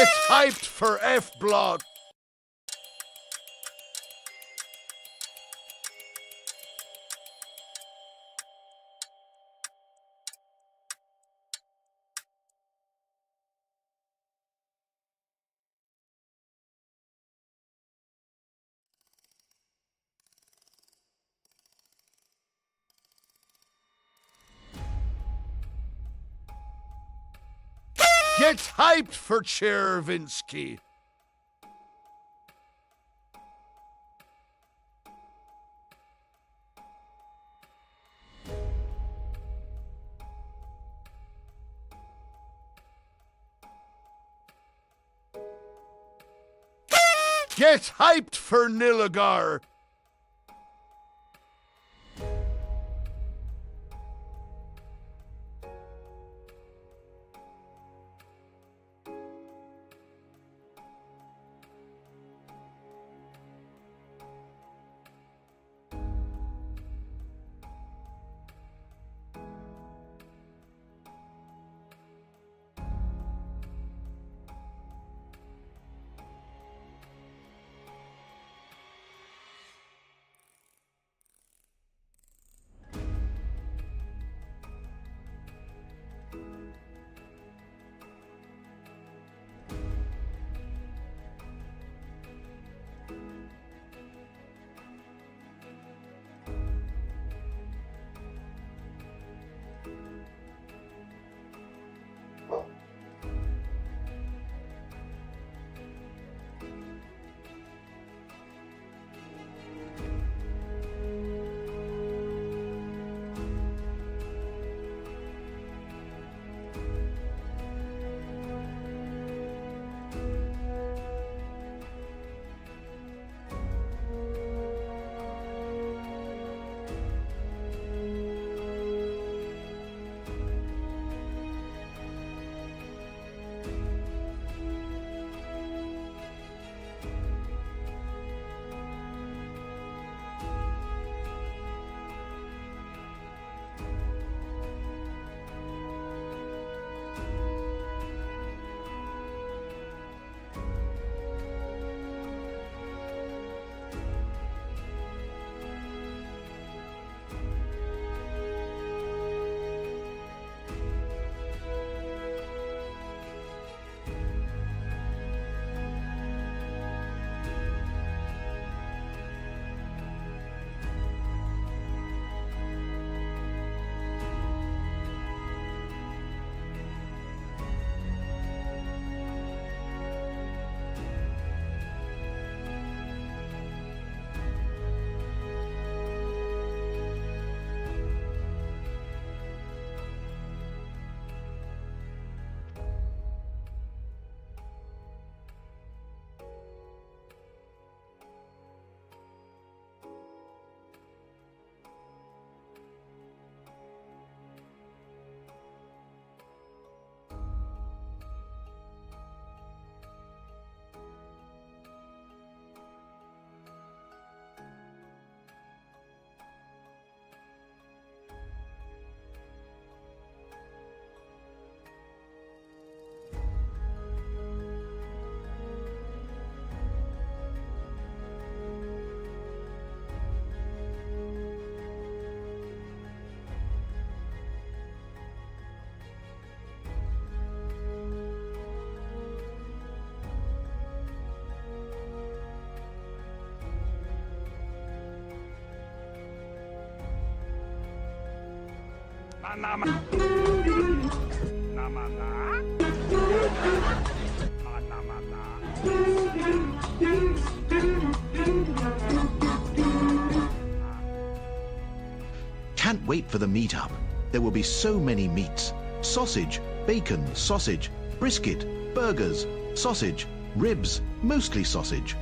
Get hyped for F-Blood. Get hyped for Chervinsky. Get hyped for Nilagar. Can't wait for the meetup. There will be so many meats. Sausage, bacon, sausage, brisket, burgers, sausage, ribs, mostly sausage.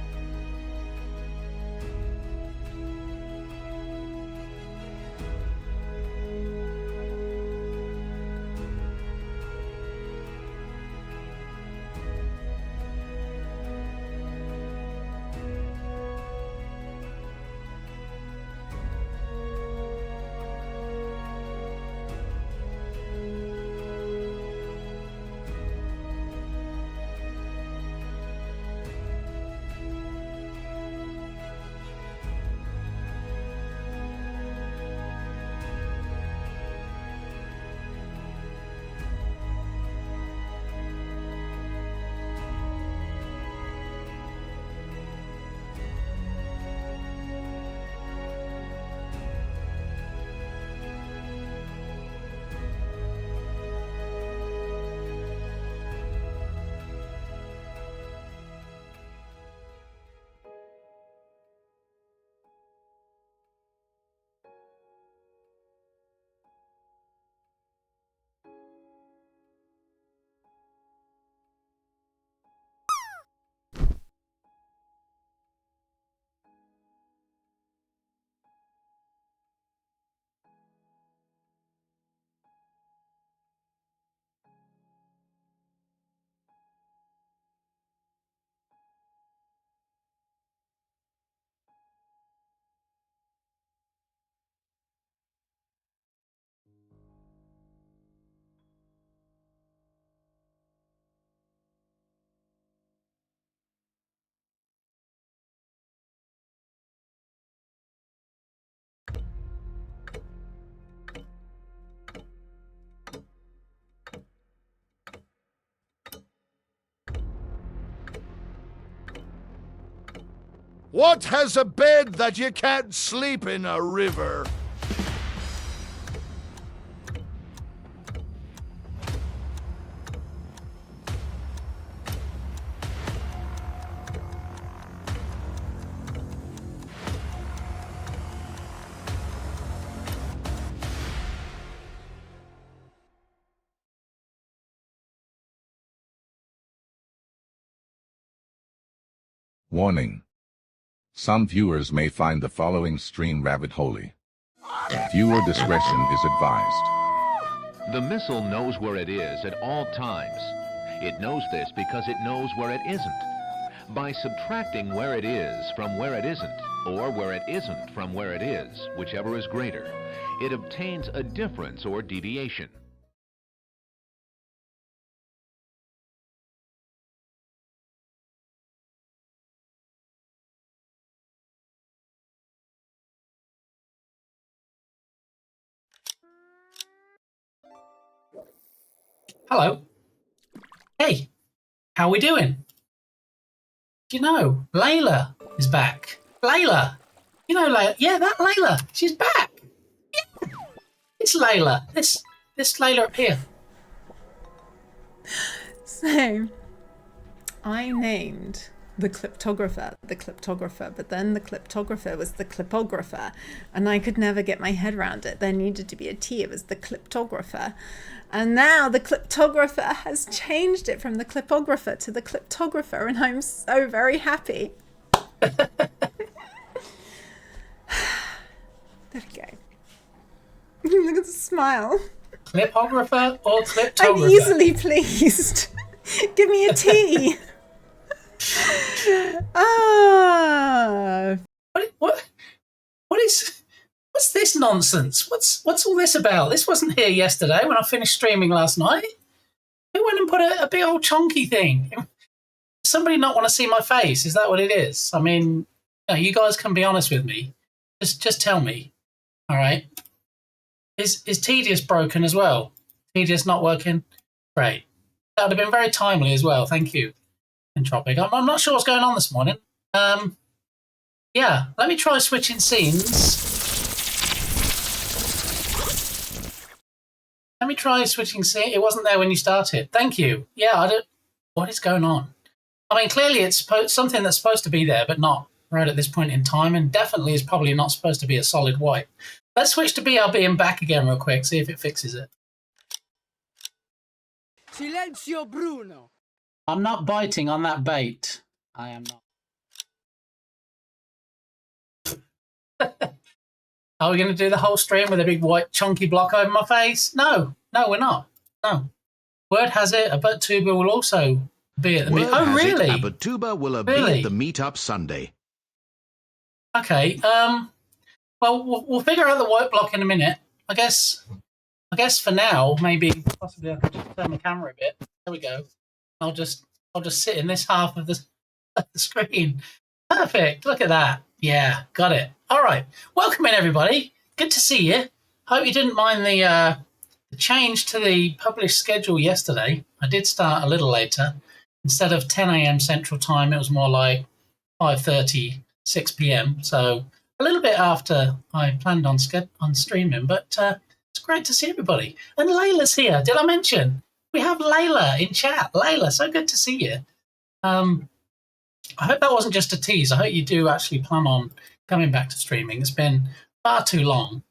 What has a bed that you can't sleep in a river? Warning. Some viewers may find the following stream rabbit holy. Viewer discretion is advised. The missile knows where it is at all times. It knows this because it knows where it isn't. By subtracting where it is from where it isn't, or where it isn't from where it is, whichever is greater, it obtains a difference or deviation. Hello. Hey, how we doing? Do you know, Layla is back. Layla! You know Layla? Yeah, that Layla. She's back. Yeah. It's Layla. This Layla up here. So, I named the kleptographer, but then the kleptographer was the clipographer, and I could never get my head around it. There needed to be a T. It was the kleptographer. And now the kleptographer has changed it from the clipographer to the kleptographer, and I'm so very happy. There we go. Look at the smile. Clipographer or kleptographer? I'm easily pleased. Give me a T. What's this nonsense? What's all this about? This wasn't here yesterday when I finished streaming last night. Who went and put a big old chunky thing? Somebody not want to see my face? Is that what it is? I mean, you guys can be honest with me. Just tell me. All right. Is Tedious broken as well? Tedious not working? Great. That would have been very timely as well. Thank you, Entropic. I'm not sure what's going on this morning. Yeah, let me try switching scenes. Let me try switching scene. It wasn't there when you started. Thank you. Yeah, what is going on? I mean, clearly it's something that's supposed to be there, but not right at this point in time, and definitely is probably not supposed to be a solid white. Let's switch to BRB and back again real quick, see if it fixes it. Silenzio Bruno. I'm not biting on that bait. I am not. Are we going to do the whole stream with a big white chunky block over my face? No, we're not. No. Word has it, Abuttuba will also be at the meet. Oh, really? Abuttuba will be at the meetup Sunday. Okay. Well, we'll figure out the white block in a minute. I guess for now, maybe possibly I could just turn the camera a bit. There we go. I'll just sit in this half of the screen. Perfect. Look at that. Yeah, got it. All right. Welcome in, everybody. Good to see you. Hope you didn't mind the change to the published schedule yesterday. I did start a little later. Instead of 10 a.m. Central Time, it was more like 5:30, 6 p.m. So a little bit after I planned on streaming, but it's great to see everybody. And Layla's here. Did I mention? We have Layla in chat. Layla, so good to see you. I hope that wasn't just a tease. I hope you do actually plan on coming back to streaming. It's been far too long.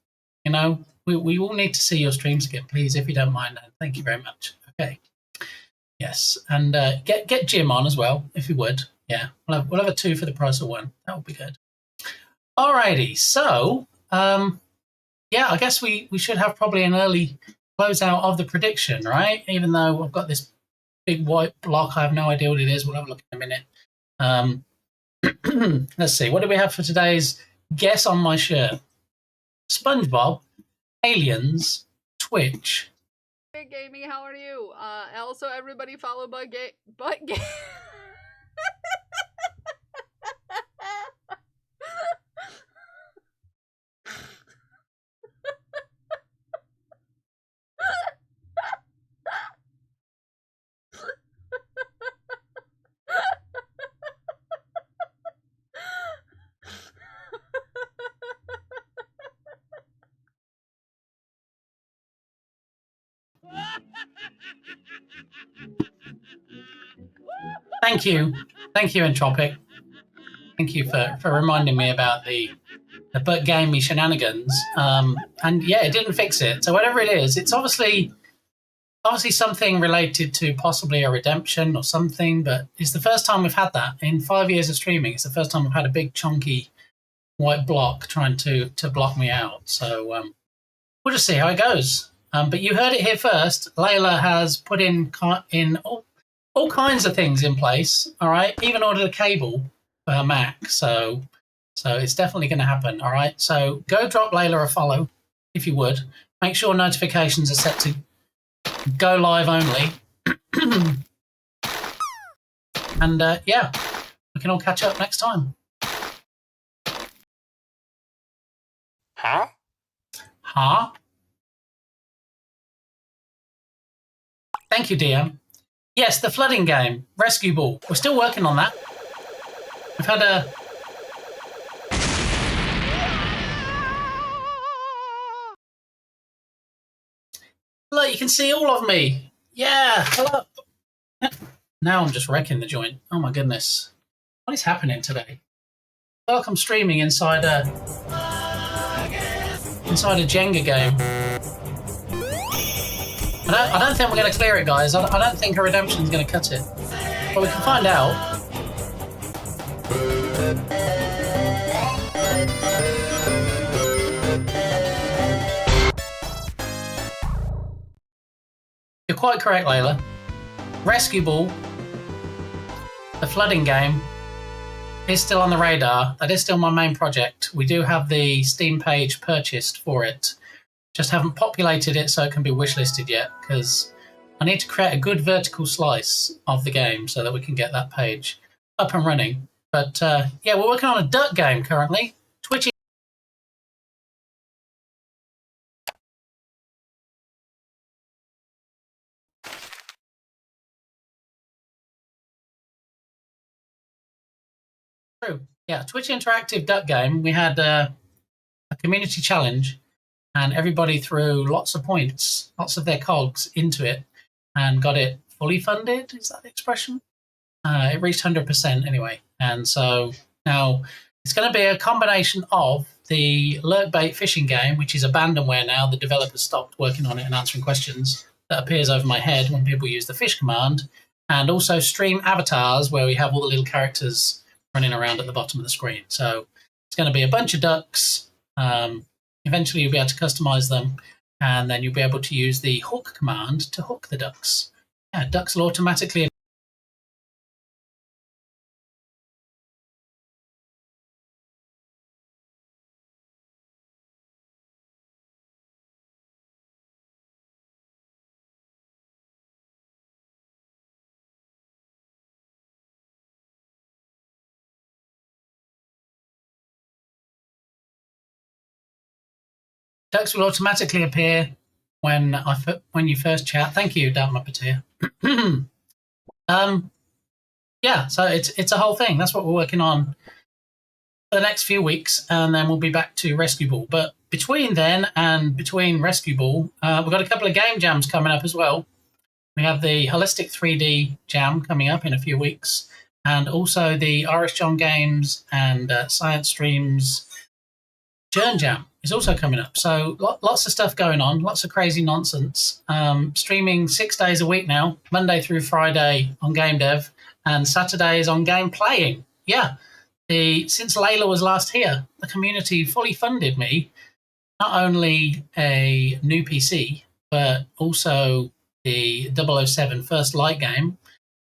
You know, we all need to see your streams again, please, if you don't mind. Thank you very much. Okay. Yes, and get Jim on as well, if you would. Yeah, we'll have a 2 for the price of 1. That would be good. Alrighty, so yeah, I guess we should have probably an early closeout of the prediction, right? Even though I've got this big white block, I have no idea what it is. We'll have a look in a minute. Let's see, what do we have for today's guess on my shirt? SpongeBob, aliens, Twitch. Hey, Gamey, how are you? Also, everybody follow Butt Game. Thank you, Entropic. Thank you for reminding me about the but gamey shenanigans. And yeah, it didn't fix it. So whatever it is, it's obviously something related to possibly a redemption or something. But it's the first time we've had that in 5 years of streaming. It's the first time we've had a big chunky white block trying to block me out. So we'll just see how it goes. But you heard it here first. Layla has put in all kinds of things in place. All right, even ordered a cable for her Mac. So it's definitely going to happen. All right. So go drop Layla a follow if you would. Make sure notifications are set to go live only. And yeah, we can all catch up next time. Huh? Thank you, DM. Yes, the flooding game, Rescue Ball. We're still working on that. We've had a... Look, you can see all of me. Yeah, hello. Now I'm just wrecking the joint. Oh my goodness. What is happening today? Welcome streaming inside a Jenga game. I don't think we're going to clear it, guys. I don't think a redemption is going to cut it. But we can find out. You're quite correct, Layla. Rescue Ball, the flooding game, is still on the radar. That is still my main project. We do have the Steam page purchased for it. Just haven't populated it so it can be wishlisted yet, because I need to create a good vertical slice of the game so that we can get that page up and running. But yeah, we're working on a duck game currently. Twitch. True. Yeah, Twitch Interactive duck game. We had a community challenge, and everybody threw lots of points, lots of their cogs into it, and got it fully funded. Is that the expression? It reached 100% anyway. And so now it's going to be a combination of the lurkbait fishing game, which is abandonware now. The developers stopped working on it and answering questions that appears over my head when people use the fish command, and also stream avatars where we have all the little characters running around at the bottom of the screen. So it's going to be a bunch of ducks. Eventually you'll be able to customize them, and then you'll be able to use the hook command to hook the ducks. Yeah, ducks will automatically... Ducks will automatically appear when you first chat. Thank you, Dark Muppeteer. Yeah, so it's a whole thing. That's what we're working on for the next few weeks, and then we'll be back to Rescue Ball. But between then and between Rescue Ball, we've got a couple of game jams coming up as well. We have the Holistic 3D jam coming up in a few weeks, and also the Irish John Games and Science Streams Journ Jam is also coming up. So lots of stuff going on, lots of crazy nonsense. Streaming 6 days a week now, Monday through Friday on Game Dev, and Saturdays on Game Playing. Yeah, since Layla was last here, the community fully funded me not only a new PC, but also the 007 First Light game.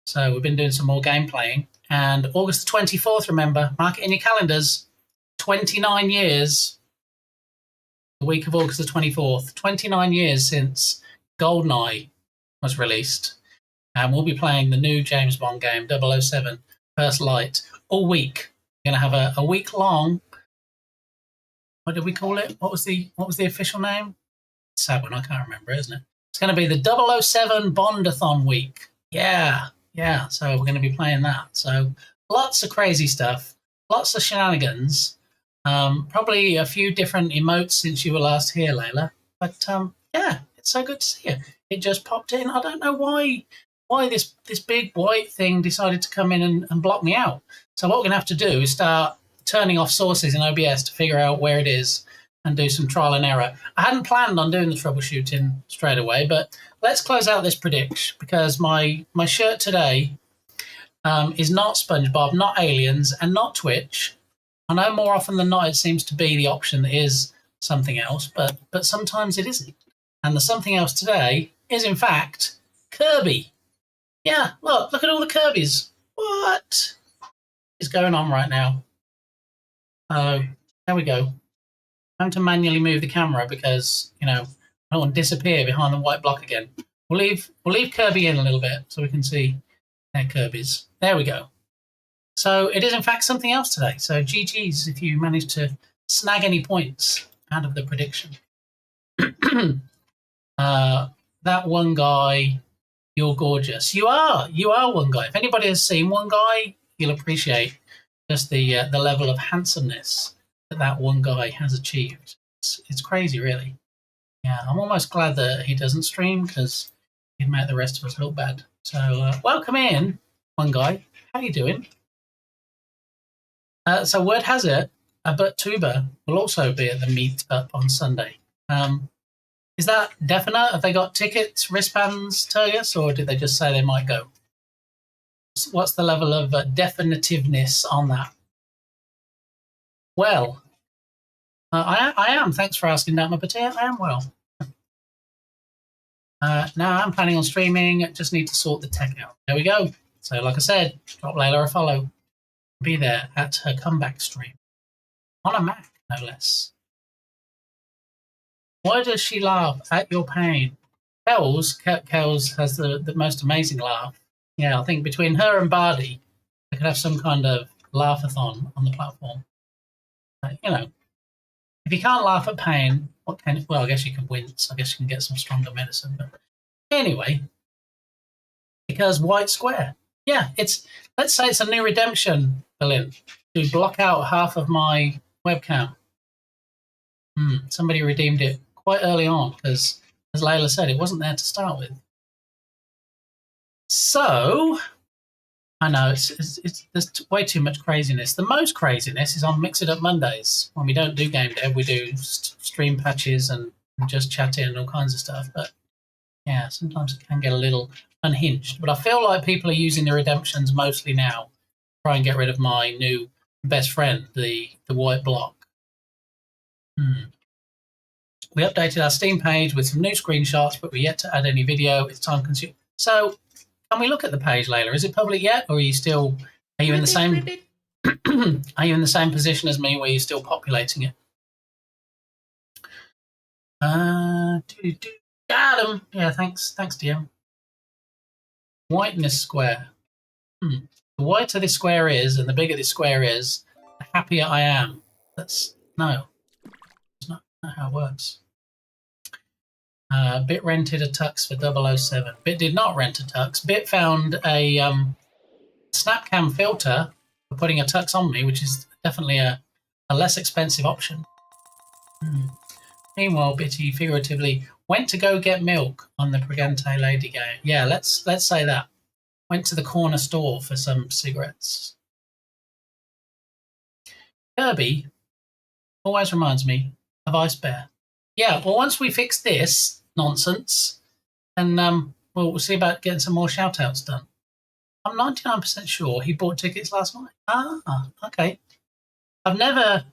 So we've been doing some more game playing. And August the 24th, remember, mark it in your calendars, 29 years, the week of August the 24th, 29 years since GoldenEye was released. And we'll be playing the new James Bond game, 007 First Light, all week. We're going to have a week-long, what did we call it? What was the official name? Sad one, I can't remember, isn't it? It's going to be the 007 Bondathon week. Yeah, so we're going to be playing that. So lots of crazy stuff, lots of shenanigans. Probably a few different emotes since you were last here, Layla. But yeah, It's so good to see you. It just popped in. I don't know why this big white thing decided to come in and block me out. So what we're going to have to do is start turning off sources in OBS to figure out where it is and do some trial and error. I hadn't planned on doing the troubleshooting straight away, but let's close out this prediction, because my shirt today is not SpongeBob, not Aliens, and not Twitch. I know more often than not it seems to be the option that is something else, but sometimes it isn't. And the something else today is, in fact, Kirby. Yeah, look at all the Kirbys. What is going on right now? Oh, there we go. I'm to manually move the camera because, I don't want to disappear behind the white block again. We'll leave Kirby in a little bit so we can see their Kirbys. There we go. So it is, in fact, something else today. So GG's if you manage to snag any points out of the prediction. That one guy, you're gorgeous. You are one guy. If anybody has seen one guy, you'll appreciate just the level of handsomeness that one guy has achieved. It's crazy, really. Yeah, I'm almost glad that he doesn't stream because he'd make the rest of us look bad. So welcome in, one guy. How you doing? So word has it, Tuba will also be at the meet-up on Sunday. Is that definite? Have they got tickets, wristbands, Turgus, or did they just say they might go? What's the level of definitiveness on that? Well, I am. Thanks for asking that, but I am well. Now I'm planning on streaming. Just need to sort the tech out. There we go. So, like I said, drop Layla a follow. Be there at her comeback stream. On a Mac, no less. Why does she laugh at your pain? Kells has the most amazing laugh. Yeah, I think between her and Bardi, they could have some kind of laugh-a-thon on the platform. If you can't laugh at pain, what can? Well, I guess you can wince. I guess you can get some stronger medicine. But anyway, because white square. Yeah, let's say it's a new redemption, Berlin, to block out half of my webcam. Somebody redeemed it quite early on because, as Layla said, it wasn't there to start with. So, I know there's way too much craziness. The most craziness is on Mix It Up Mondays when we don't do game dev. We do stream patches and just chat in and all kinds of stuff. But yeah, sometimes it can get a little unhinged. But I feel like people are using the redemptions mostly now to try and get rid of my new best friend, the white block. We updated our Steam page with some new screenshots, but we're yet to add any video. It's time consuming. So, can we look at the page, Layla? Is it public yet, or are you in the same? Are you in the same position as me, where you're still populating it? Got him. Yeah, thanks, DM. Whiteness square. The whiter this square is, and the bigger this square is, the happier I am. That's not how it works. Bit rented a tux for 007. Bit did not rent a tux. Bit found a Snapcam filter for putting a tux on me, which is definitely a less expensive option. Meanwhile, Bitty figuratively went to go get milk on the Pregante lady game. Yeah, let's say that. Went to the corner store for some cigarettes. Kirby always reminds me of Ice Bear. Yeah, well, once we fix this nonsense, then we'll see about getting some more shout-outs done. I'm 99% sure he bought tickets last night. Ah, okay. I've never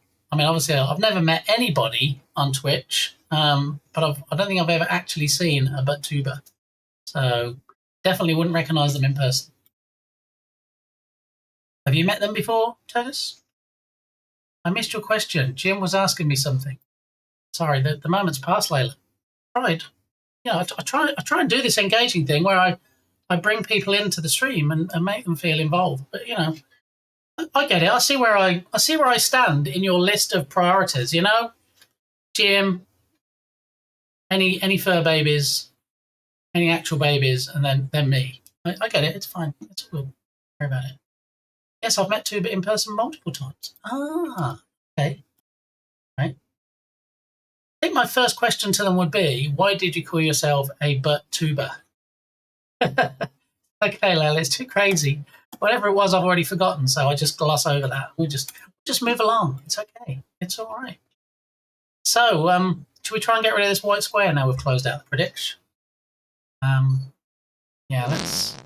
met anybody on Twitch, but I don't think I've ever actually seen a ButTuber. So definitely wouldn't recognise them in person. Have you met them before, Turgus? I missed your question. Jim was asking me something. Sorry, the moment's past, Layla. Tried. Yeah, I try and do this engaging thing where I bring people into the stream and make them feel involved. But I get it. I see where I stand in your list of priorities. Jim, any fur babies, any actual babies, and then me. I get it. It's fine. It's cool. Don't worry about it. Yes, I've met Tuba in person multiple times. Ah, okay. Right. think my first question to them would be, why did you call yourself a butt tuber? Okay, Lel, it's too crazy. Whatever it was, I've already forgotten, so I just gloss over that. We just move along. It's okay. It's all right. So, should we try and get rid of this white square now we've closed out the prediction? Yeah, let's...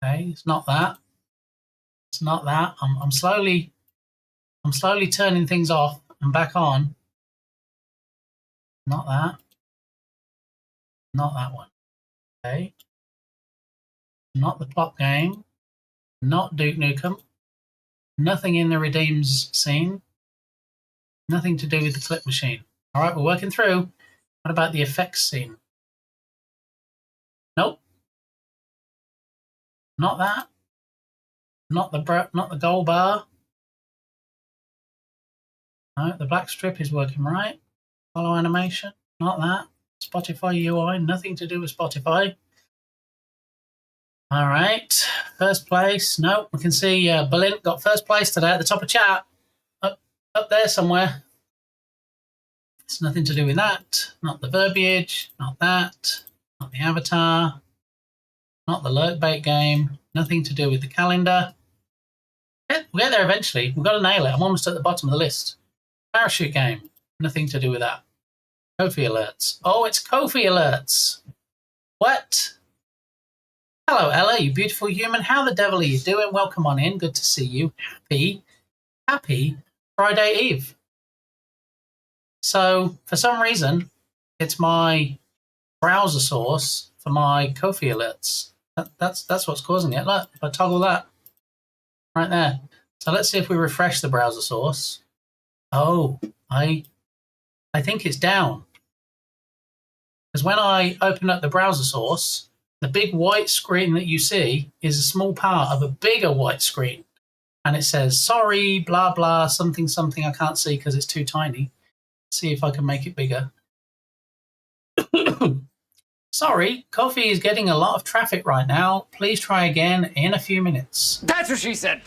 Okay, it's not that. It's not that. I'm slowly turning things off and back on. Not that. Not that one. Okay. Not the plot game. Not Duke Nukem. Nothing in the Redeems scene. Nothing to do with the clip machine. All right, we're working through. What about the effects scene? Nope. Not that. Not the gold bar. No, the black strip is working right. Follow animation. Not that. Spotify UI. Nothing to do with Spotify. All right. First place. Nope. We can see Berlin got first place today at the top of chat. Up there somewhere. It's nothing to do with that. Not the verbiage. Not that. Not the avatar. Not the lurk bait game. Nothing to do with the calendar. We'll get there eventually. We've got to nail it. I'm almost at the bottom of the list. Parachute game. Nothing to do with that. Ko-fi alerts. Oh, it's Ko-fi alerts. What? Hello, Ella, you beautiful human. How the devil are you doing? Welcome on in. Good to see you. Happy Friday Eve. So, for some reason, it's my browser source for my Ko-fi alerts. That's what's causing it. Look, if I toggle that right there. So let's see if we refresh the browser source. Oh, I think it's down. Because when I open up the browser source, the big white screen that you see is a small part of a bigger white screen. And it says, sorry, blah, blah, something, something I can't see because it's too tiny. See if I can make it bigger. Sorry, Ko-fi is getting a lot of traffic right now. Please try again in a few minutes. That's what she said.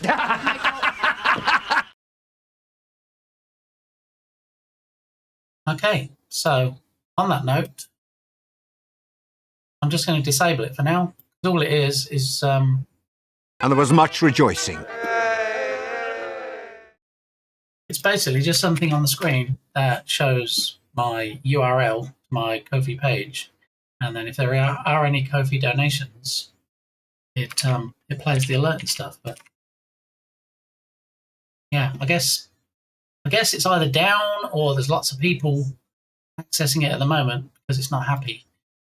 Okay, so on that note, I'm just going to disable it for now. All it is And there was much rejoicing. it's basically just something on the screen that shows my URL, my Ko-fi page, and then if there are any Ko-fi donations, it plays the alert and stuff. But yeah, I guess it's either down or there's lots of people accessing it at the moment because it's not happy.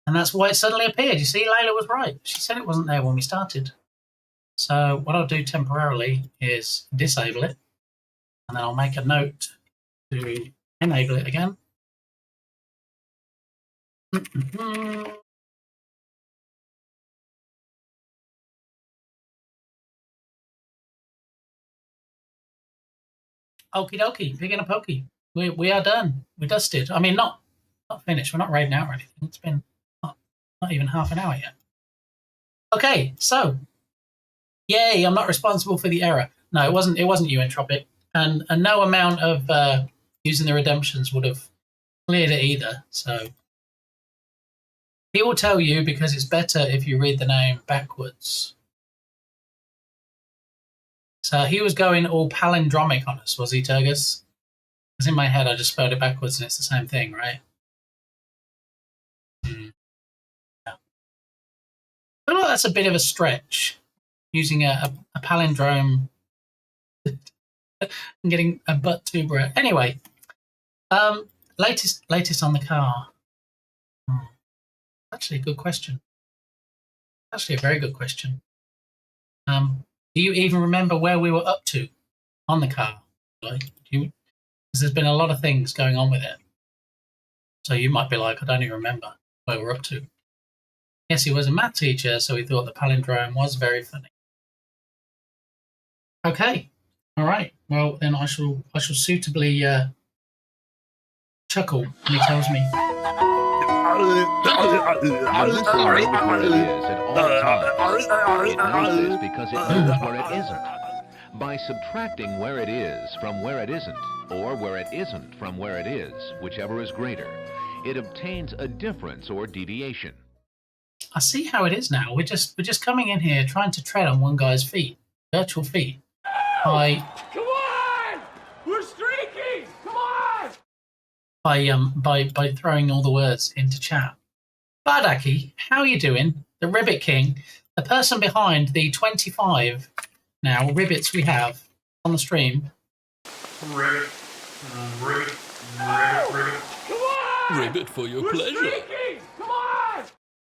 And that's why it suddenly appeared. You see, Layla was right. She said it wasn't there when we started. So what I'll do temporarily is disable it. And then I'll make a note to enable it again. Okie dokie, pig in a pokey. We are done. We're dusted. I mean, not finished. We're not raiding out or anything. It's been not even half an hour yet. Okay, so yay! I'm not responsible for the error. No, it wasn't you, Entropic, and no amount of using the redemptions would have cleared it either. So he will tell you because it's better if you read the name backwards. So he was going all palindromic on us, was he, Turgus? Because in my head I just spelled it backwards and it's the same thing, right? Yeah. I feel like that's a bit of a stretch, using a palindrome and getting a butt tuber. Anyway, latest on the car. Actually, a good question. Actually, a very good question. Do you even remember where we were up to on the car? Like, because there's been a lot of things going on with it. So you might be like, I don't even remember where we're up to. Yes, he was a math teacher, so he thought the palindrome was very funny. Okay, all right. Well, then I shall suitably chuckle when he tells me. Sorry. Where it is at all times. It knows this because it knows where it isn't. By subtracting where it is from where it isn't, or where it isn't from where it is, whichever is greater, it obtains a difference or deviation. I see how it is now. We're just coming in here trying to tread on one guy's feet, virtual feet. Come on! We're streaking! Come on! By throwing all the words into chat. Bardaki, how are you doing? The Ribbit King, the person behind the 25 now ribbits we have on the stream. Ribbit. Ribbit. Ribbit. Ribbit. Come on! Ribbit for your We're pleasure. streaking! Come on!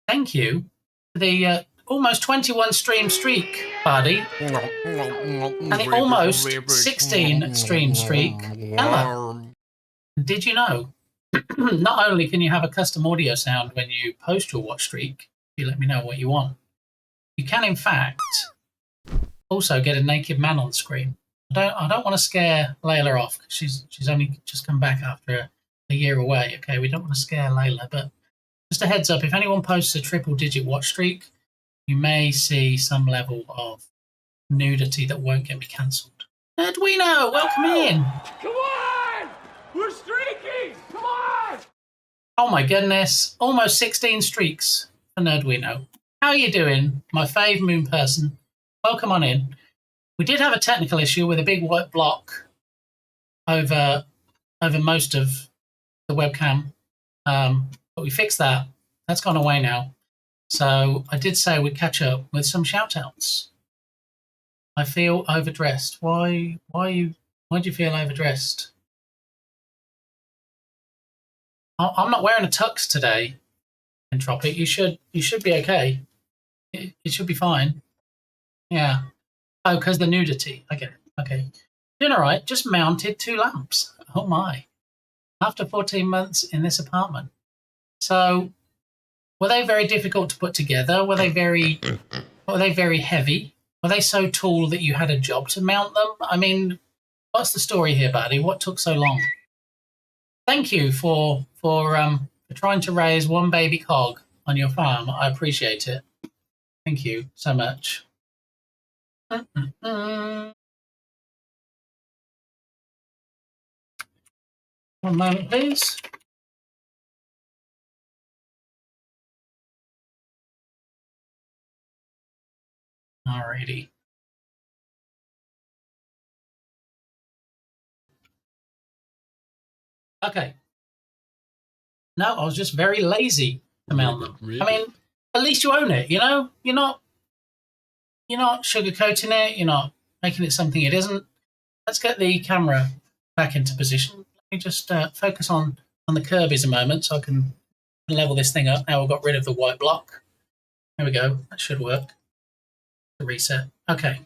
Thank you for the almost 21 stream streak, Bardi. And the almost 16 stream streak, Ella. Did you know? Not only can you have a custom audio sound when you post your watch streak, if you let me know what you want, you can in fact also get a naked man on the screen. I don't want to scare Layla off because she's only just come back after a year away. Okay, we don't want to scare Layla, but just a heads up: if anyone posts a triple-digit watch streak, you may see some level of nudity that won't get me cancelled. Edwino, welcome in. Come on! We're streaking! Come on! Oh my goodness, almost 16 streaks for Nerdwino. How are you doing, my fave moon person? Welcome on in. We did have a technical issue with a big white block over most of the webcam, but we fixed that. That's gone away now. So I did say we'd catch up with some shout-outs. I feel overdressed. Why do you feel overdressed? I'm not wearing a tux today, Entropic. You should be okay. It should be fine. Yeah. Oh, because the nudity. I get it. Okay. Doing all right. Just mounted 2 lamps. Oh my. After 14 months in this apartment. So, were they very difficult to put together? Were they very heavy? Were they so tall that you had a job to mount them? I mean, what's the story here, buddy? What took so long? Thank you for trying to raise one baby cog on your farm. I appreciate it. Thank you so much. One moment, please. Alrighty. Okay. No, I was just very lazy to mount them. Really? I mean, at least you own it, you know? You're not sugarcoating it, you're not making it something it isn't. Let's get the camera back into position. Let me just focus on the curbies a moment so I can level this thing up. Now we've got rid of the white block. There we go. That should work. The reset. Okay.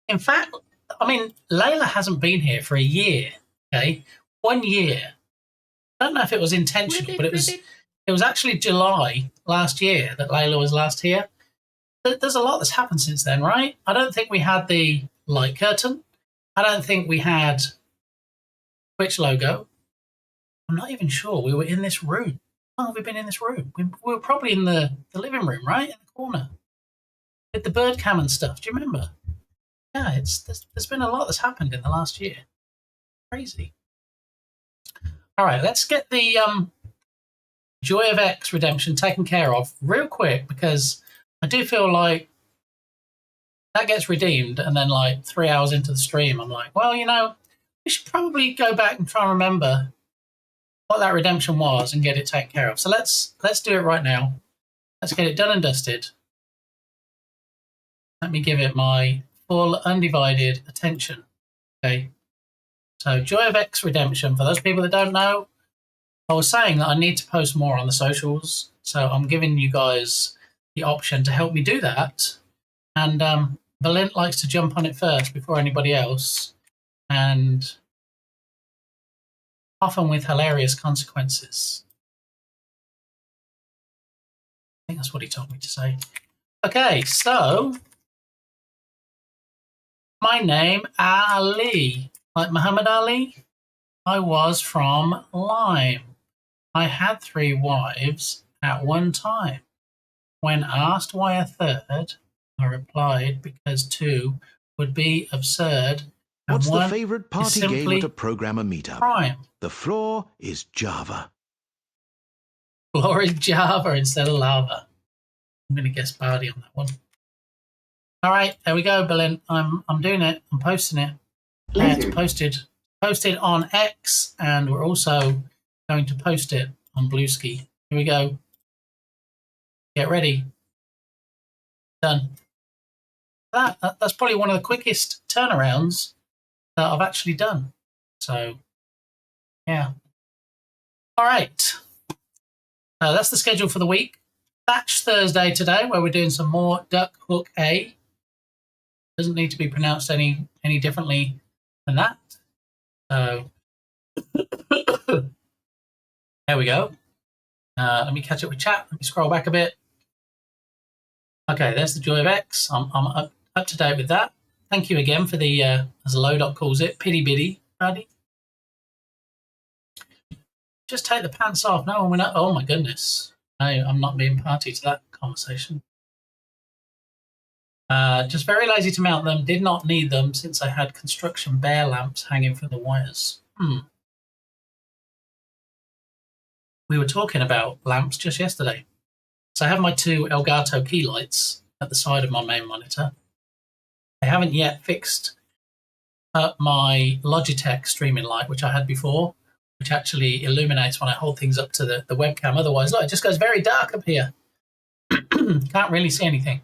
In fact, I mean, Layla hasn't been here for a year. Okay, 1 year. I don't know if it was intentional, but it was actually July last year that Layla was last here. There's a lot that's happened since then, right? I don't think we had the light curtain. I don't think we had Twitch logo. I'm not even sure we were in this room. How long have we been in this room? We were probably in the living room, right? In the corner. With the bird cam and stuff. Do you remember? Yeah, there's been a lot that's happened in the last year. Crazy. All right, let's get the Joy of X redemption taken care of real quick because I do feel like that gets redeemed and then like 3 hours into the stream, I'm like, well, you know, we should probably go back and try and remember what that redemption was and get it taken care of. So let's do it right now. Let's get it done and dusted. Let me give it my full undivided attention. Okay. So Joy of X redemption, for those people that don't know, I was saying that I need to post more on the socials. So I'm giving you guys the option to help me do that. And Valent likes to jump on it first before anybody else. And often with hilarious consequences. I think that's what he told me to say. Okay, so my name, Ali. Like Muhammad Ali, I was from Lyme. I had 3 wives at one time. When asked why a third, I replied because 2 would be absurd. And What's the one favorite is party game simply at a programmer meetup? prime. The floor is Java. Floor is Java instead of lava. I'm going to guess Bardi on that one. All right, there we go, Berlin. I'm doing it. I'm posting it. It's posted on X, and we're also going to post it on Bluesky. Here we go. Get ready. Done. That's probably one of the quickest turnarounds that I've actually done. So, yeah. All right. That's the schedule for the week. Thatch Thursday today, where we're doing some more Duck Hook A. Doesn't need to be pronounced any differently than that. So, there we go. Let me catch up with chat. Let me scroll back a bit. Okay, there's the Joy of X. I'm up to date with that. Thank you again for the, as Lodot calls it, pity bitty, buddy. Just take the pants off. No, we're not. Oh my goodness. No, I'm not being party to that conversation. Just very lazy to mount them. Did not need them since I had construction bare lamps hanging from the wires. We were talking about lamps just yesterday. So I have my two Elgato key lights at the side of my main monitor. I haven't yet fixed up my Logitech streaming light, which I had before, which actually illuminates when I hold things up to the webcam. Otherwise, look, it just goes very dark up here. Can't really see anything.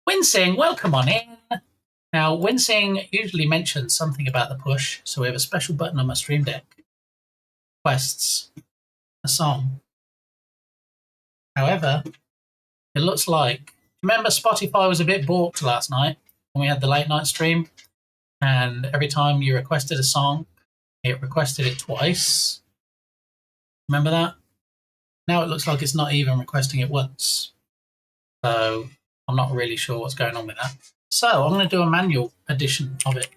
Wincing, welcome on in. Now, Wincing usually mentions something about the push, so we have a special button on my Stream Deck. Requests a song. However, it looks like, remember Spotify was a bit balked last night when we had the late night stream, and every time you requested a song, it requested it twice. Remember that? Now it looks like it's not even requesting it once. So I'm not really sure what's going on with that. So I'm going to do a manual edition of it.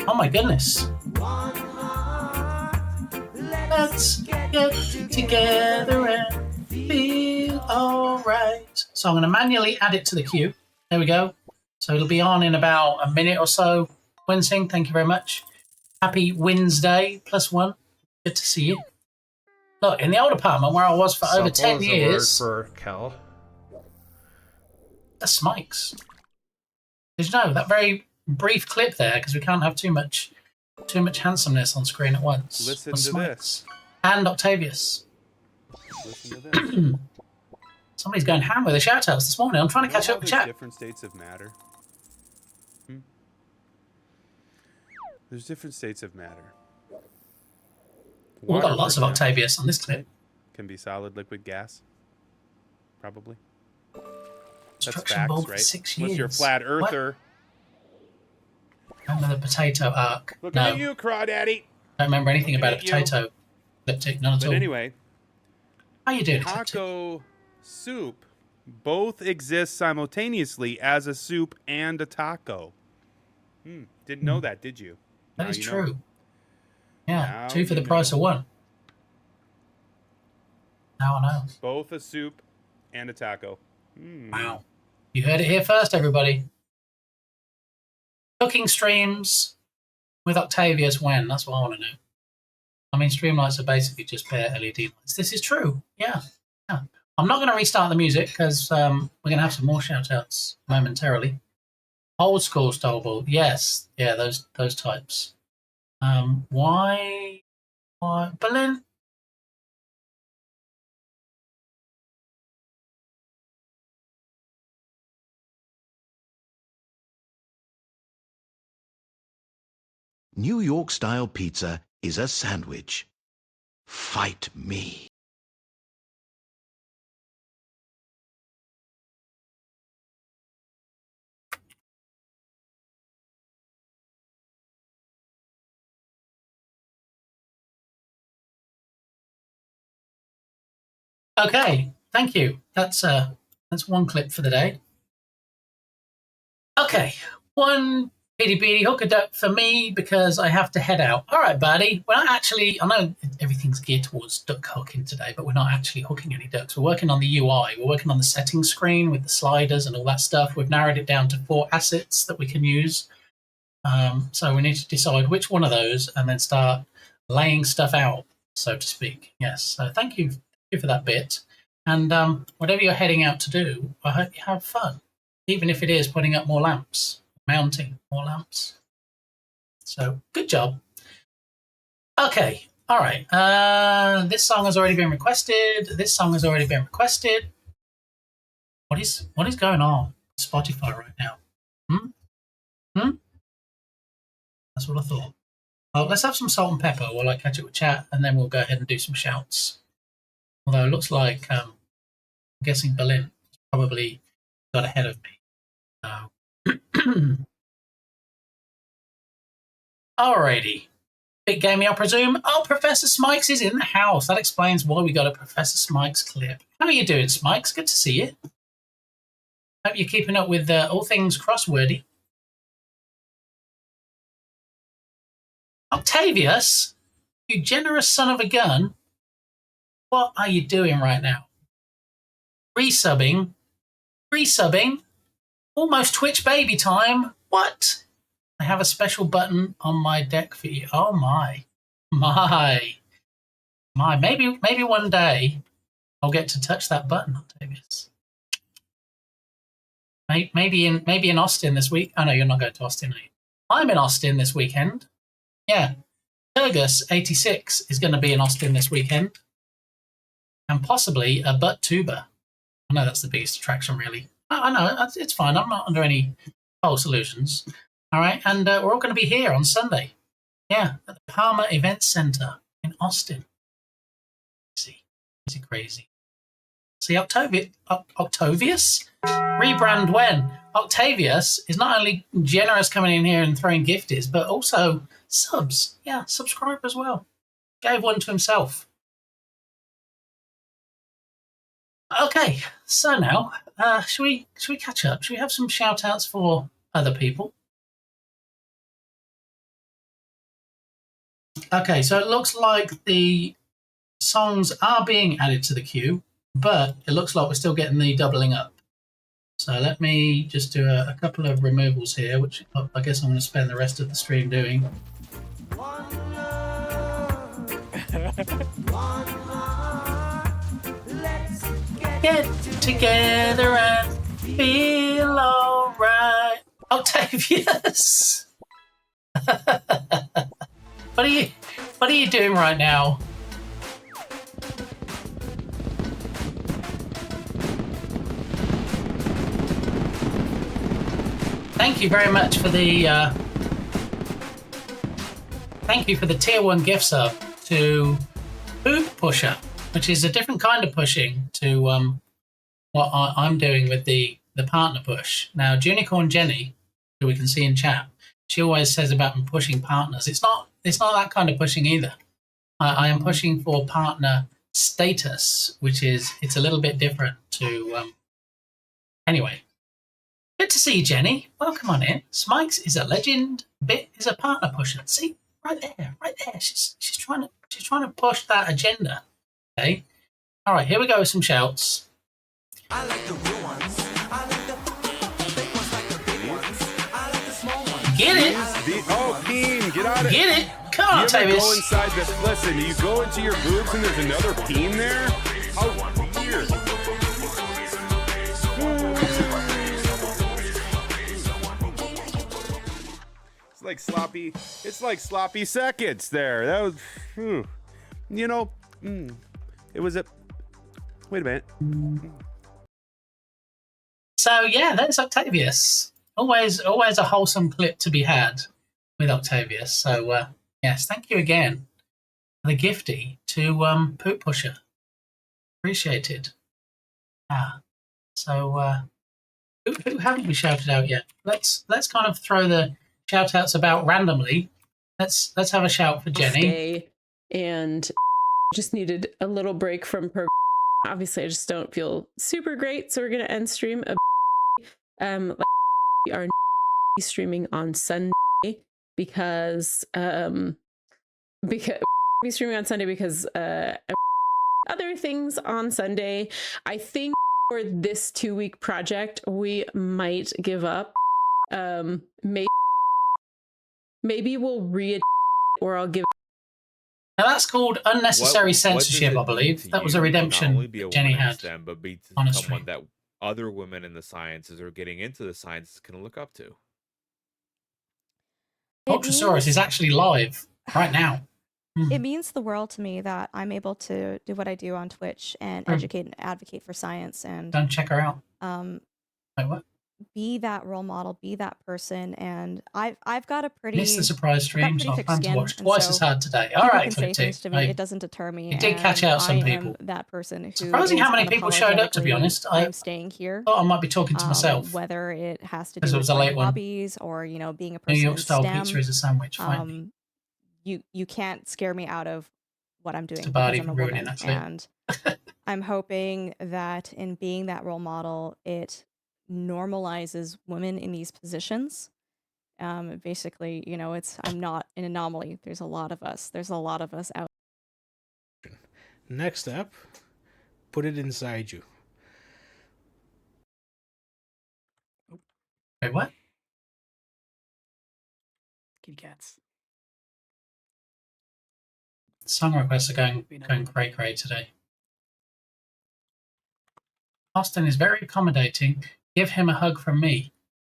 Oh my goodness. Let's get together and feel alright. So I'm going to manually add it to the queue. There we go. So it'll be on in about a minute or so. Wincing, thank you very much. Happy Wednesday, +1. Good to see you. Look, in the old apartment where I was for over 10 years. For Kel. That's Smikes. Did you know that very brief clip there? Because we can't have too much handsomeness on screen at once. Listen to this. And Octavius. Listen to this. Somebody's going ham with the shout-outs this morning. I'm trying to catch up with chat. Different states of matter. There's different states of matter. We've got lots of Octavius on this clip. Can be solid, liquid, gas. Probably. That's Construction bulb facts, right? for 6 years. Unless you're a flat earther. Remember the potato arc? Looking at you, Crawdaddy. Don't remember anything about a potato ecliptic, none at all. But anyway, how you doing? Taco soup both exist simultaneously as a soup and a taco. Didn't know that, did you? That is true. Know. Yeah, Now 2 for the price of 1. Now I know. Both a soup and a taco. Wow. You heard it here first, everybody. Cooking streams with Octavius when? That's what I want to know. I mean, stream lights are basically just bare LED lights. This is true. Yeah. I'm not going to restart the music because we're going to have some more shout-outs momentarily. Old school style ball. Yes. Yeah, those types. Why? Berlin? New York-style pizza is a sandwich. Fight me. Okay, thank you. That's one clip for the day. Okay, 1, Beady beady hook a duck for me because I have to head out. All right, buddy. We're not actually, I know everything's geared towards duck hooking today, but we're not actually hooking any ducks. We're working on the UI. We're working on the settings screen with the sliders and all that stuff. We've narrowed it down to 4 assets that we can use. So we need to decide which one of those and then start laying stuff out, so to speak. Yes. So thank you for that bit. And whatever you're heading out to do, I hope you have fun, even if it is putting up more lamps. Mounting more lamps. So good job. Okay, all right. This song has already been requested. This song has already been requested. What is going on with Spotify right now? That's what I thought. Oh, let's have some salt and pepper while I catch up with chat, and then we'll go ahead and do some shouts. Although it looks like I'm guessing Berlin probably got ahead of me. So. Alrighty. Big gamey, I presume. Oh, Professor Smikes is in the house. That explains why we got a Professor Smikes clip. How are you doing, Smikes? Good to see you. Hope you're keeping up with all things crosswordy. Octavius, you generous son of a gun. What are you doing right now? Resubbing? Almost Twitch baby time. What? I have a special button on my deck for you. Oh my. Maybe one day I'll get to touch that button, Octavius. Maybe in Austin this week. Oh no, you're not going to Austin, are you? I'm in Austin this weekend. Yeah. Turgus86 is going to be in Austin this weekend. And possibly a butt tuber. I know that's the biggest attraction, really. I know, it's fine. I'm not under any false illusions. All right, and we're all going to be here on Sunday. Yeah, at the Palmer Event Center in Austin. Crazy. See, Octavius? Rebrand when? Octavius is not only generous coming in here and throwing gifties, but also subs. Yeah, subscribe as well. Gave one to himself. Okay, so now, should we catch up? Should we have some shout-outs for other people? Okay, so it looks like the songs are being added to the queue, but it looks like we're still getting the doubling up. So let me just do a couple of removals here, which I guess I'm going to spend the rest of the stream doing. Get together and feel alright. Octavius! What are you doing right now? Thank you very much for the thank you for the tier 1 gift sub to Poop Pusher, which is a different kind of pushing to what I'm doing with the partner push. Now, Junicorn Jenny, who we can see in chat, she always says about pushing partners. It's not that kind of pushing either. I am pushing for partner status, which is, it's a little bit different to, anyway. Good to see you, Jenny. Welcome on in. Smikes is a legend. Bit is a partner pusher. See, right there. She's trying to push that agenda. Okay. All right, here we go with some shouts. I like the real ones. I like the fake ones, like the big ones. I like the small ones. Get it? Peen, get out of it. Get it? Come on, Octavius. You go inside this. Listen, you go into your boobs and there's another peen there? How weird. It's like sloppy seconds there. That was, it was wait a minute. So yeah, that's Octavius. Always a wholesome clip to be had with Octavius. So yes, thank you again for the gifty to Poop Pusher. Appreciated. So who haven't we shouted out yet? Let's kind of throw the shout outs about randomly. Let's have a shout for Jenny. And just needed a little break from obviously I just don't feel super great, so we're gonna end stream our be streaming on Sunday because be streaming on Sunday because other things on Sunday. I think for this 2-week project we might give up. Maybe we'll read or I'll give. Now that's called unnecessary censorship, I believe. That was a redemption not only be a Jenny woman in had STEM, but be on a someone stream. that other women in the sciences or getting into the sciences can look up to. Ultrasaurus is actually live right now. It means the world to me that I'm able to do what I do on Twitch and educate and advocate for science and Don't check her out. Wait, what? Be that role model, be that person, and I've got a pretty Missed the surprise stream, so I plan to watch and twice as hard today. All right, can say Clip things to me. T. It doesn't deter me. You did and catch out some I people. am that person who Surprising how is many people showed up, to be honest. I'm staying here. Thought I might be talking to myself. Whether it has to do Because it with was a my late one. hobbies or being a person New York in style STEM, pizza is a sandwich. Fine. you can't scare me out of what I'm doing It's about because I'm even a ruining woman. that clip. And I'm hoping that in being that role model, it normalizes women in these positions. Basically, I'm not an anomaly. There's a lot of us. There's a lot of us out. Next up, put it inside you. Wait, what? Kitty cats. Song requests are going cray today. Austin is very accommodating. Give him a hug from me.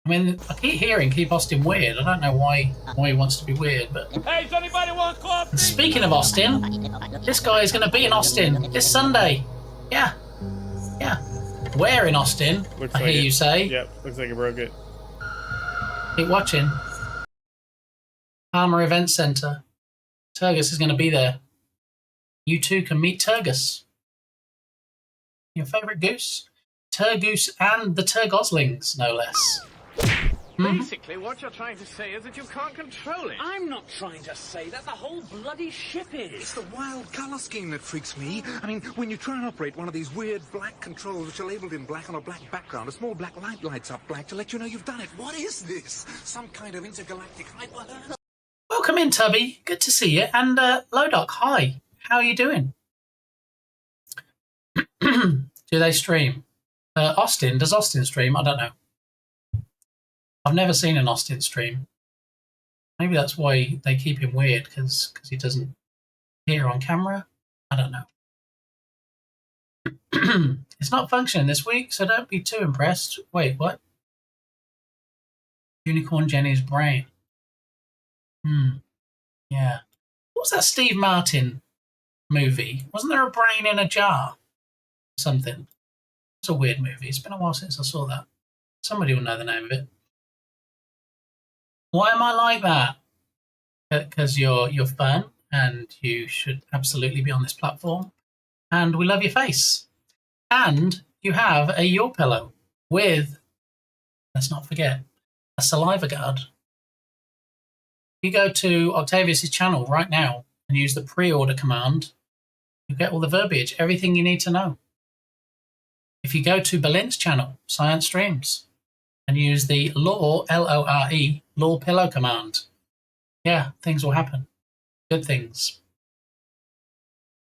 I mean, I keep hearing keep Austin weird. I don't know why he wants to be weird, but... Hey, does anybody want coffee? Speaking of Austin, this guy is going to be in Austin this Sunday. Yeah. Where in Austin? I hear you say. Yep, looks like it broke it. Keep watching. Palmer Event Centre. Turgus is going to be there. You too can meet Turgus. Your favourite goose? Turgoose and the Turgoslings, no less. Basically, what you're trying to say is that you can't control it. I'm not trying to say that. The whole bloody ship is. It's the wild colour scheme that freaks me. I mean, when you try and operate one of these weird black controls which are labelled in black on a black background, a small black light lights up black to let you know you've done it. What is this? Some kind of intergalactic hyper... Welcome in, Tubby. Good to see you. And Lodoc, hi. How are you doing? Do they stream? Austin, does Austin stream? I don't know. I've never seen an Austin stream. Maybe that's why they keep him weird, because he doesn't appear on camera. I don't know. It's not functioning this week, so don't be too impressed. Wait, what? Unicorn Jenny's brain. Yeah. What was that Steve Martin movie? Wasn't there a brain in a jar? Something. It's a weird movie. It's been a while since I saw that. Somebody will know the name of it. Why am I like that? Because you're fun and you should absolutely be on this platform. And we love your face. And you have a Your Pillow with, let's not forget, a saliva guard. You go to Octavius's channel right now and use the pre-order command, you get all the verbiage, everything you need to know. If you go to Berlin's channel, Science Streams, and use the Lore, L-O-R-E, Lore Pillow command, yeah, things will happen. Good things.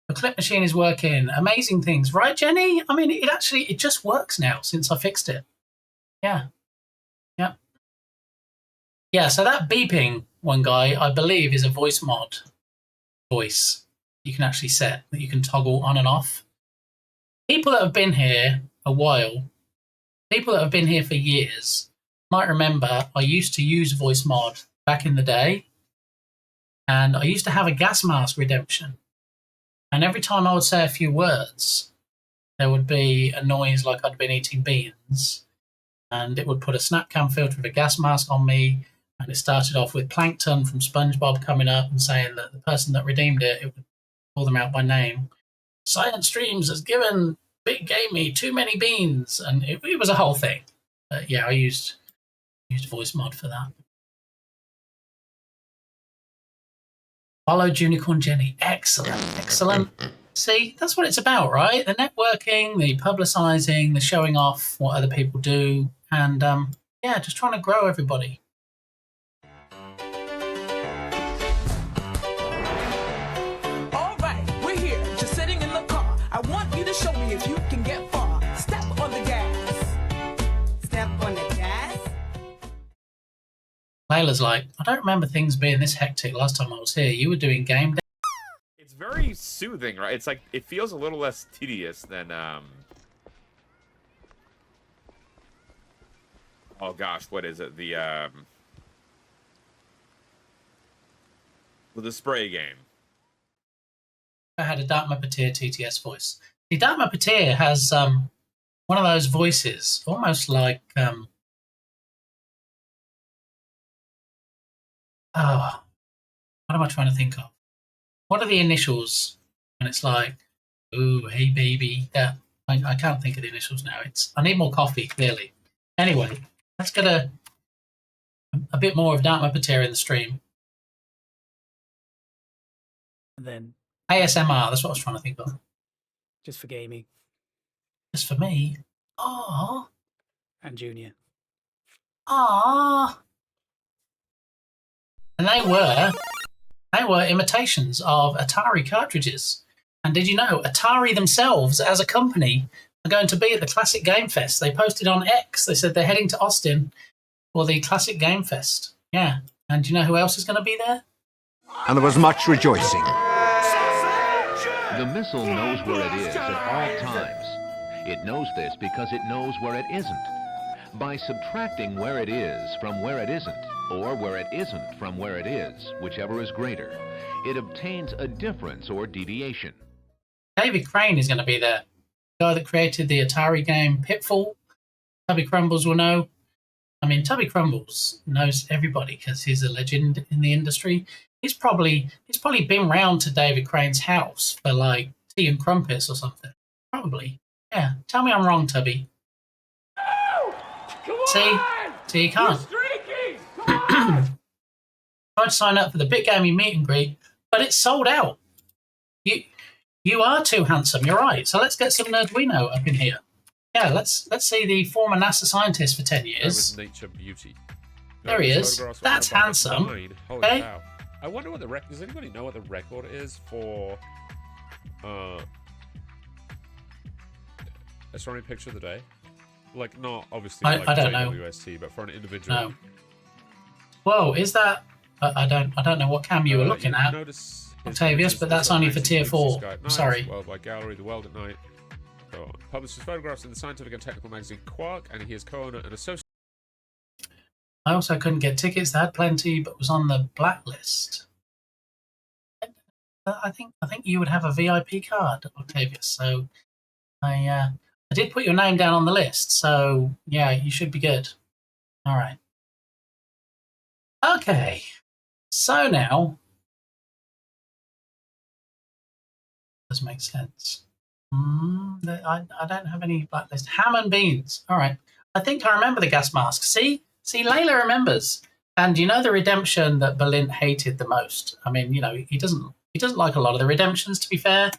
The clip machine is working. Amazing things. Right, Jenny? I mean, it just works now since I fixed it. Yeah. Yeah. Yeah, so that beeping one guy, I believe, is a voice mod. Voice. You can actually set that you can toggle on and off. People that have been here a while, people that have been here for years, might remember I used to use voice mod back in the day. And I used to have a gas mask redemption. And every time I would say a few words, there would be a noise like I'd been eating beans. And it would put a Snapcam filter with a gas mask on me. And it started off with Plankton from SpongeBob coming up and saying that the person that redeemed it would call them out by name. Science Streams has given Big Gamey too many beans. And it was a whole thing. Yeah, I used voice mod for that. Followed Unicorn Jenny. Excellent, excellent. See, that's what it's about, right? The networking, the publicising, the showing off what other people do. And, yeah, just trying to grow everybody. Layla's like, I don't remember things being this hectic last time I was here. You were doing game day. It's very soothing, right? It's like, it feels a little less tedious than, oh gosh, what is it? The spray game. I had a Dark Muppeteer TTS voice. The Dark Muppeteer has one of those voices, almost like what am I trying to think of? What are the initials? And it's like, ooh, hey baby. Yeah, I can't think of the initials now. I need more coffee, clearly. Anyway, let's get a bit more of Dark Muppeteer in the stream. And then ASMR, that's what I was trying to think of. just for gaming. Just for me. Aww. And Junior. Aww. And they were imitations of Atari cartridges. And did you know Atari themselves as a company are going to be at the Classic Game Fest? They posted on X. They said they're heading to Austin for the Classic Game Fest. Yeah. And do you know who else is going to be there? And there was much rejoicing. The missile knows where it is at all times. It knows this because it knows where it isn't. By subtracting where it is from where it isn't, or where it isn't from where it is, whichever is greater, it obtains a difference or deviation. David Crane is going to be there. The guy that created the Atari game Pitfall. Tubby Crumbles will know. I mean, Tubby Crumbles knows everybody because he's a legend in the industry. He's probably been round to David Crane's house for like tea and crumpets or something. Probably. Yeah. Tell me I'm wrong, Tubby. See, you can't. Tried to sign up for the Bit Gaming meet and greet, but it's sold out. You are too handsome. You're right. So let's get some Nerdwino up in here. Yeah, let's see the former NASA scientist for 10 years. Nature beauty. There he is. That's handsome. Okay. Cow. I wonder what the record. Does anybody know what the record is for astronomy picture of the day? Like, not obviously like I don't know. WST, but for an individual. No. Whoa, is that? I don't know what cam you were looking at, Octavius, but that's only for tier 4. I'm sorry. Worldwide Gallery, The World at Night. So, published his photographs in the scientific and technical magazine Quark, and he is co-owner and associate. I also couldn't get tickets. They had plenty, but was on the blacklist. I think you would have a VIP card, Octavius. So I did put your name down on the list. So yeah, you should be good. All right. Okay. So now does make sense. I don't have any blacklist. Ham and beans. All right. I think I remember the gas mask. See, Layla remembers. And you know the redemption that Berlin hated the most. I mean, you know, he doesn't like a lot of the redemptions. To be fair,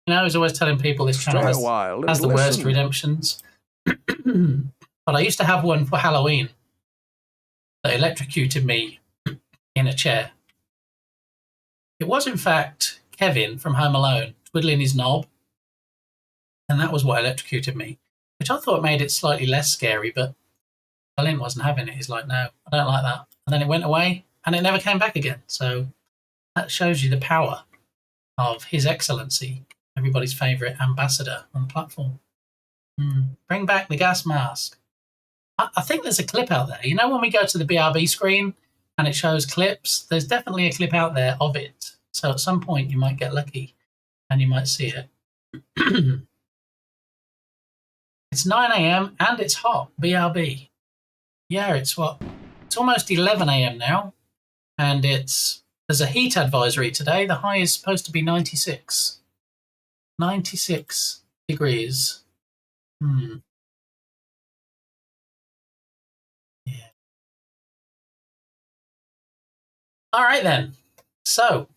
you know, he's always telling people this channel has the worst redemptions. But I used to have one for Halloween that electrocuted me in a chair. It was in fact Kevin from Home Alone twiddling his knob, and that was what electrocuted me, which I thought made it slightly less scary, but Berlin wasn't having it. He's like, no, I don't like that. And then it went away, and it never came back again. So that shows you the power of His Excellency, everybody's favourite ambassador on the platform. Bring back the gas mask. I think there's a clip out there. You know when we go to the BRB screen and it shows clips, there's definitely a clip out there of it. So at some point you might get lucky and you might see it. It's 9 a.m. and it's hot, BRB. Yeah, it's almost 11 a.m. now, and there's a heat advisory today. The high is supposed to be 96. 96 degrees. Yeah. All right then. So,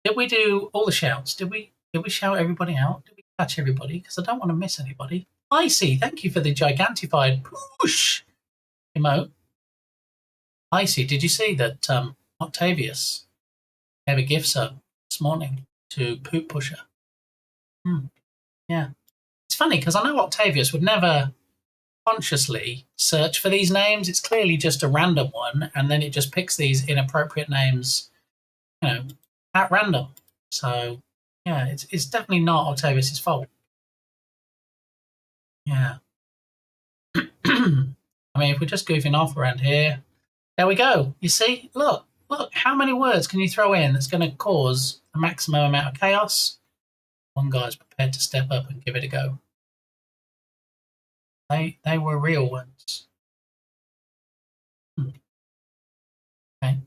did we do all the shouts? Did we shout everybody out? Did we catch everybody? Because I don't want to miss anybody. Icy, thank you for the gigantified push emote. Icy, did you see that Octavius gave a gift sub this morning to Poop Pusher? Yeah. It's funny because I know Octavius would never consciously search for these names. It's clearly just a random one, and then it just picks these inappropriate names, at random. So, yeah, it's definitely not Octavius's fault. Yeah. I mean, if we're just goofing off around here, there we go. You see? Look, how many words can you throw in that's going to cause the maximum amount of chaos? One guy's prepared to step up and give it a go. They were real ones. Okay.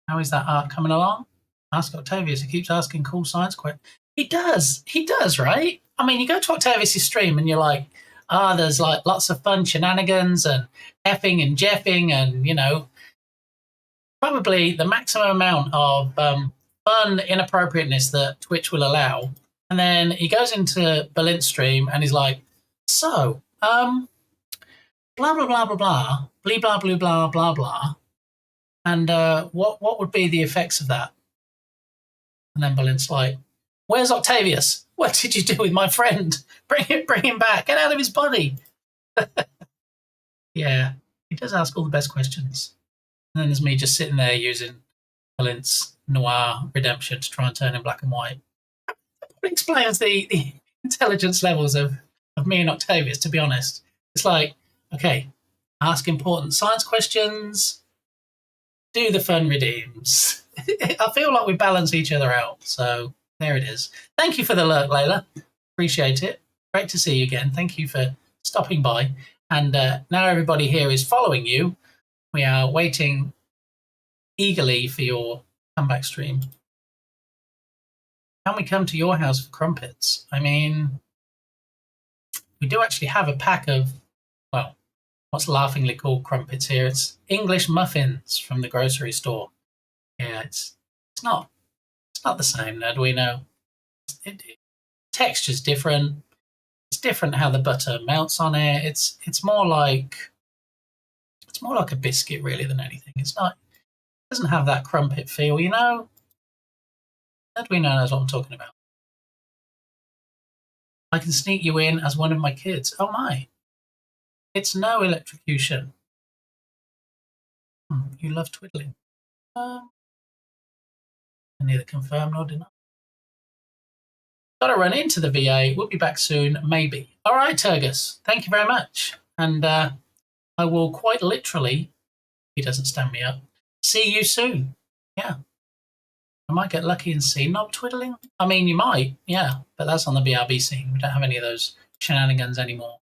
How is that art coming along? Ask Octavius. He keeps asking cool science questions. He does, right? I mean, you go to Octavius' stream and you're like, there's like lots of fun shenanigans and effing and jeffing and, probably the maximum amount of fun inappropriateness that Twitch will allow. And then he goes into Berlin's stream and he's like, so, blah, blah, blah, blah, blah, blee, blah, blah, blah, blah, blah. And what would be the effects of that? And then Berlin's like, where's Octavius? What did you do with my friend? Bring him back. Get out of his body. Yeah, he does ask all the best questions. And then there's me just sitting there using Berlin's noir redemption to try and turn him black and white. It explains the intelligence levels of me and Octavius, to be honest. It's like, okay, ask important science questions, do the fun redeems. I feel like we balance each other out. So there it is. Thank you for the alert, Layla. Appreciate it. Great to see you again. Thank you for stopping by. And now everybody here is following you. We are waiting eagerly for your comeback stream. Can we come to your house for crumpets? I mean, we do actually have a pack of, well, what's laughingly called crumpets here. It's English muffins from the grocery store. Yeah, it's not the same, Ned. We know. Texture's different. It's different how the butter melts on it. It's more like a biscuit really than anything. It doesn't have that crumpet feel, Ned, we knows what I'm talking about. I can sneak you in as one of my kids. Oh my. It's no electrocution. You love twiddling. Neither confirm nor deny. Got to run into the VA. We'll be back soon, maybe. All right, Turgus. Thank you very much. And I will quite literally, he doesn't stand me up, see you soon. Yeah. I might get lucky and see knob twiddling. I mean, you might, yeah. But that's on the BRB scene. We don't have any of those shenanigans anymore.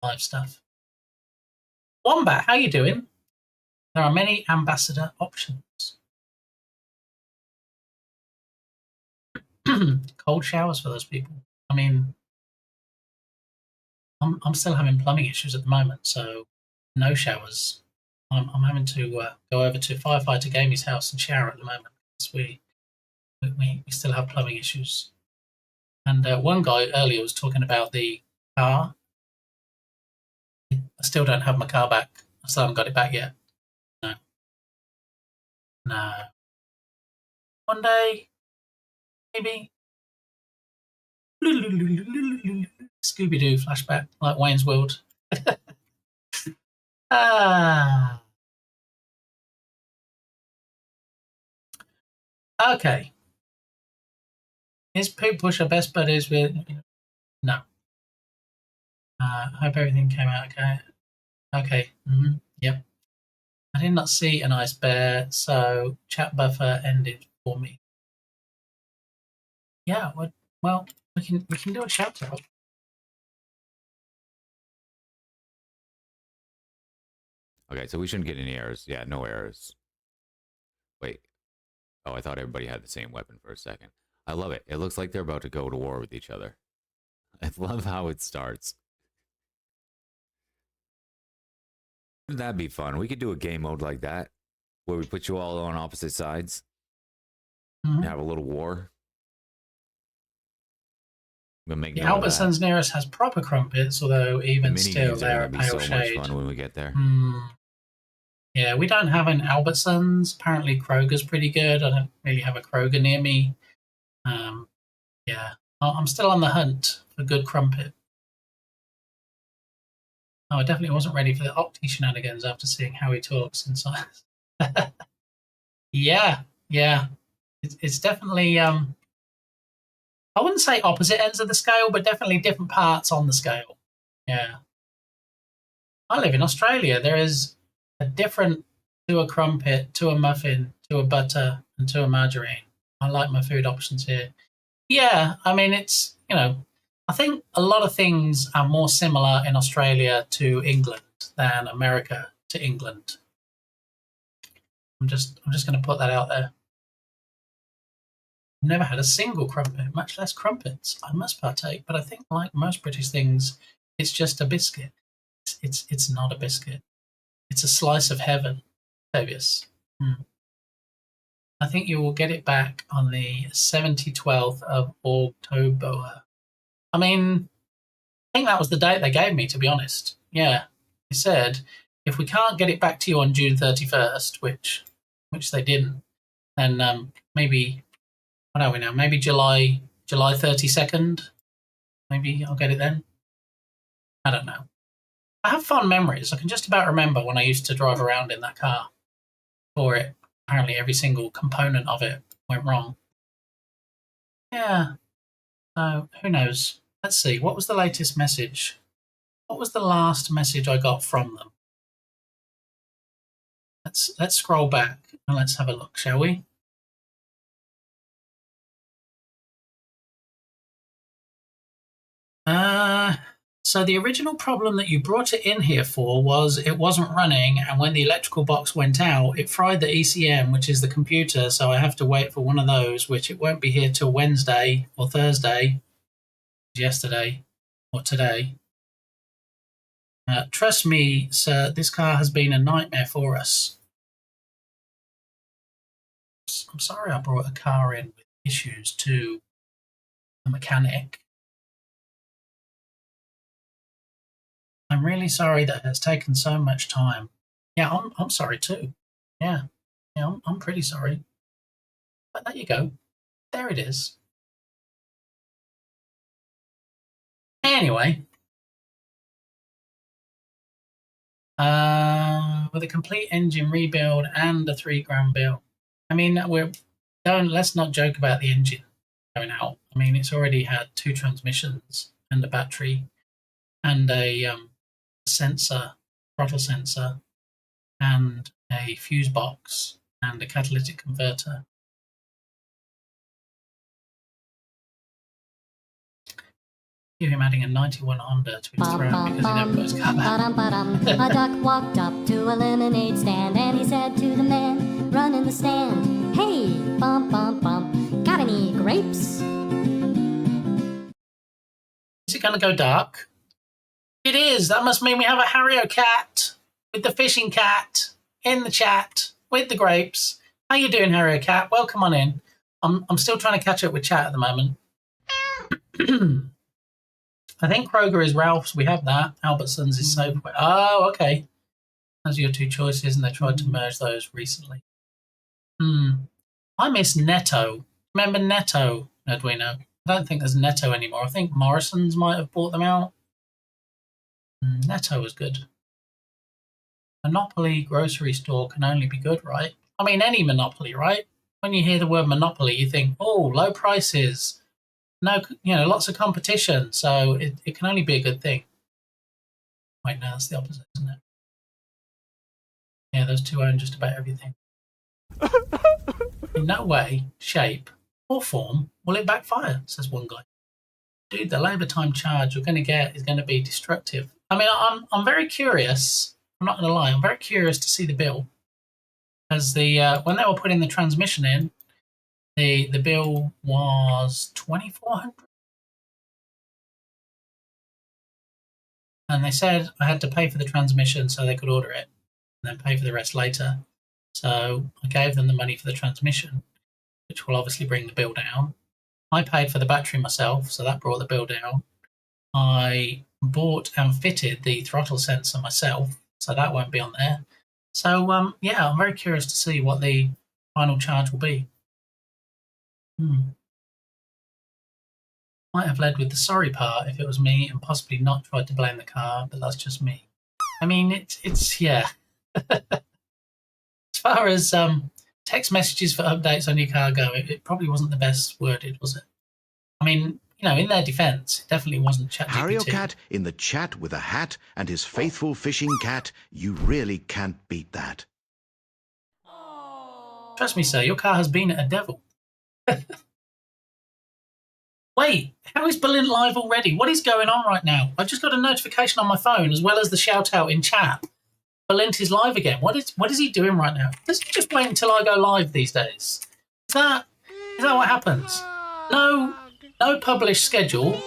Live stuff. Wombat, how you doing? There are many ambassador options. Cold showers for those people. I mean, I'm still having plumbing issues at the moment, so no showers. I'm having to go over to Firefighter Gamey's house and shower at the moment because we still have plumbing issues. And one guy earlier was talking about the car. I still don't have my car back. I still haven't got it back yet. No. One day, maybe. Scooby-Doo flashback, like Wayne's World. Okay. Is Poop Pusher best buddies with... No. Hope everything came out okay. Okay. Yep. I did not see an ice bear, so chat buffer ended for me. Yeah, well, we can do a shout out. Okay, so we shouldn't get any errors. Yeah, no errors. Wait. Oh, I thought everybody had the same weapon for a second. I love it. It looks like they're about to go to war with each other. I love how it starts. Wouldn't that be fun? We could do a game mode like that, where we put you all on opposite sides and have a little war. The Albertsons near us has proper crumpets, although even still they're a pale shade. So much fun when we get there. Yeah, we don't have an Albertsons. Apparently Kroger's pretty good. I don't really have a Kroger near me. Yeah, I'm still on the hunt for good crumpet. Oh, I definitely wasn't ready for the Octi shenanigans after seeing how he talks inside. Yeah. It's definitely, I wouldn't say opposite ends of the scale, but definitely different parts on the scale. Yeah. I live in Australia. There is a different to a crumpet, to a muffin, to a butter, and to a margarine. I like my food options here. Yeah, I mean, it's, I think a lot of things are more similar in Australia to England than America to England. I'm just going to put that out there. I've never had a single crumpet, much less crumpets. I must partake, but I think, like most British things, it's just a biscuit. It's not a biscuit. It's a slice of heaven, Fabius. I think you will get it back on the 12th of October. I mean, I think that was the date they gave me, to be honest. Yeah. They said, if we can't get it back to you on June 31st, which they didn't, then maybe, what are we now? Maybe July 32nd? Maybe I'll get it then? I don't know. I have fond memories. I can just about remember when I used to drive around in that car for it. Apparently every single component of it went wrong. Yeah. So who knows? Let's see. What was the latest message? What was the last message I got from them? Let's scroll back and let's have a look, shall we? So the original problem that you brought it in here for was it wasn't running, and when the electrical box went out, it fried the ECM, which is the computer, so I have to wait for one of those, which it won't be here till Wednesday or Thursday, yesterday or today. Trust me, sir, this car has been a nightmare for us. I'm sorry I brought a car in with issues to a mechanic. I'm really sorry that it has taken so much time. Yeah, I'm sorry too. Yeah, I'm pretty sorry. But there you go. There it is. Anyway, with a complete engine rebuild and a $3,000 bill. I mean, let's not joke about the engine going out. I mean, it's already had 2 transmissions and a battery and a sensor, throttle sensor, and a fuse box and a catalytic converter. Hear him adding a 91 Honda to his throne because he never put his car back. A duck walked up to a lemonade stand and he said to the man running the stand, "Hey, bump, bump, bump, got any grapes?" Is it going to go dark? It is. That must mean we have a Harrio cat with the fishing cat in the chat with the grapes. How you doing, Harrio cat? Welcome on in. I'm still trying to catch up with chat at the moment. I think Kroger is Ralph's. We have that. Albertsons is Safeway. Oh, okay. Those are your 2 choices, and they tried to merge those recently. I miss Netto. Remember Netto, Edwino? I don't think there's Netto anymore. I think Morrison's might have bought them out. Netto was good. Monopoly grocery store can only be good, right? I mean, any monopoly, right? When you hear the word monopoly, you think, oh, low prices. No, lots of competition, so it can only be a good thing. Wait, no, that's the opposite, isn't it? Yeah, those 2 own just about everything. In no way, shape, or form will it backfire, says one guy. Dude, the labour time charge you're going to get is going to be destructive. I mean, I'm very curious. I'm not going to lie. I'm very curious to see the bill, because when they were putting the transmission in, the bill was $2,400. And they said I had to pay for the transmission so they could order it and then pay for the rest later. So I gave them the money for the transmission, which will obviously bring the bill down. I paid for the battery myself, so that brought the bill down. I bought and fitted the throttle sensor myself, so that won't be on there. So, yeah, I'm very curious to see what the final charge will be. Might have led with the sorry part if it was me and possibly not tried to blame the car, but that's just me. I mean, it's yeah. As far as text messages for updates on your car go, it probably wasn't the best worded, was it? I mean, you know, in their defense, it definitely wasn't ChatGPT. Harry Cat in the chat with a hat and his faithful fishing cat. You really can't beat that. Trust me, sir, your car has been a devil. Wait, how is Berlin live already? What is going on right now? I just got a notification on my phone as well as the shout out in chat. Berlin is live again. What is he doing right now? Does he just wait until I go live these days? Is that what happens? No published schedule.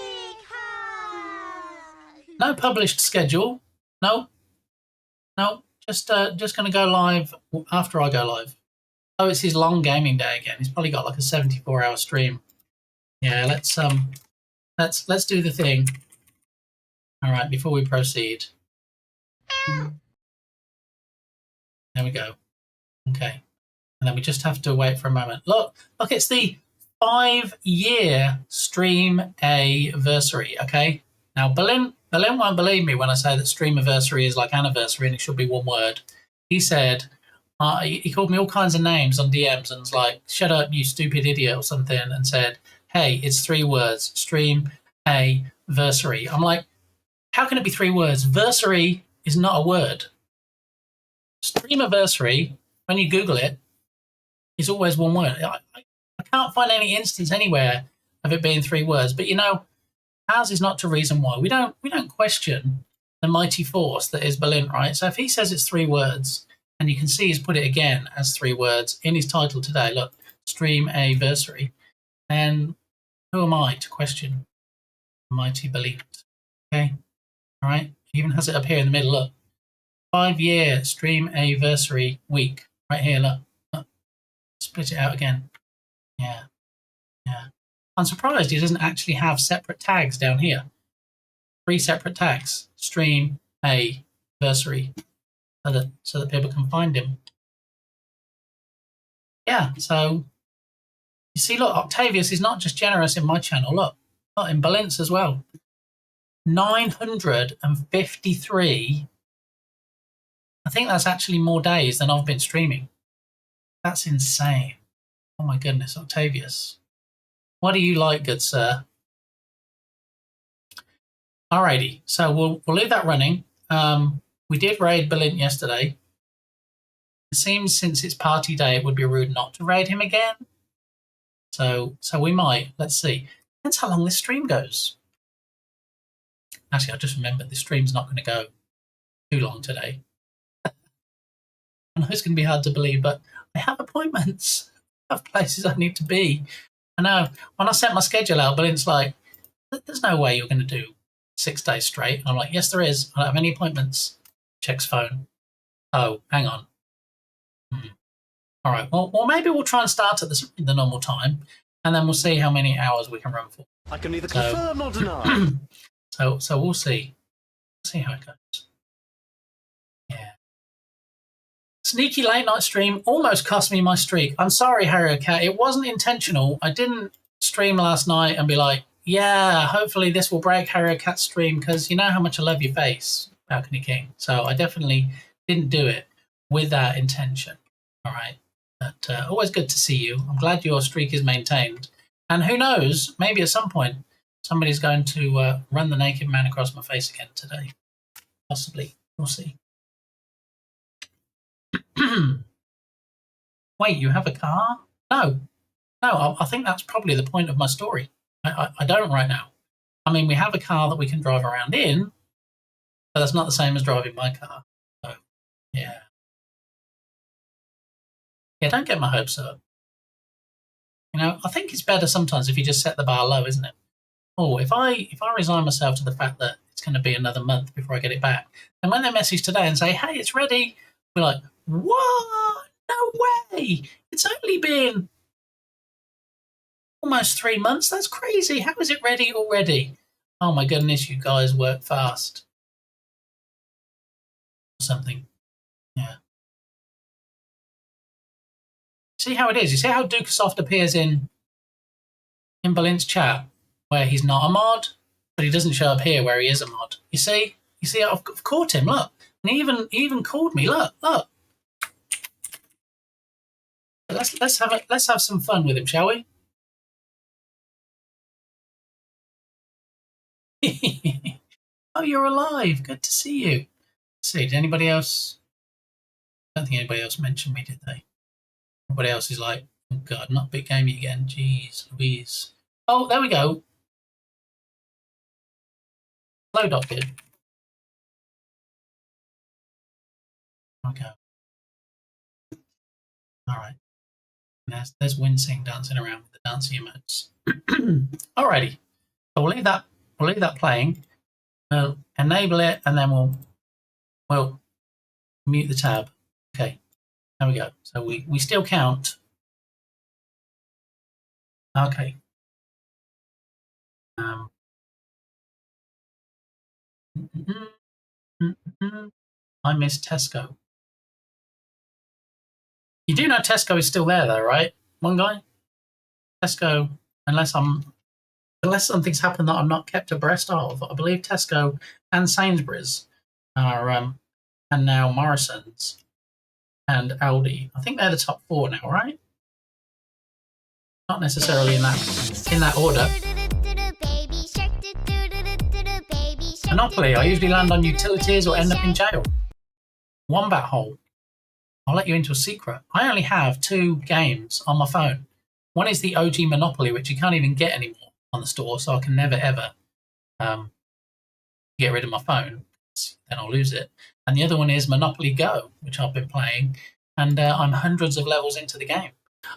No published schedule. No. Just gonna go live after I go live. Oh, it's his long gaming day again. He's probably got like a 74-hour stream. Yeah, let's do the thing. All right, before we proceed. There we go. Okay. And then we just have to wait for a moment. Look, it's the 5-year stream anniversary, okay? Now, Berlin won't believe me when I say that stream anniversary is like anniversary and it should be one word. He said, he called me all kinds of names on DMs and was like, shut up, you stupid idiot or something, and said, hey, it's 3 words, stream anniversary. I'm like, how can it be 3 words? Versary is not a word. Stream anniversary, when you Google it, is always one word. I can't find any instance anywhere of it being 3 words. But you know, ours is not a reason why. We don't question the mighty force that is Berlin, right? So if he says it's 3 words, and you can see he's put it again as 3 words in his title today, look, stream anniversary, then who am I to question the mighty Berlin? Okay, all right. He even has it up here in the middle. Look, 5-year stream anniversary week right here. Look, split it out again. Yeah. I'm surprised he doesn't actually have separate tags down here. 3 separate tags: stream anniversary, so that people can find him. Yeah. So you see, look, Octavius is not just generous in my channel. Look in Berlin's as well. 953. I think that's actually more days than I've been streaming. That's insane. Oh my goodness, Octavius. What do you like, good sir? Alrighty, so we'll leave that running. We did raid Berlin yesterday. It seems since it's party day, it would be rude not to raid him again. So we might. Let's see. Depends how long this stream goes. Actually, I just remembered this stream's not going to go too long today. I know it's going to be hard to believe, but I have appointments. I have places I need to be. I know. When I sent my schedule out, Berlin's like, there's no way you're going to do 6 days straight. And I'm like, yes, there is. I don't have any appointments. Checks phone. Oh, hang on. All right. Well, maybe we'll try and start at the normal time, and then we'll see how many hours we can run for. I can neither confirm nor deny. So we'll see. See how it goes. Yeah. Sneaky late night stream almost cost me my streak. I'm sorry, Harry Cat. It wasn't intentional. I didn't stream last night and be like, yeah, hopefully this will break Harry Cat's stream, because you know how much I love your face, Balcony King. So I definitely didn't do it with that intention. All right. But always good to see you. I'm glad your streak is maintained. And who knows, maybe at some point somebody's going to run the naked man across my face again today. Possibly. We'll see. Wait, you have a car? No, I think that's probably the point of my story. I don't right now. I mean, we have a car that we can drive around in, but that's not the same as driving my car. So, yeah. Yeah, don't get my hopes up. You know, I think it's better sometimes if you just set the bar low, isn't it? Oh, if I resign myself to the fact that it's going to be another month before I get it back, and when they message today and say, hey, it's ready, we're like, what? No way! It's only been almost 3 months. That's crazy. How is it ready already? Oh my goodness, you guys work fast. Something. Yeah. See how it is? You see how Dukesoft appears in Berlin's chat? where he's not a mod, but he doesn't show up here where he is a mod. You see, I've caught him. Look, and he even called me. Look. Let's have some fun with him, shall we? Oh, you're alive. Good to see you. Let's see, did anybody else? I don't think anybody else mentioned me, did they? Everybody else is like, oh God, not Big Gamey again. Jeez Louise. Oh, there we go. Hello, Doc did. Okay. All right. There's Wincing dancing around with the dancing emotes. Alrighty. So we'll leave that playing. We'll enable it, and then we'll mute the tab. Okay. There we go. So we still count. Okay. I miss Tesco. You do know Tesco is still there, though, right? One guy? Tesco, unless something's happened that I'm not kept abreast of. I believe Tesco and Sainsbury's are, and now Morrison's and Aldi. I think they're the top 4 now, right? Not necessarily in that order. Monopoly, I usually land on utilities or end up in jail. Wombat Hole. I'll let you into a secret. I only have 2 games on my phone. One is the OG Monopoly, which you can't even get anymore on the store, so I can never ever get rid of my phone. Then I'll lose it. And the other one is Monopoly Go, which I've been playing, and I'm hundreds of levels into the game.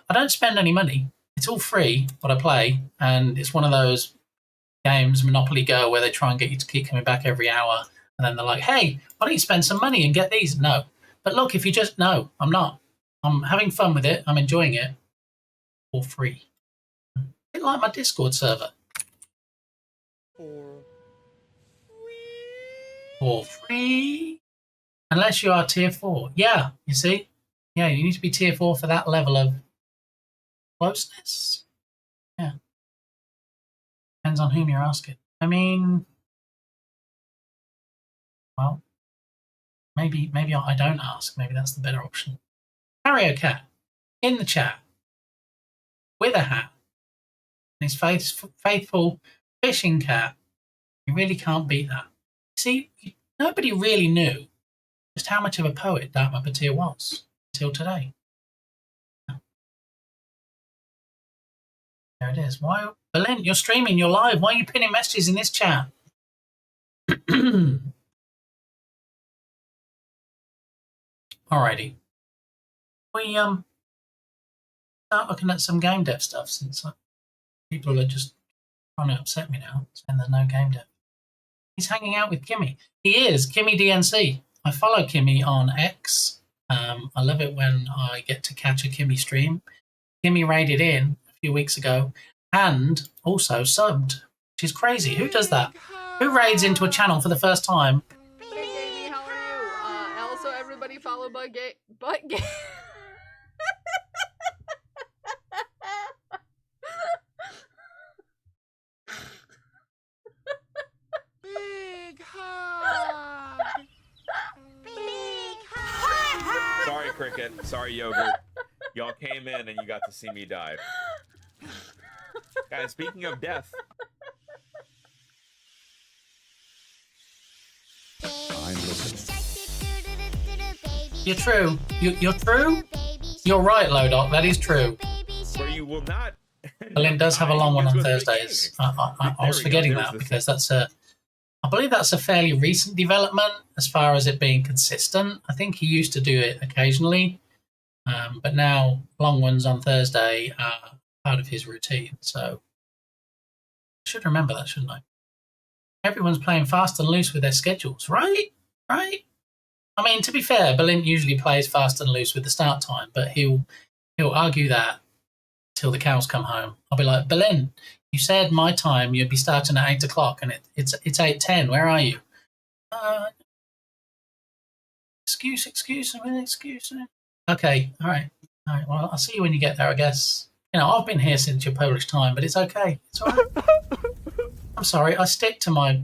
I don't spend any money. It's all free, what I play, and it's one of those games, Monopoly Go, where they try and get you to keep coming back every hour, and then they're like, hey, why don't you spend some money and get these? No. But look, if you just... No, I'm not. I'm having fun with it. I'm enjoying it. For free. A bit like my Discord server. For free. Unless you are tier 4. Yeah, you see? Yeah, you need to be tier 4 for that level of closeness. Yeah. Depends on whom you're asking. I mean... Well... Maybe I don't ask. Maybe that's the better option. Mario Cat in the chat with a hat and his faithful fishing cat. You really can't beat that. See, nobody really knew just how much of a poet Dark Muppeteer was until today. There it is. Why, Berlin? You're streaming. You're live. Why are you pinning messages in this chat? Alrighty. We start looking at some game dev stuff since people are just trying to upset me now, saying there's no game dev. He's hanging out with Kimmy. He is Kimmy DNC. I follow Kimmy on X. I love it when I get to catch a Kimmy stream. Kimmy raided in a few weeks ago and also subbed, which is crazy. Who does that? Who raids into a channel for the first time? Follow Butt Gay. Big hug. Big hug. Sorry, Cricket. Sorry, Yogurt. Y'all came in and you got to see me dive. Guys, speaking of death. I'm listening. You're true. You're true? You're right, Lodok. That is true. Where you will not... Berlin does have a long one on Thursdays. I was forgetting that because I believe that's a fairly recent development as far as it being consistent. I think he used to do it occasionally, but now long ones on Thursday are part of his routine. So I should remember that, shouldn't I? Everyone's playing fast and loose with their schedules, right? Right? I mean, to be fair, Berlin usually plays fast and loose with the start time, but he'll argue that till the cows come home. I'll be like, Berlin, you said my time you'd be starting at 8 o'clock, and it's 8:10. Where are you? Excuse. Okay, all right. Well, I'll see you when you get there, I guess. You know, I've been here since your Polish time, but it's okay. It's all right. I'm sorry, I stick to my...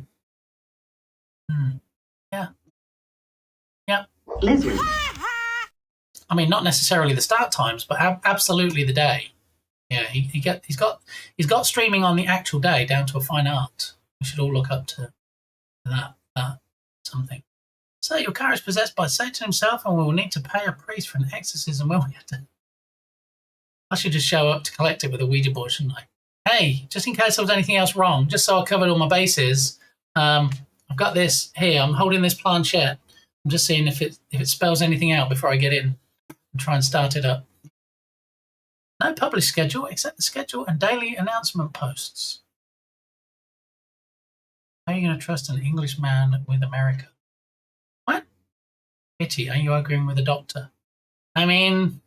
Yeah. Yeah. Leslie. I mean, not necessarily the start times, but absolutely the day. Yeah, he's got streaming on the actual day down to a fine art. We should all look up to that something. So your car is possessed by Satan himself, and we will need to pay a priest for an exorcism. Well, we have to. I should just show up to collect it with a Ouija board, shouldn't I? Hey, just in case there was anything else wrong, just so I covered all my bases. I've got this here. I'm holding this planchette. I'm just seeing if it spells anything out before I get in and try and start it up. No published schedule except the schedule and daily announcement posts. How are you going to trust an Englishman with America? What? Pity, are you arguing with a doctor? I mean,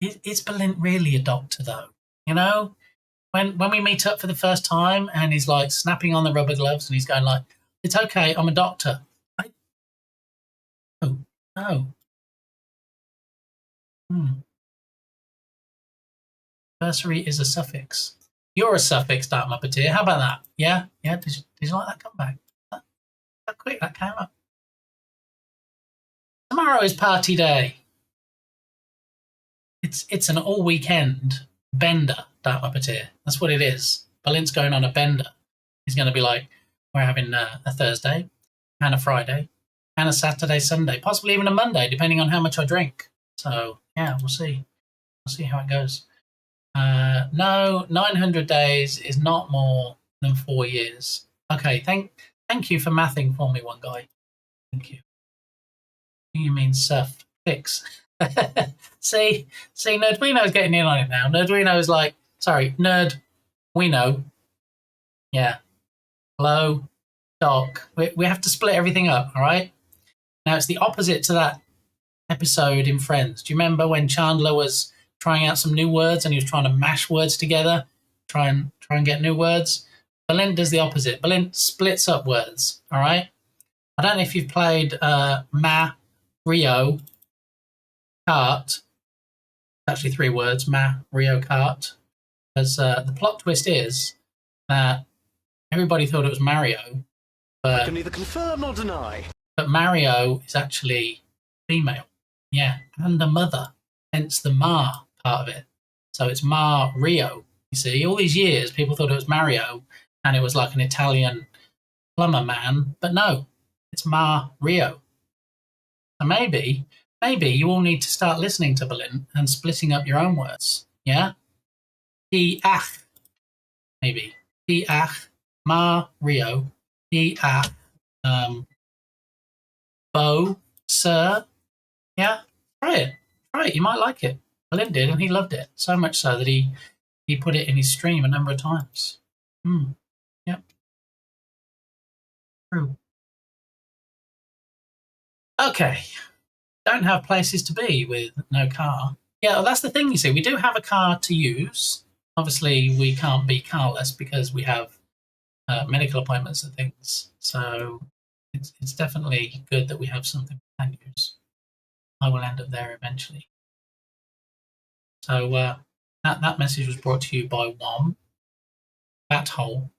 is Balint really a doctor, though? You know, when we meet up for the first time and he's like snapping on the rubber gloves and he's going like, "It's okay, I'm a doctor." No. Bursary is a suffix. You're a suffix, Dark Muppeteer. How about that? Yeah? Yeah? Did you like that comeback? How quick that came up. Tomorrow is party day. It's an all-weekend bender, Dark Muppeteer. That's what it is. Balint's going on a bender. He's going to be like, we're having a Thursday and a Friday and a Saturday, Sunday, possibly even a Monday, depending on how much I drink. So, yeah, we'll see. We'll see how it goes. No, 900 days is not more than 4 years. Okay, thank you for mathing for me, one guy. Thank you. You mean suffix? see, Nerdwino's getting in on it now. Nerdwino's like, sorry, Nerd, we know. Yeah. Hello, Doc. We have to split everything up, all right? Now, it's the opposite to that episode in Friends. Do you remember when Chandler was trying out some new words and he was trying to mash words together, try and get new words? Balint does the opposite. Balint splits up words, all right? I don't know if you've played Mario Kart. It's actually 3 words, Mario Kart. Because the plot twist is that everybody thought it was Mario, but I can neither confirm nor deny. But Mario is actually female. Yeah, and the mother, hence the Ma part of it. So it's Mario. You see, all these years people thought it was Mario and it was like an Italian plumber man, but no, it's Mario. So maybe you all need to start listening to Balint and splitting up your own words. Yeah? Piach. Maybe. Piach. Mario. Piach. Bo. Sir. Yeah? Try it. You might like it. Balint did, and he loved it. So much so that he put it in his stream a number of times. Yep. True. Okay. Don't have places to be with no car. Yeah, well, that's the thing, you see. We do have a car to use. Obviously, we can't be carless because we have medical appointments and things. So it's definitely good that we have something we can use. I will end up there eventually. So that message was brought to you by WOM, Bat Hole,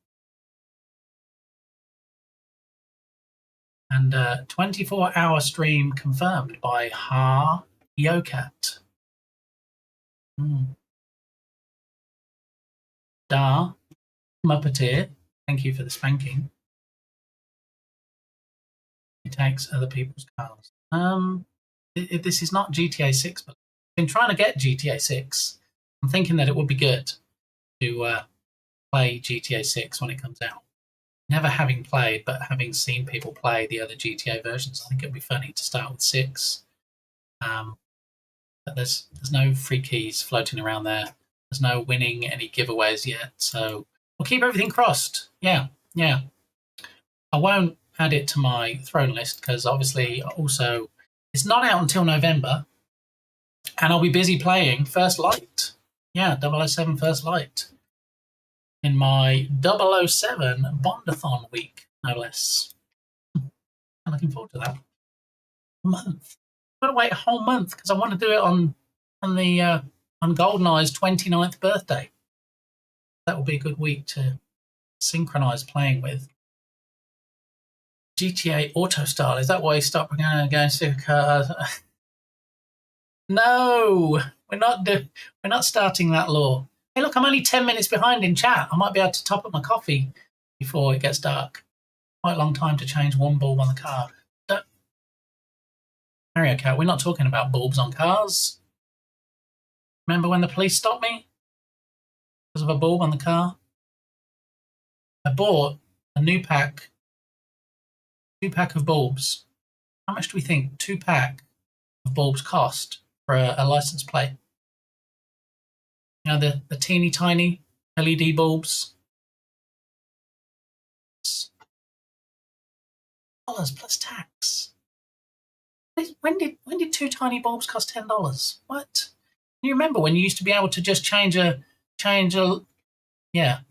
and 24-hour stream confirmed by Ha Yokat. Da Muppeteer, thank you for the spanking. He takes other people's cars. This is not GTA 6, but I've been trying to get GTA 6. I'm thinking that it would be good to play GTA 6 when it comes out. Never having played, but having seen people play the other GTA versions, I think it would be funny to start with 6. But there's no free keys floating around there. There's no winning any giveaways yet, so we'll keep everything crossed. Yeah. I won't add it to my throne list because obviously also it's not out until November, and I'll be busy playing First Light. Yeah, 007 First Light in my 007 Bondathon week, no less. I'm looking forward to that. A month. I've got to wait a whole month because I want to do it on GoldenEye's 29th birthday. that will be a good week to synchronize playing with. GTA Auto Style, is that why you stopped going to cars? No, we're not starting that law. Hey, look, I'm only 10 minutes behind in chat. I might be able to top up my coffee before it gets dark. Quite a long time to change one bulb on the car. Mario Kart, we're not talking about bulbs on cars. Remember when the police stopped me because of a bulb on the car? I bought a new pack, 2-pack of bulbs. How much do we think 2-pack of bulbs cost for a license plate? You know, the teeny tiny LED bulbs. $10 plus tax. When did 2 tiny bulbs cost $10? What? You remember when you used to be able to just change a $20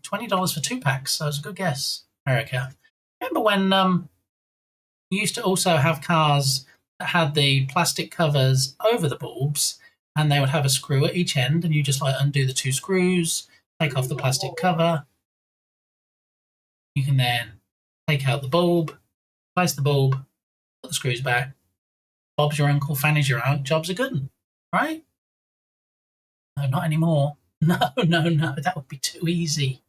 for 2 packs? So it's a good guess, America. Remember when you used to also have cars that had the plastic covers over the bulbs, and they would have a screw at each end, and you just like undo the 2 screws, take off the plastic cover. You can then take out the bulb, place the bulb, put the screws back. Bob's your uncle, Fanny's your aunt. Job's a good one, right? No, not anymore. No, that would be too easy.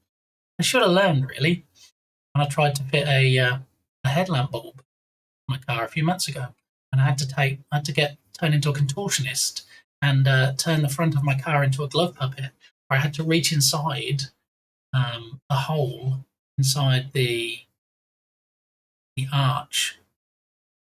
I should have learned, really, when I tried to fit a headlamp bulb in my car a few months ago, and I had to turn into a contortionist and turn the front of my car into a glove puppet, where I had to reach inside a hole inside the arch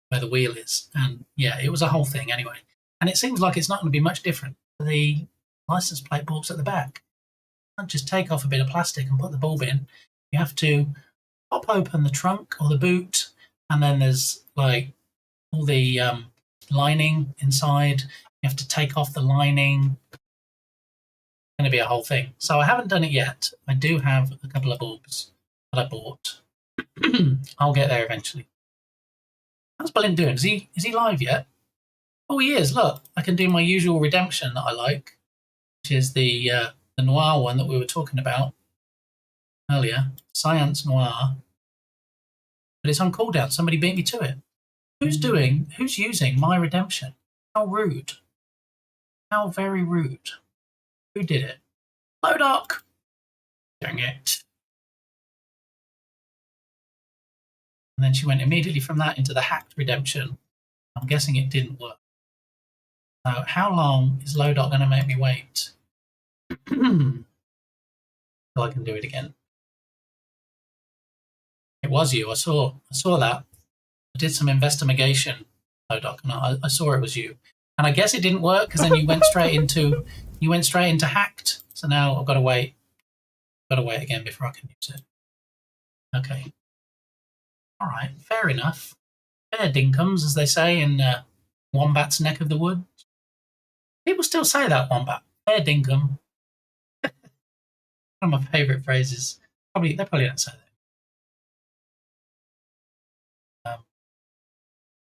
where the wheel is, and yeah, it was a whole thing anyway. And it seems like it's not going to be much different for the license plate bulbs at the back. You can't just take off a bit of plastic and put the bulb in. You have to pop open the trunk or the boot, and then there's like all the lining inside. You have to take off the lining. It's going to be a whole thing. So I haven't done it yet. I do have a couple of bulbs that I bought. I'll get there eventually. How's Berlin doing? Is he live yet? Oh, he is. Look, I can do my usual redemption that I like, which is the noir one that we were talking about earlier. Science Noir. But it's on cooldown. Somebody beat me to it. Who's using my redemption? How rude. How very rude. Who did it? Lodoc! Dang it. And then she went immediately from that into the hacked redemption. I'm guessing it didn't work. So how long is Lodoc going to make me wait? So I can do it again. It was you. I saw that. I did some investigation, Lodoc, and I saw it was you. And I guess it didn't work because then you went straight into hacked. So now I've got to wait. Got to wait again before I can use it. Okay. All right, fair enough. Fair dinkum, as they say in Wombat's neck of the wood. People still say that, Wombat. Fair dinkum. One of my favourite phrases. They probably don't say that.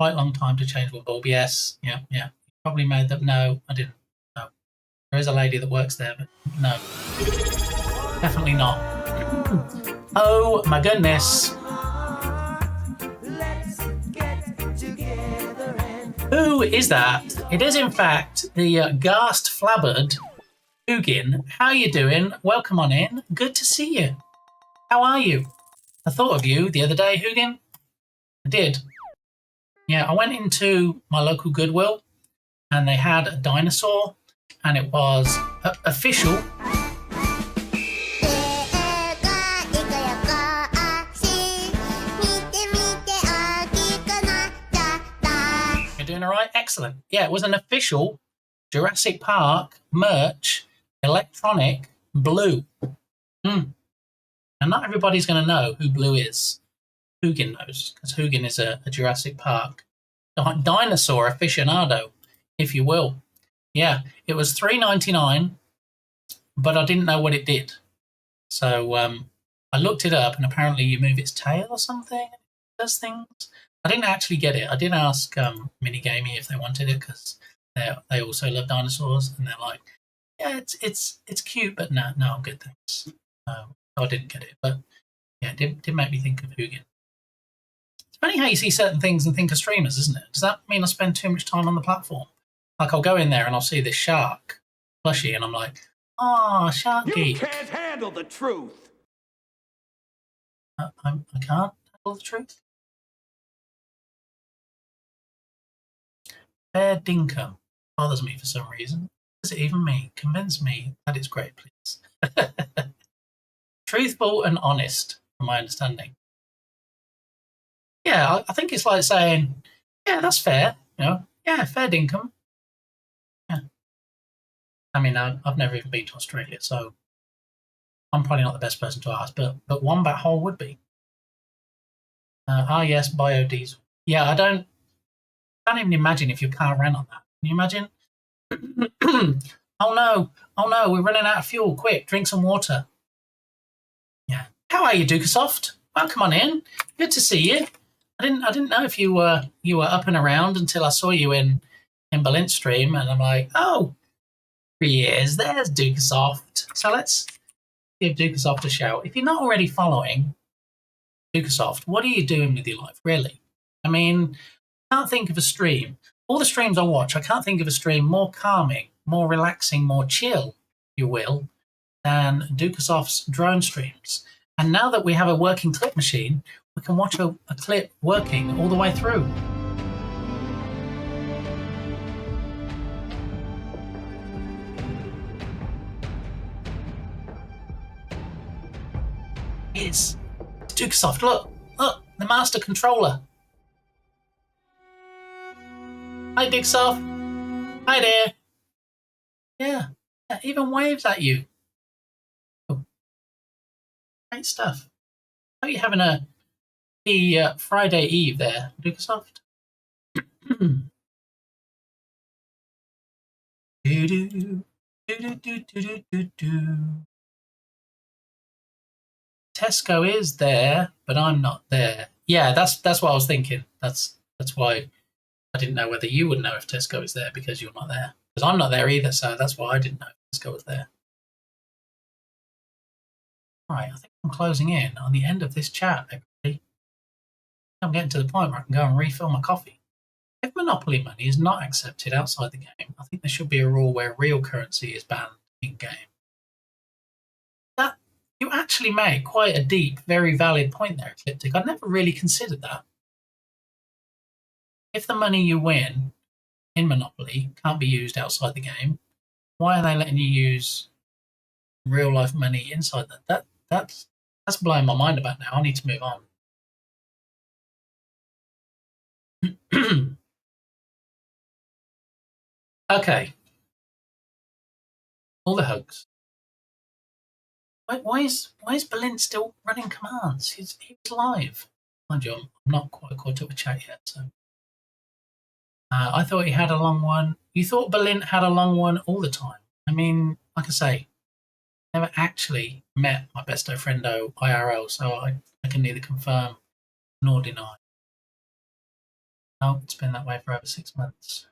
Quite a long time to change one bulb. Yes, yeah. Probably made them. No, I didn't. No. There is a lady that works there, but no. Definitely not. Oh my goodness. Who is that? It is, in fact, the Ghast Flabbered Hugin. How you doing? Welcome on in. Good to see you. How are you? I thought of you the other day, Hugin. I did. Yeah, I went into my local Goodwill, and they had a dinosaur, and it was official. Doing all right? Excellent. Yeah, it was an official Jurassic Park merch electronic Blue. And not everybody's going to know who Blue is. Hugin knows, because Hugin is a Jurassic Park dinosaur aficionado, if you will. Yeah, it was $3.99, but I didn't know what it did. So I looked it up, and apparently you move its tail or something. It does things. I didn't actually get it. I did ask Minigamey if they wanted it, because they also love dinosaurs, and they're like, yeah, it's cute, but no, I'm good, thanks. I didn't get it, but yeah, it did make me think of Hugin. It's funny how you see certain things and think of streamers, isn't it? Does that mean I spend too much time on the platform? Like, I'll go in there and I'll see this shark plushie, and I'm like, "Ah, shark You geek." can't handle the truth. I can't handle the truth. Fair dinkum bothers me for some reason. Does it even mean? Convince me that it's great, please. Truthful and honest, from my understanding. Yeah, I think it's like saying, yeah, that's fair. You know, yeah, fair dinkum. Yeah. I mean, I've never even been to Australia, so I'm probably not the best person to ask, but Wombat Hole would be. Yes, biodiesel. Yeah, I can't even imagine if your car ran on that. Can you imagine? Oh no, we're running out of fuel. Quick, drink some water. Yeah. How are you, Dukasoft? Well, come on in. Good to see you. I didn't know if you were up and around until I saw you in Berlin stream, and I'm like, oh, here he is. There's Dukasoft. So let's give Dukasoft a shout. If you're not already following Dukasoft, what are you doing with your life, really? I mean, I can't think of a stream. All the streams I watch, I can't think of a stream more calming, more relaxing, more chill, if you will, than Dukasoft's drone streams. And now that we have a working clip machine, we can watch a clip working all the way through. It's Dukasoft. Look, the master controller. Hi, Dukasoft. Hi there. Yeah, even waves at you. Oh. Great stuff. How are you having the Friday Eve there, Dukasoft? Tesco is there, but I'm not there. Yeah, that's what I was thinking. That's why I didn't know whether you would know if Tesco is there because you're not there. Because I'm not there either, so that's why I didn't know if Tesco was there. Right, I think I'm closing in on the end of this chat, everybody. I'm getting to the point where I can go and refill my coffee. If Monopoly money is not accepted outside the game, I think there should be a rule where real currency is banned in-game. That you actually make quite a deep, very valid point there, Ecliptic. I'd never really considered that. If the money you win in Monopoly can't be used outside the game, why are they letting you use real-life money inside that? That's blowing my mind about now. I need to move on. Okay. All the hugs. Why is Berlin still running commands? He's live. Mind you, I'm not quite caught up with chat yet. So I thought he had a long one. You thought Berlin had a long one all the time. I mean, like I say, never actually met my besto friendo IRL, so I can neither confirm nor deny. No, it's been that way for over 6 months.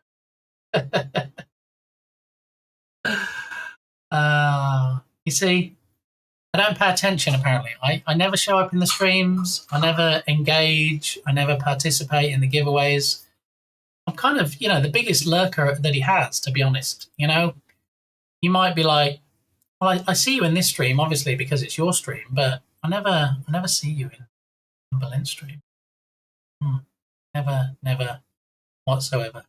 You see, I don't pay attention, apparently. I never show up in the streams. I never engage. I never participate in the giveaways. I'm kind of, the biggest lurker that he has, to be honest. You might be like, well, I see you in this stream, obviously, because it's your stream, but I never see you in Berlin stream. Never whatsoever.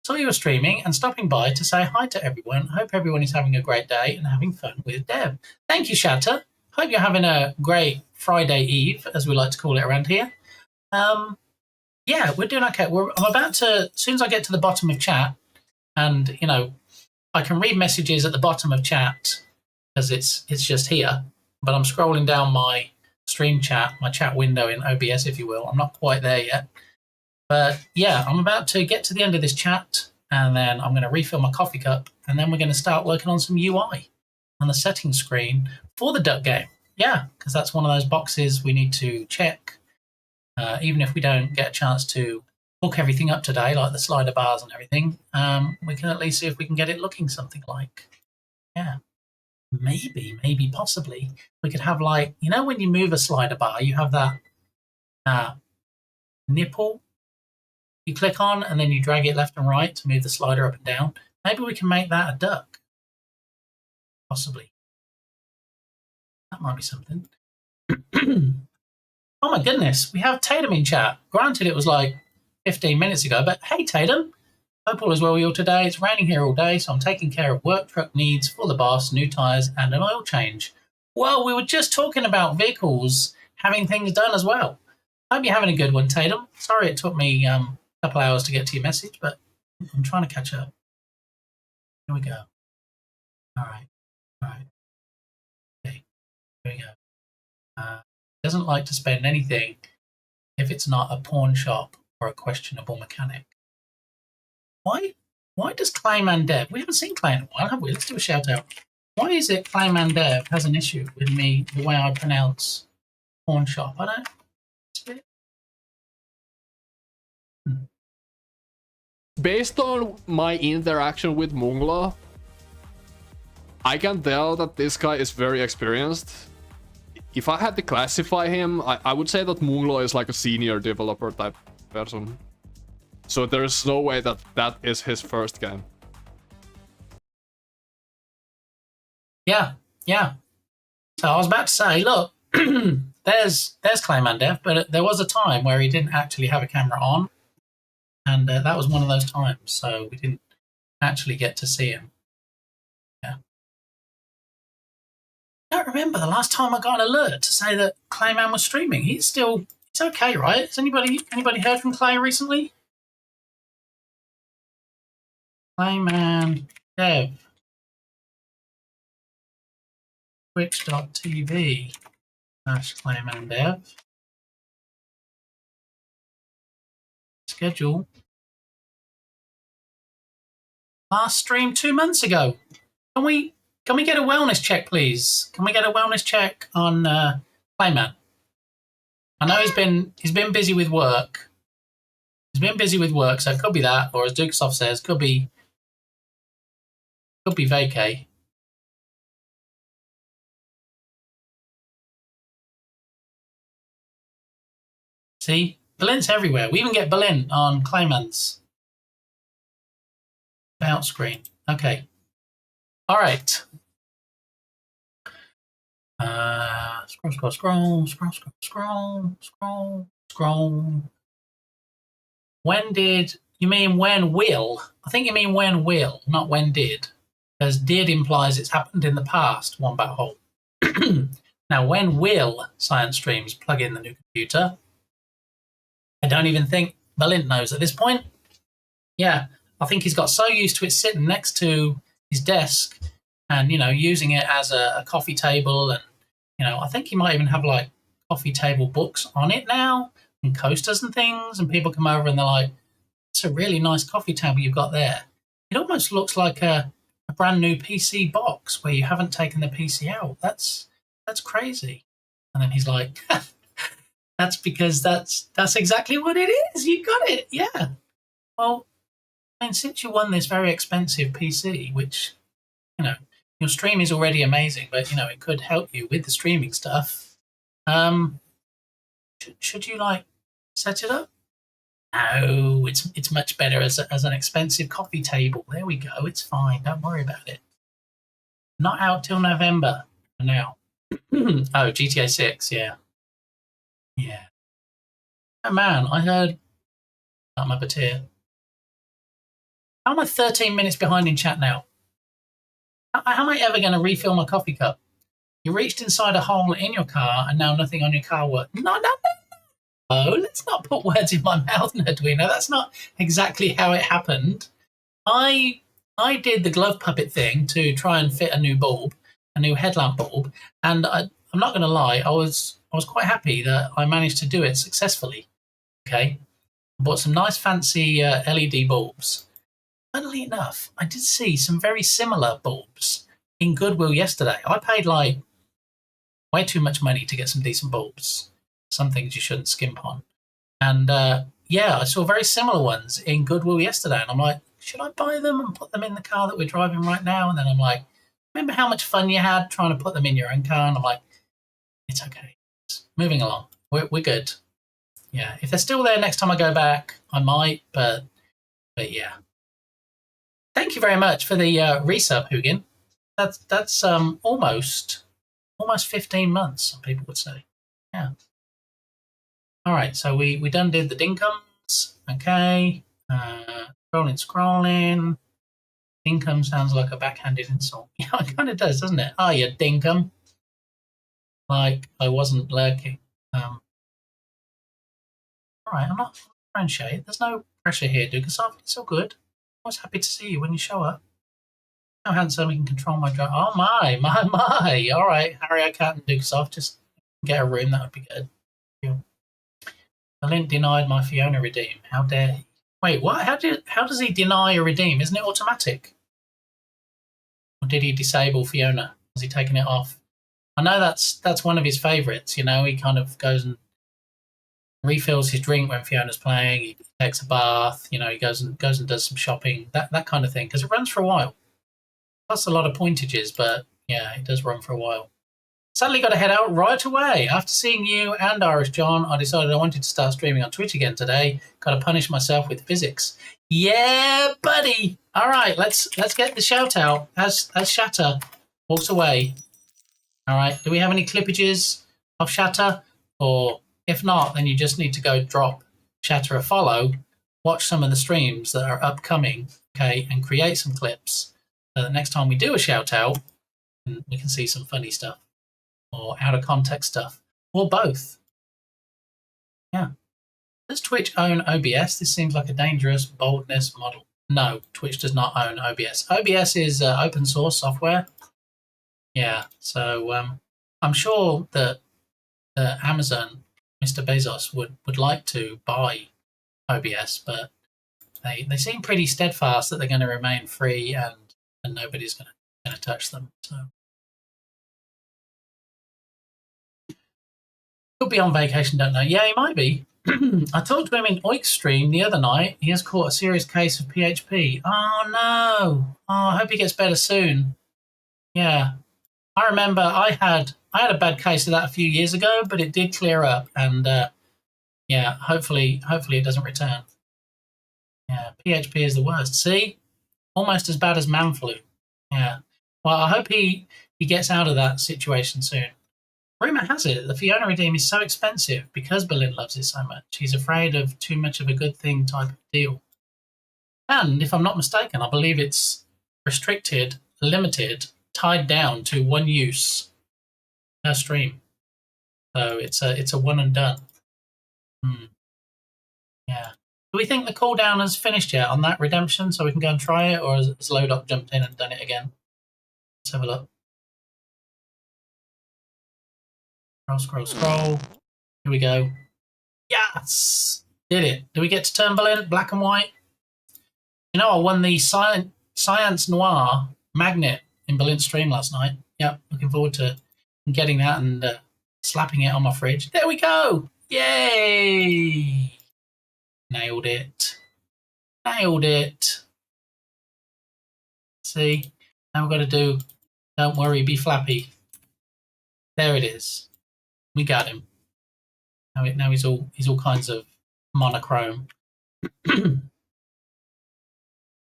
Saw you were streaming and stopping by to say hi to everyone. Hope everyone is having a great day and having fun with Dev. Thank you, Shatter. Hope you're having a great Friday Eve, as we like to call it around here. Yeah, we're doing okay. I'm about to, as soon as I get to the bottom of chat, and I can read messages at the bottom of chat because it's just here. But I'm scrolling down my stream chat, my chat window in OBS, if you will. I'm not quite there yet. But yeah, I'm about to get to the end of this chat, and then I'm going to refill my coffee cup, and then we're going to start working on some UI on the settings screen for the Duck game. Yeah, because that's one of those boxes we need to check. Even if we don't get a chance to hook everything up today, like the slider bars and everything, we can at least see if we can get it looking something like. Yeah. maybe, possibly, we could have like, you know, when you move a slider bar, you have that nipple you click on and then you drag it left and right to move the slider up and down. Maybe we can make that a duck. Possibly. That might be something. Oh my goodness, we have Tatum in chat. Granted, it was like 15 minutes ago, but hey, Tatum. Hope all is well with you all today. It's raining here all day, so I'm taking care of work truck needs for the boss, new tyres, and an oil change. Well, we were just talking about vehicles having things done as well. Hope you're having a good one, Tatum. Sorry it took me a couple hours to get to your message, but I'm trying to catch up. Here we go. All right. Okay, here we go. Doesn't like to spend anything if it's not a pawn shop or a questionable mechanic. Why does Clayman Dev? We haven't seen Clay in a while, have we? Let's do a shout out. Why is it Clayman Dev has an issue with me the way I pronounce pawn shop? I don't. Based on my interaction with Mungla, I can tell that this guy is very experienced. If I had to classify him, I would say that Mungla is like a senior developer type person. So there's no way that that is his first game. Yeah. So I was about to say, look, there's Clayman Dev, but there was a time where he didn't actually have a camera on. And that was one of those times, so we didn't actually get to see him. Yeah. I don't remember the last time I got an alert to say that Clayman was streaming. It's okay, right? Has anybody heard from Clay recently? Clayman Dev. Twitch.tv/Clayman Dev. Schedule. Last stream 2 months ago. Can we get a wellness check, please? Can we get a wellness check on Clayman? I know he's been busy with work. So it could be that, or as Dukesoft says, could be vacay. See? Berlin's everywhere. We even get Berlin on Clayman's about screen. Okay. All right. Scroll. When did you mean when will? I think you mean when will, not when did. Because did implies it's happened in the past, Wombat Hole. Now, when will Science Streams plug in the new computer? I don't even think Berlin knows at this point. Yeah, I think he's got so used to it sitting next to his desk and, using it as a coffee table. And, I think he might even have like coffee table books on it now and coasters and things. And people come over and they're like, it's a really nice coffee table you've got there. It almost looks like a brand new PC box where you haven't taken the PC out. That's crazy. And then he's like, that's because that's exactly what it is. You got it. Yeah. Well, and since you won this very expensive PC, which, your stream is already amazing, but, it could help you with the streaming stuff. Should you set it up? No, it's much better as an expensive coffee table. There we go. It's fine. Don't worry about it. Not out till November now. Oh, GTA 6. Yeah. Oh man, I heard. I'm up a tier. How am I 13 minutes behind in chat now? How am I ever going to refill my coffee cup? You reached inside a hole in your car and now nothing on your car works. No. Oh, let's not put words in my mouth, Nerdwino. That's not exactly how it happened. I did the glove puppet thing to try and fit a new bulb, a new headlamp bulb, and I'm not going to lie, I was quite happy that I managed to do it successfully. Okay, I bought some nice fancy LED bulbs. Funnily enough, I did see some very similar bulbs in Goodwill yesterday. I paid way too much money to get some decent bulbs. Some things you shouldn't skimp on. And I saw very similar ones in Goodwill yesterday. And I'm like, should I buy them and put them in the car that we're driving right now? And then I'm like, remember how much fun you had trying to put them in your own car? And I'm like, it's okay. It's moving along. We're good. Yeah, if they're still there next time I go back, I might, but yeah. Thank you very much for the resub, Hugin. That's almost 15 months, some people would say. Yeah. All right, so we done did the Dinkums. Okay. Scrolling. Dinkum sounds like a backhanded insult. Yeah, it kind of does, doesn't it? Oh, you dinkum. Like I wasn't lurking. All right, I'm not trying to shade. There's no pressure here, Dugasov. It's all good. I was happy to see you when you show up. How handsome we can control my drive. Oh my. All right, Harry, I can't Dugasov. Just get a room. That would be good. Valent denied my Fiona redeem. How dare he? Wait, what? How does he deny a redeem? Isn't it automatic? Or did he disable Fiona? Has he taken it off? I know that's one of his favourites. You know, he kind of goes and refills his drink when Fiona's playing. He takes a bath. You know, he goes and does some shopping. That kind of thing, because it runs for a while. Plus a lot of pointages, but yeah, it does run for a while. Suddenly got to head out right away. After seeing you and Irish John, I decided I wanted to start streaming on Twitch again today. Got to punish myself with physics. Yeah, buddy. All right, let's get the shout out as Shatter walks away. All right, do we have any clippages of Shatter? Or if not, then you just need to go drop Shatter a follow, watch some of the streams that are upcoming, okay, and create some clips so that next time we do a shout out, we can see some funny stuff or out of context stuff, or both. Yeah. Does Twitch own OBS? This seems like a dangerous boldness model. No, Twitch does not own OBS. OBS is open source software. Yeah, so I'm sure that Amazon, Mr. Bezos, would like to buy OBS, but they seem pretty steadfast that they're going to remain free and nobody's going to touch them. So could be on vacation, don't know. Yeah, he might be. I talked to him in Oik's stream the other night. He has caught a serious case of PHP. Oh no! Oh, I hope he gets better soon. Yeah, I remember I had a bad case of that a few years ago, but it did clear up, and yeah, hopefully it doesn't return. Yeah, PHP is the worst. See, almost as bad as man flu. Yeah. Well, I hope he gets out of that situation soon. Rumour has it the Fiona redeem is so expensive because Berlin loves it so much. He's afraid of too much of a good thing type of deal. And if I'm not mistaken, I believe it's restricted, limited, tied down to one use per stream. So it's a one and done. Yeah. Do we think the cooldown has finished yet on that redemption so we can go and try it, or has Lodok jumped in and done it again? Let's have a look. Scroll. Here we go. Yes! Did it. Do we get to turn Berlin black and white? You know, I won the Science Noir magnet in Berlin stream last night. Yep, looking forward to getting that and slapping it on my fridge. There we go! Yay! Nailed it. See? Now we've got to do don't worry, be flappy. There it is. We got him. Now he's all kinds of monochrome.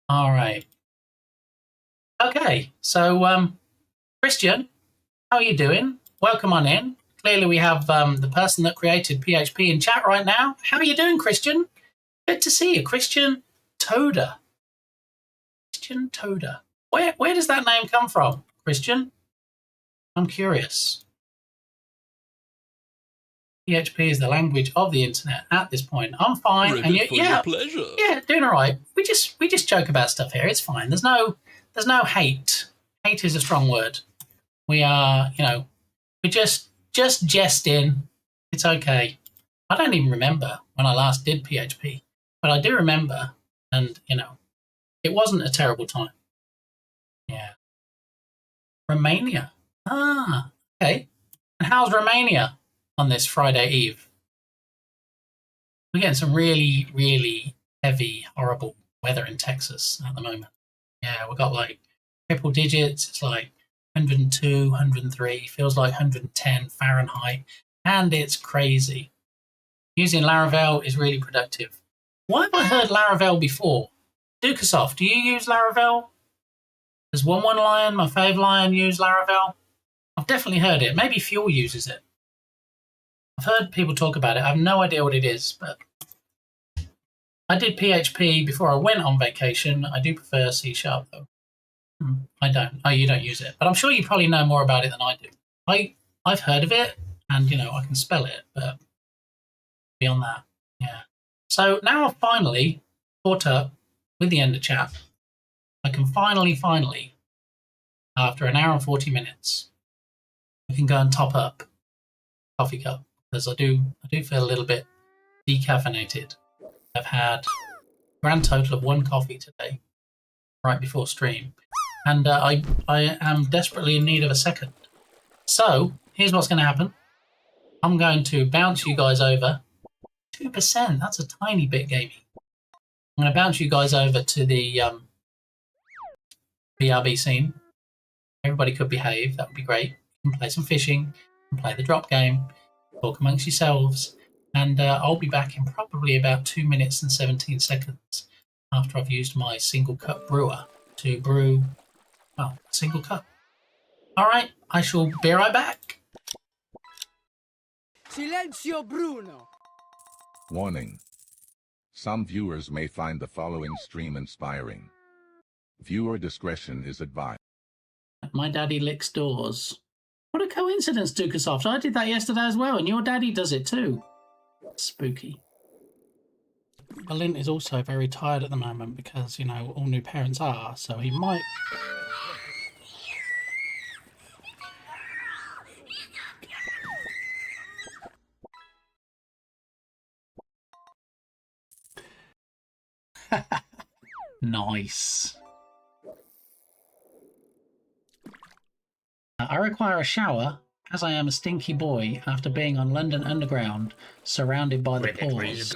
All right. Okay, so Christian, how are you doing? Welcome on in. Clearly we have the person that created PHP in chat right now. How are you doing, Christian? Good to see you, Christian Toda. Christian Toda. Where does that name come from, Christian? I'm curious. PHP is the language of the internet at this point. I'm fine, and yeah, pleasure. Yeah, doing all right. We just joke about stuff here. It's fine. There's no hate. Hate is a strong word. We are, we're just jesting. It's okay. I don't even remember when I last did PHP, but I do remember, and it wasn't a terrible time. Yeah. Romania. Ah, okay. And how's Romania on this Friday Eve? We're getting some really, really heavy, horrible weather in Texas at the moment. Yeah, we've got like triple digits. It's like 102, 103, feels like 110 Fahrenheit, and it's crazy. Using Laravel is really productive. Why have I heard Laravel before? Dukasoft, do you use Laravel? Does One Lion, my fave lion, use Laravel? I've definitely heard it. Maybe Fuel uses it. I've heard people talk about it. I have no idea what it is, but I did PHP before I went on vacation. I do prefer C# though. I don't. Oh, you don't use it, but I'm sure you probably know more about it than I do. I've heard of it, and I can spell it, but beyond that, yeah. So now I've finally caught up with the Ender chat. I can finally, after an hour and 40 minutes, I can go and top up coffee cup because I do feel a little bit decaffeinated. I've had a grand total of 1 coffee today, right before stream, and I am desperately in need of a second. So here's what's going to happen. I'm going to bounce you guys over. 2%, that's a tiny bit, gamey. I'm going to bounce you guys over to the BRB scene. Everybody could behave, that would be great. You can play some fishing, you can play the drop game, talk amongst yourselves, and I'll be back in probably about 2 minutes and 17 seconds after I've used my single cup brewer to brew, well, a single cup. Alright, I shall be right back. Silenzio Bruno! Warning. Some viewers may find the following stream inspiring. Viewer discretion is advised. My daddy licks doors. What a coincidence, Dukasoft. I did that yesterday as well, and your daddy does it too. Spooky. Balint is also very tired at the moment because, all new parents are, so he might... Nice. I require a shower, as I am a stinky boy after being on London Underground, surrounded by the pores.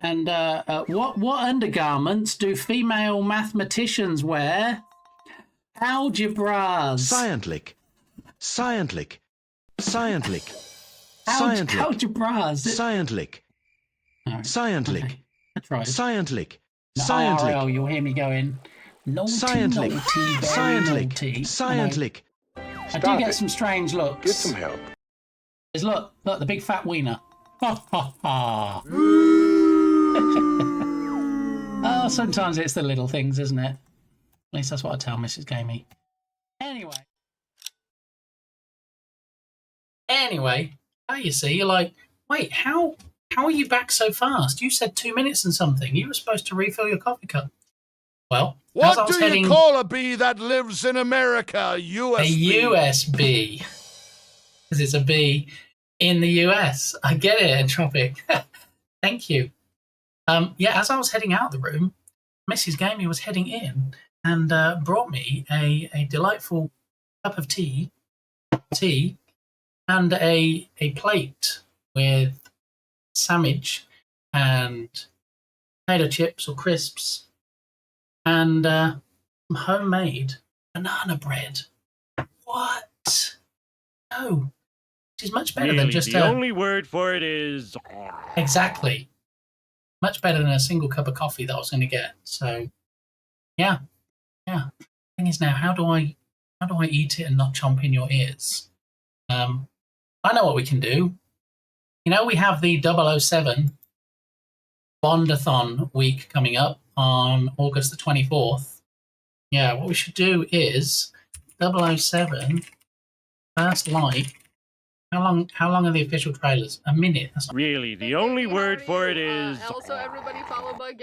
And what undergarments do female mathematicians wear? Algebras. Scientlic. Scientlic. Scientlic. Algebras. Scientlic. Scientlic. Okay. That's right. Scientlic. Scientlic. Oh, you'll hear me going. Naughty, Scientlic. naughty, very Scientlic. naughty. Scientlic. I do get some strange looks. Get some help. There's look, the big fat wiener. Ha ha ha. Oh, sometimes it's the little things, isn't it? At least that's what I tell Mrs. Gamey. Anyway, you see, you're like, wait, how are you back so fast? You said 2 minutes and something. You were supposed to refill your coffee cup. Well, what do you call a bee that lives in America? USB. A USB. Because it's a bee in the US. I get it, Entropic. Thank you. Yeah, as I was heading out of the room, Mrs. Gamey was heading in and brought me a delightful cup of tea, and a plate with sandwich and potato chips or crisps and some homemade banana bread. What? No. Which is much better than just the only word for it is... Exactly. Much better than a single cup of coffee that I was going to get. So, yeah. Thing is now, how do I eat it and not chomp in your ears? I know what we can do. We have the 007 Bondathon week coming up on August the 24th. Yeah, what we should do is 007 First Light. How long are the official trailers? A minute. That's not... Really, the only word for it is... Also, everybody follow Butt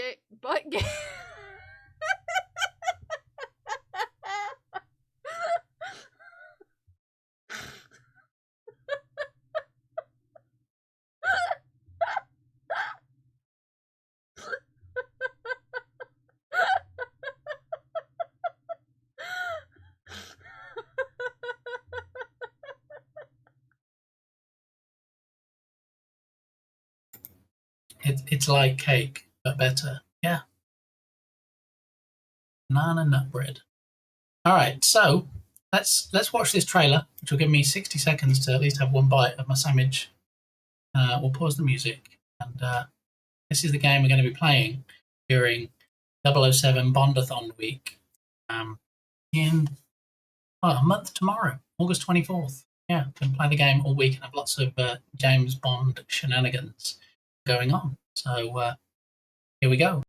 It's like cake, but better. Yeah. Banana nut bread. All right, so let's watch this trailer, which will give me 60 seconds to at least have one bite of my sandwich. We'll pause the music, and this is the game we're going to be playing during 007 Bondathon week in a month tomorrow, August 24th. Yeah, can play the game all week and have lots of James Bond shenanigans going on. So here we go.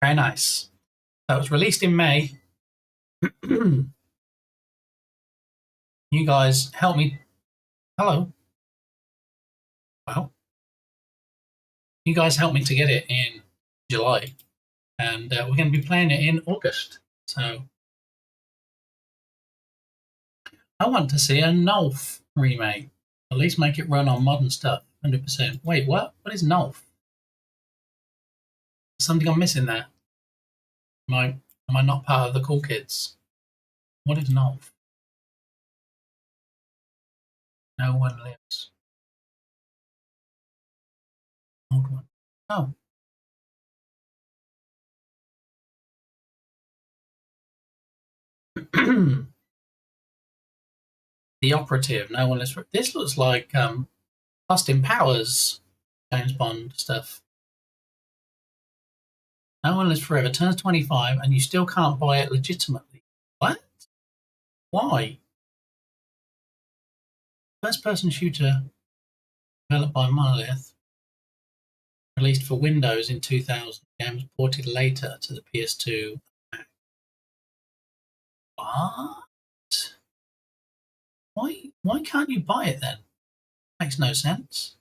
Very nice. So it was released in May. You guys help me. Hello. Well, you guys helped me to get it in July, and we're going to be playing it in August. So I want to see a Nolf remake. At least make it run on modern stuff, 100%. Wait, what? What is Nolf? Something I'm missing there. Am I not part of the cool kids? What is Nolf? No one lives. Old one. Oh. The Operative. No one lives. This looks like Austin Powers, James Bond stuff. No One Lives Forever turns 25 and you still can't buy it legitimately. What? Why? First-person shooter developed by Monolith, released for Windows in 2000. Games ported later to the PS2. What? Why can't you buy it then? Makes no sense.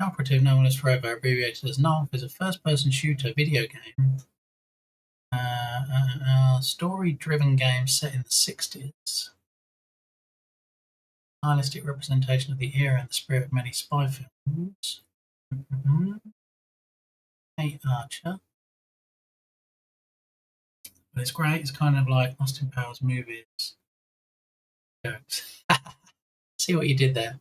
Operative, No One Lives Forever, abbreviated as NOF, is a first-person shooter video game. Story-driven game set in the 60s. Stylistic representation of the era and the spirit of many spy films. Hey, Archer. But it's great. It's kind of like Austin Powers movies. Jokes. See what you did there.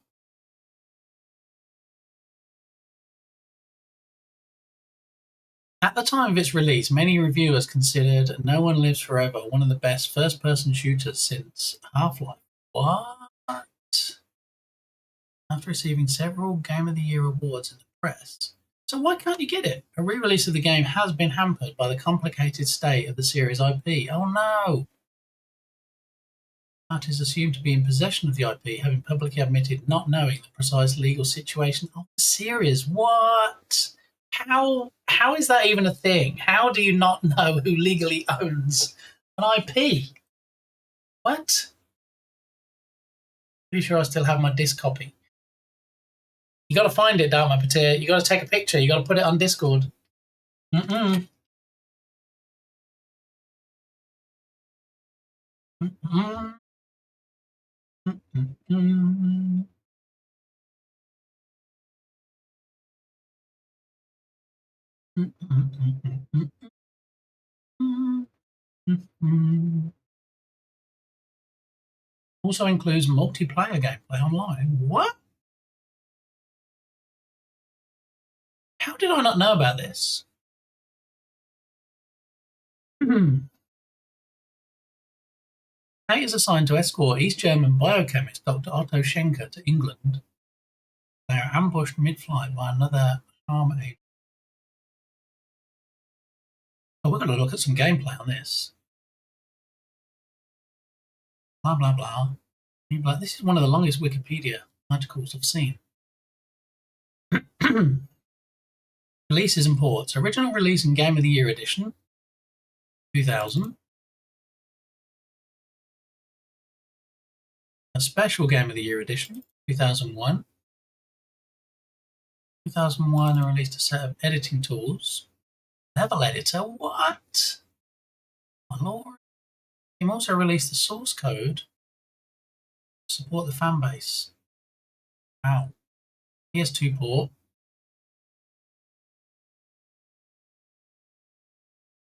At the time of its release, many reviewers considered No One Lives Forever one of the best first-person shooters since Half-Life. What? After receiving several Game of the Year awards in the press. So why can't you get it? A re-release of the game has been hampered by the complicated state of the series IP. Oh no! That is assumed to be in possession of the IP, having publicly admitted not knowing the precise legal situation of the series. What? How is that even a thing? How do you not know who legally owns an IP? What? Pretty sure I still have my disc copy. You got to find it, Dharma Patir. You got to take a picture. You got to put it on Discord. Mm-mm. Mm-mm. Mm-mm. Also includes multiplayer gameplay online. What? How did I not know about this? Kate is assigned to escort East German biochemist Dr. Otto Schenker to England. They are ambushed mid-flight by another arm agent. Oh, we're going to look at some gameplay on this. Blah, blah, blah. This is one of the longest Wikipedia articles I've seen. Releases and ports. Original release and Game of the Year edition, 2000. A special Game of the Year edition, 2001. 2001, they released a set of editing tools. Level editor, what? My lord. They also released the source code to support the fan base. Wow. PS2 port.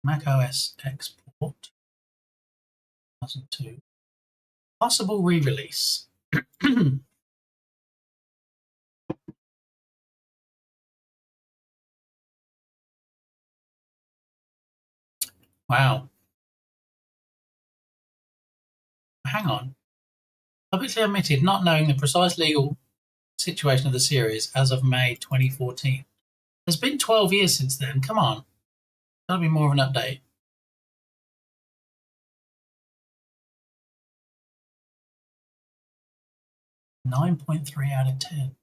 Mac OS X port. 2002. Possible re-release. Wow. Hang on. Publicly admitted not knowing the precise legal situation of the series as of May 2014. There's been 12 years since then. Come on. That'll be more of an update. .3 out of 10.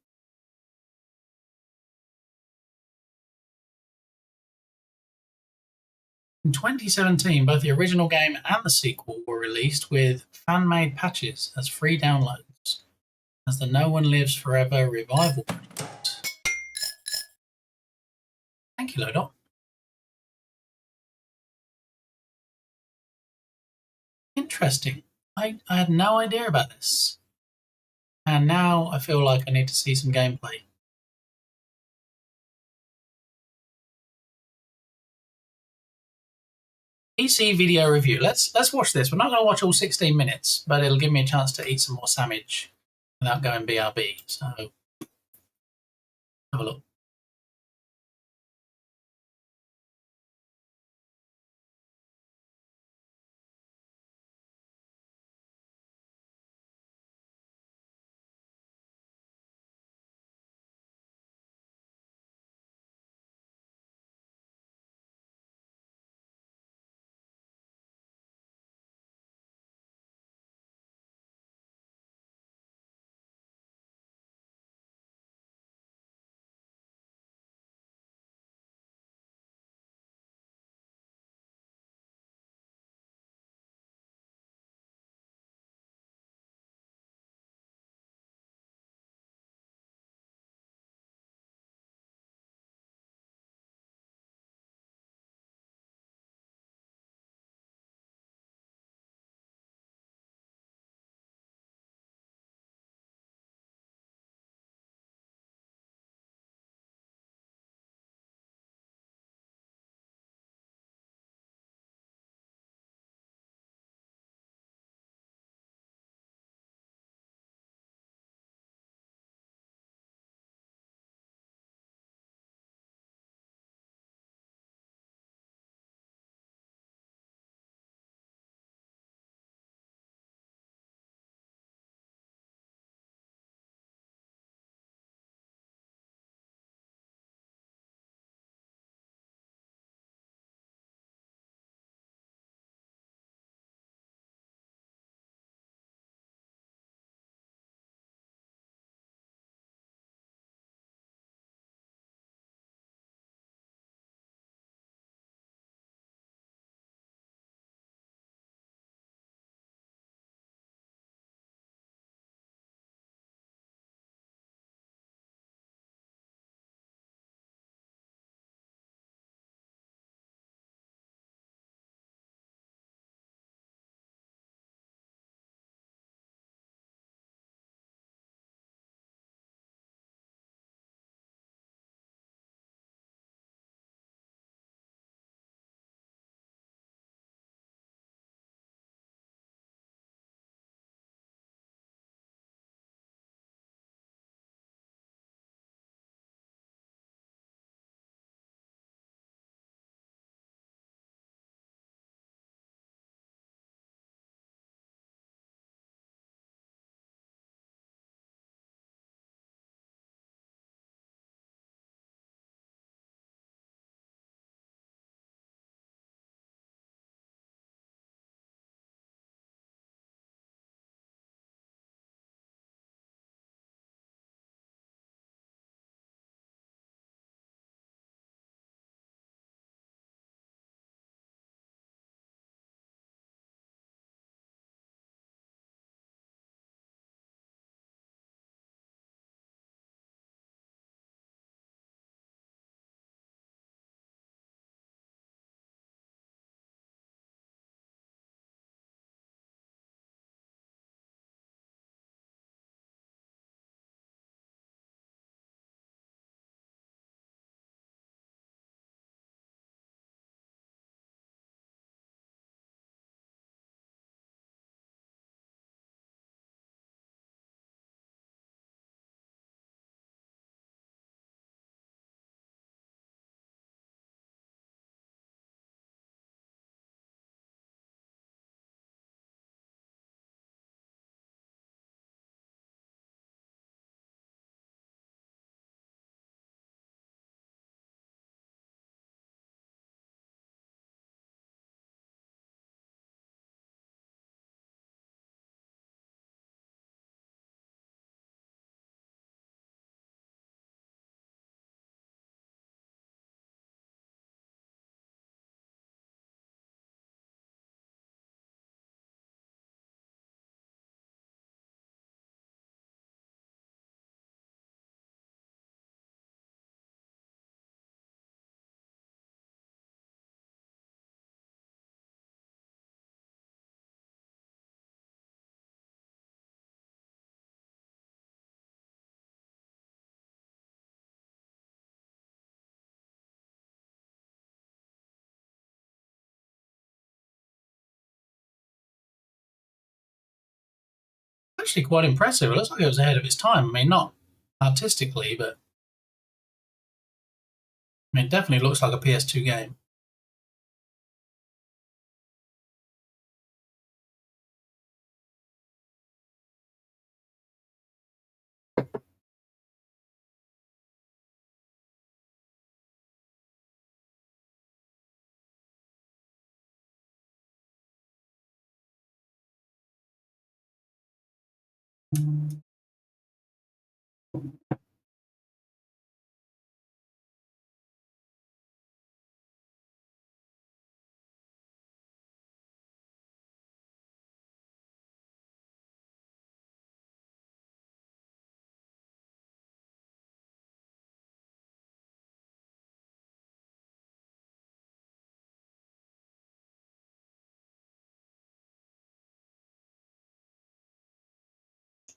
In 2017, both the original game and the sequel were released with fan-made patches as free downloads, as the No One Lives Forever revival project. Thank you, Lodot. Interesting. I had no idea about this. And now I feel like I need to see some gameplay. PC video review. Let's watch this. We're not going to watch all 16 minutes, but it'll give me a chance to eat some more sandwich without going BRB. So have a look. Actually quite impressive. It looks like it was ahead of its time. I mean, not artistically, but I mean, it definitely looks like a PS2 game.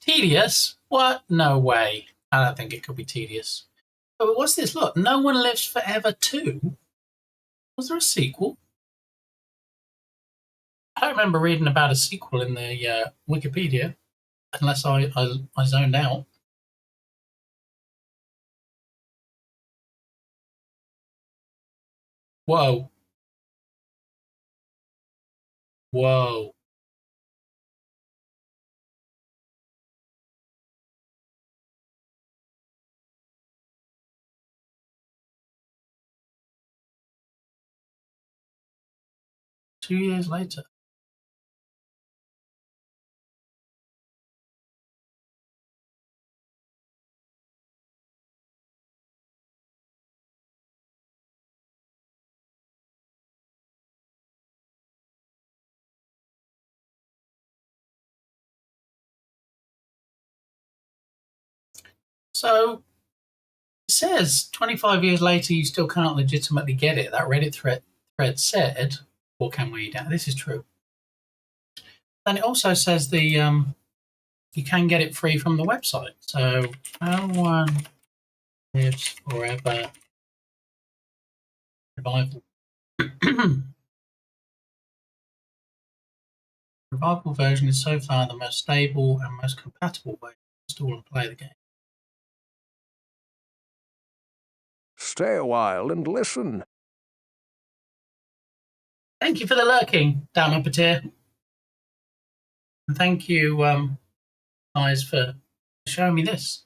Tedious? What? No way. I don't think it could be tedious. But what's this? Look, No One Lives Forever 2? Was there a sequel? I don't remember reading about a sequel in the Wikipedia, unless I zoned out. Whoa. Whoa. Two years later. So it says 25 years later you still can't legitimately get it. That Reddit thread said, or can we? This is true. Then it also says the you can get it free from the website. So No One Lives Forever Revival. Revival version is so far the most stable and most compatible way to install and play the game. Stay a while and listen. Thank you for the lurking, down upper tier. And thank you, guys, for showing me this.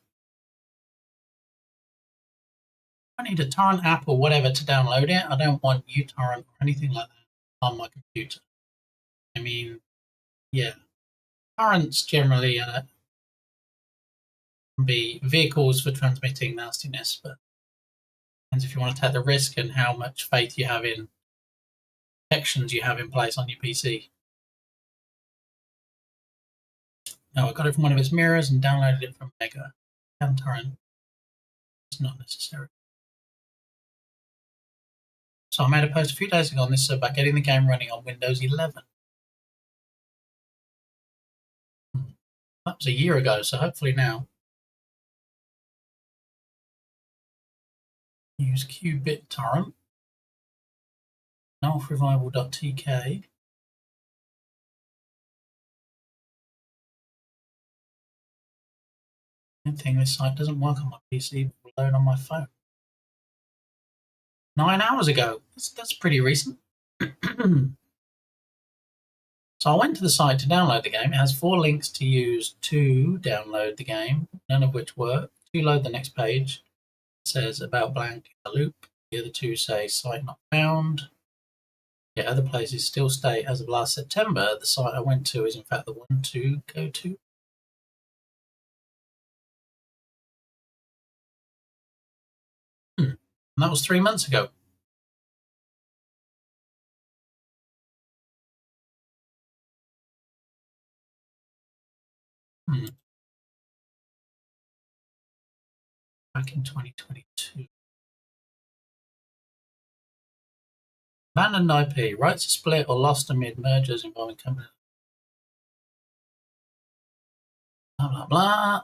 I need a torrent app or whatever to download it. I don't want uTorrent or anything like that on my computer. I mean, yeah. Torrents generally can be vehicles for transmitting nastiness, but depends if you want to take the risk and how much faith you have in protections you have in place on your PC. No, I got it from one of its mirrors and downloaded it from Mega. Torrent. It's not necessary. So I made a post a few days ago on this about getting the game running on Windows 11. That was a year ago, so hopefully now. Use qBit torrent. Revival.tk. Good thing this site doesn't work on my PC, but will load on my phone. 9 hours ago. That's pretty recent. So I went to the site to download the game. It has 4 links to use to download the game, none of which work. To load the next page, it says about blank in a loop. The other 2 say site not found. Yeah, other places still state as of last September, the site I went to is in fact the one to go to. And that was 3 months ago. Back in 2022. Abandoned IP. Rights are split or lost amid mergers involving companies. Blah, blah, blah.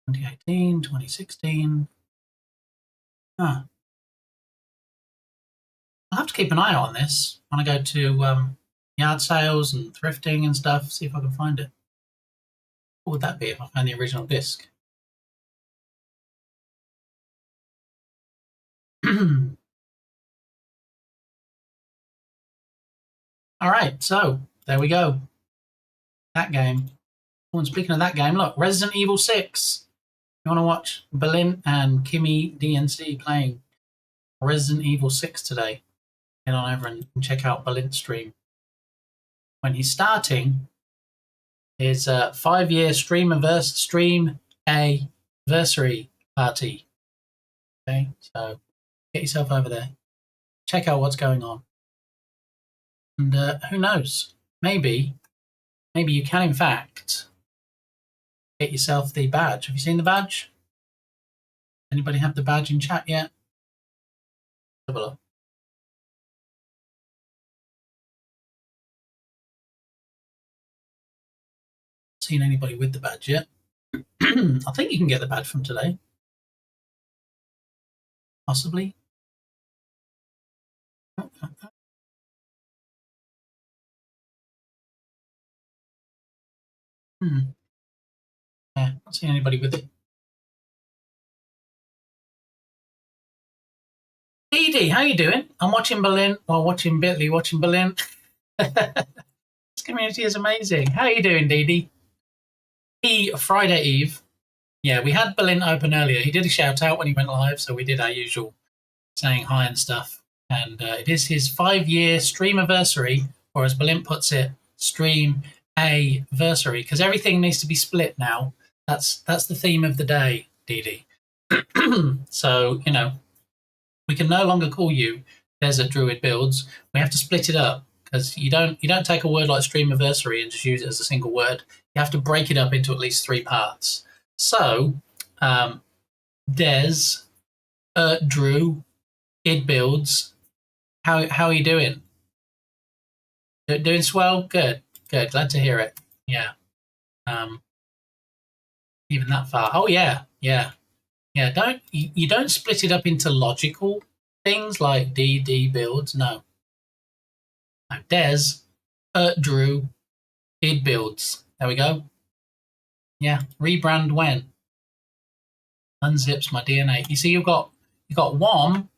2018, 2016. I'll have to keep an eye out on this when I go to yard sales and thrifting and stuff, see if I can find it. What would that be if I found the original disc? All right, so there we go. That game. Oh, and speaking of that game, look, Resident Evil 6. You want to watch Berlin and Kimmy DNC playing Resident Evil 6 today? Get on over and check out Berlin's stream. When he's starting his 5-year stream anniversary party. Okay, so get yourself over there. Check out what's going on. And who knows? Maybe you can, in fact, get yourself the badge. Have you seen the badge? Anybody have the badge in chat yet? Have a look. Seen anybody with the badge yet? I think you can get the badge from today. Possibly. Yeah, not seen anybody with it. Dee Dee, how you doing? I'm watching Berlin while watching Bitly, watching Berlin. This community is amazing. How you doing, Dee Dee? Friday Eve. Yeah, we had Berlin open earlier. He did a shout out when he went live, so we did our usual saying hi and stuff. And it is his 5-year stream anniversary, or as Berlin puts it, stream anniversary, because everything needs to be split now. That's the theme of the day, Dee Dee. So, you know, we can no longer call you Desert Druid Builds. We have to split it up, because you don't take a word like stream anniversary and just use it as a single word. You have to break it up into at least 3 parts. So, Des, Drew, Id Builds, how are you doing? Doing swell? Good. Glad to hear it. Yeah. Even that far. Oh yeah. You don't split it up into logical things like D Builds. No. Des, Drew, Id Builds. There we go. Yeah. Rebrand when? Unzips my DNA. You see, you've got one,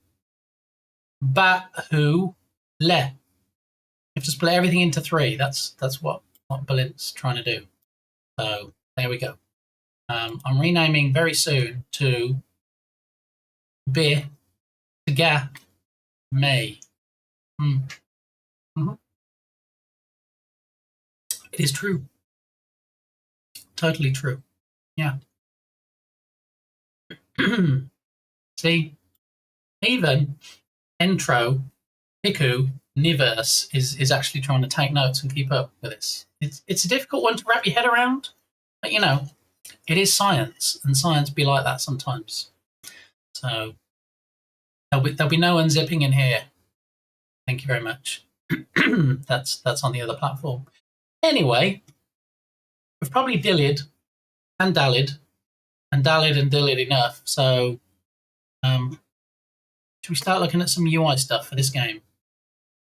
bat, who, le. You have to split everything into 3. That's what Berlin's trying to do. So there we go. I'm renaming very soon to Be Ga May. Mm-hmm. It is true. Totally true. Yeah. See, even Intro, Hiku, Niverse is actually trying to take notes and keep up with this. It's a difficult one to wrap your head around, but you know, it is science, and science be like that sometimes. So there'll be no unzipping in here. Thank you very much. That's on the other platform. Anyway, we've probably dilled and dallied enough. So, should we start looking at some UI stuff for this game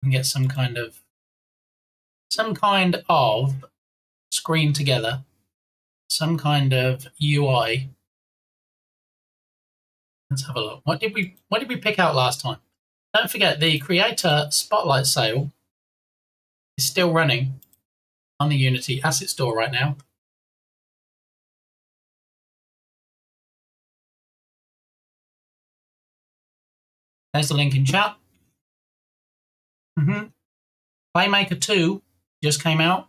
and get some kind of screen together, some kind of UI? Let's have a look. What did we pick out last time? Don't forget, the Creator Spotlight sale is still running on the Unity Asset Store right now. There's the link in chat. Playmaker 2 just came out.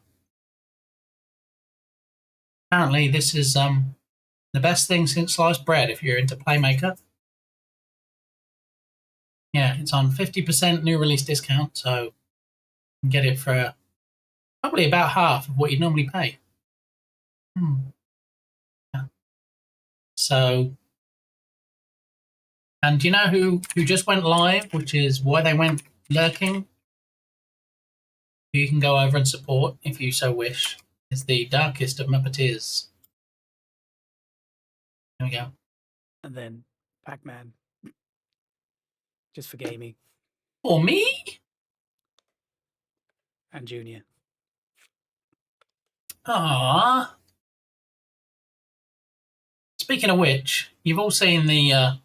Apparently, this is the best thing since sliced bread if you're into Playmaker. Yeah, it's on 50% new release discount, so you can get it for probably about half of what you'd normally pay. Yeah. So, and do you know who just went live, which is why they went lurking? Who you can go over and support if you so wish. It's the darkest of Muppeteers. There we go. And then Pac-Man. Just for gaming. For me? And Junior. Ah. Speaking of which, you've all seen the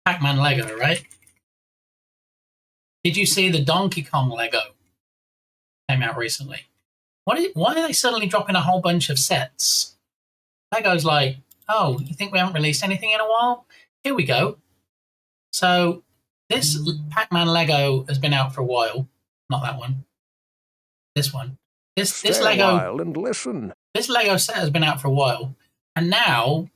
Pac-Man Lego, right? Did you see the Donkey Kong Lego? Came out recently. Why are they suddenly dropping a whole bunch of sets? Lego's like, oh, you think we haven't released anything in a while? Here we go. So this Pac-Man Lego has been out for a while. Not that one. This one. This Stay Lego. a while and listen. This Lego set has been out for a while, and now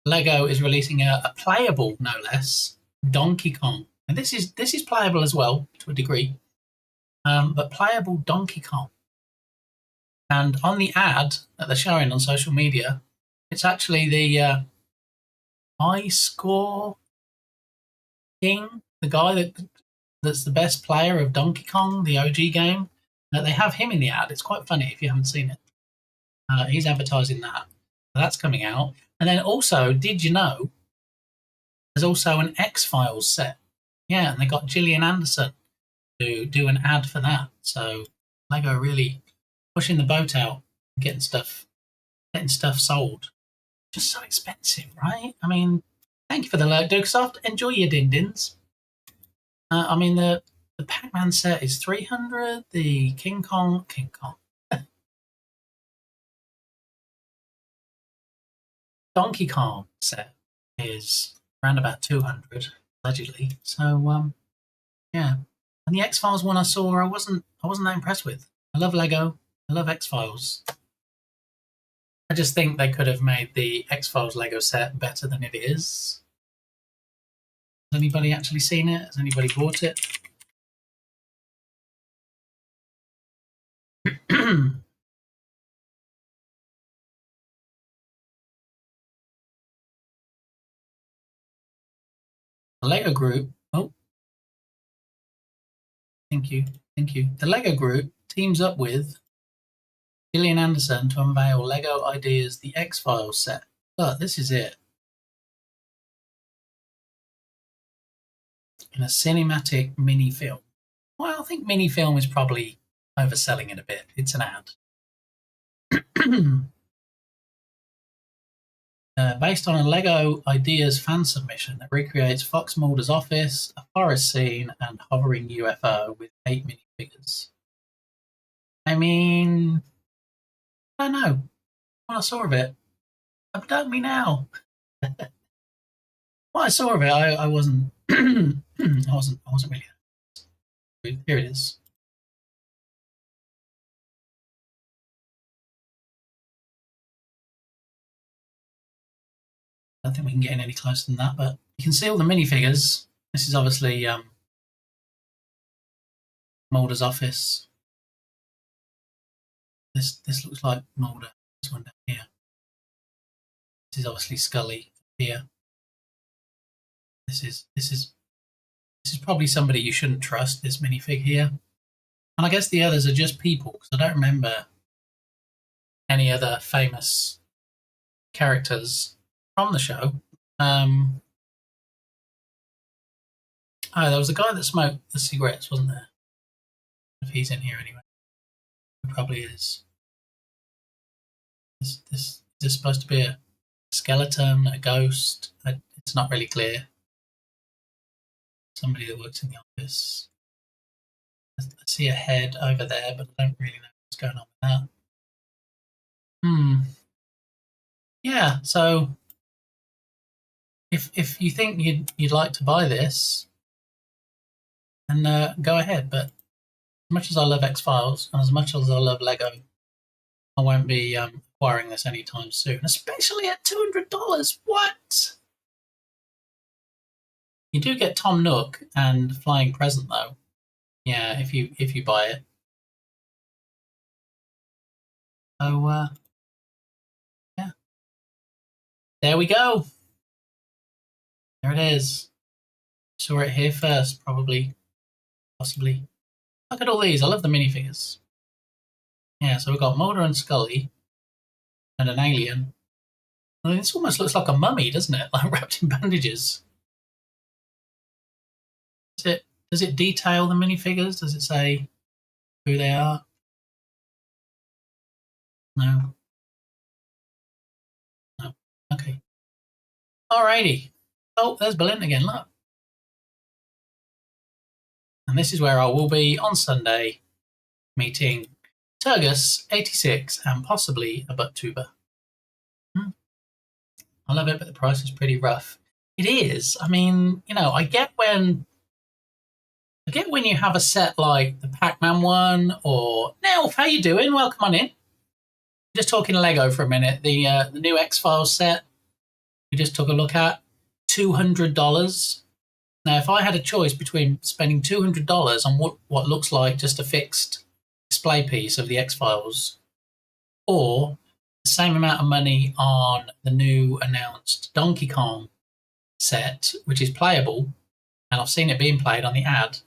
Lego is releasing a playable, no less, Donkey Kong. And this is playable as well to a degree, but playable Donkey Kong. And on the ad that they're showing on social media, it's actually the high score king, the guy that's the best player of Donkey Kong, the OG game. They have him in the ad. It's quite funny if you haven't seen it. He's advertising that. So that's coming out. And then also, did you know there's also an X-Files set? Yeah, and they got Gillian Anderson to do an ad for that. So Lego really pushing the boat out, getting stuff sold. Just so expensive, right? I mean, thank you for the alert, Dukesoft. Enjoy your din-dins. I mean, the Pac-Man set is $300. The King Kong. Donkey Kong set is around about $200, allegedly. So, yeah. And the X-Files one I saw, I wasn't that impressed with. I love Lego. I love X-Files. I just think they could have made the X-Files Lego set better than it is. Has anybody actually seen it? Has anybody bought it? The Lego Group. Oh, thank you. The Lego Group teams up with Gillian Anderson to unveil Lego Ideas The X-Files set. But this is it. In a cinematic mini film. Well, I think mini film is probably overselling it a bit. It's an ad. Based on a Lego Ideas fan submission that recreates Fox Mulder's office, a forest scene, and hovering UFO with 8 minifigures. I mean, I don't know. What I saw of it, don't me now. What I saw of it, I wasn't. I wasn't really. Here it is. I don't think we can get in any closer than that, but you can see all the minifigures. This is obviously Mulder's office. This looks like Mulder. This one down here. This is obviously Scully here. This is probably somebody you shouldn't trust, this minifig here. And I guess the others are just people, because I don't remember any other famous characters from the show. Oh, there was a guy that smoked the cigarettes, wasn't there? If he's in here anyway. He probably is. Is this supposed to be a skeleton, a ghost? It's not really clear. Somebody that works in the office. I see a head over there, but I don't really know what's going on with that. Yeah, so if you think you'd like to buy this, then go ahead. But as much as I love X-Files and as much as I love Lego, I won't be acquiring this anytime soon, especially at $200. What? You do get Tom Nook and Flying Present though. Yeah, if you buy it. So yeah. There we go. There it is. Saw it here first, probably. Possibly. Look at all these. I love the minifigures. Yeah, so we've got Mulder and Scully and an alien. I mean, this almost looks like a mummy, doesn't it? Like wrapped in bandages. That's it. does it detail the minifigures? Does it say who they are? No. No. Okay. Alrighty. Oh, there's Berlin again, look. And this is where I will be on Sunday, meeting Turgus, 86, and possibly a butt-tuber. I love it, but the price is pretty rough. It is. I mean, you know, I get when you have a set like the Pac-Man one, or Nelf, how you doing? Welcome on in. Just talking Lego for a minute. The new X-Files set we just took a look at, $200. Now, if I had a choice between spending $200 on what looks like just a fixed display piece of the X-Files, or the same amount of money on the new announced Donkey Kong set, which is playable, and I've seen it being played on the ad,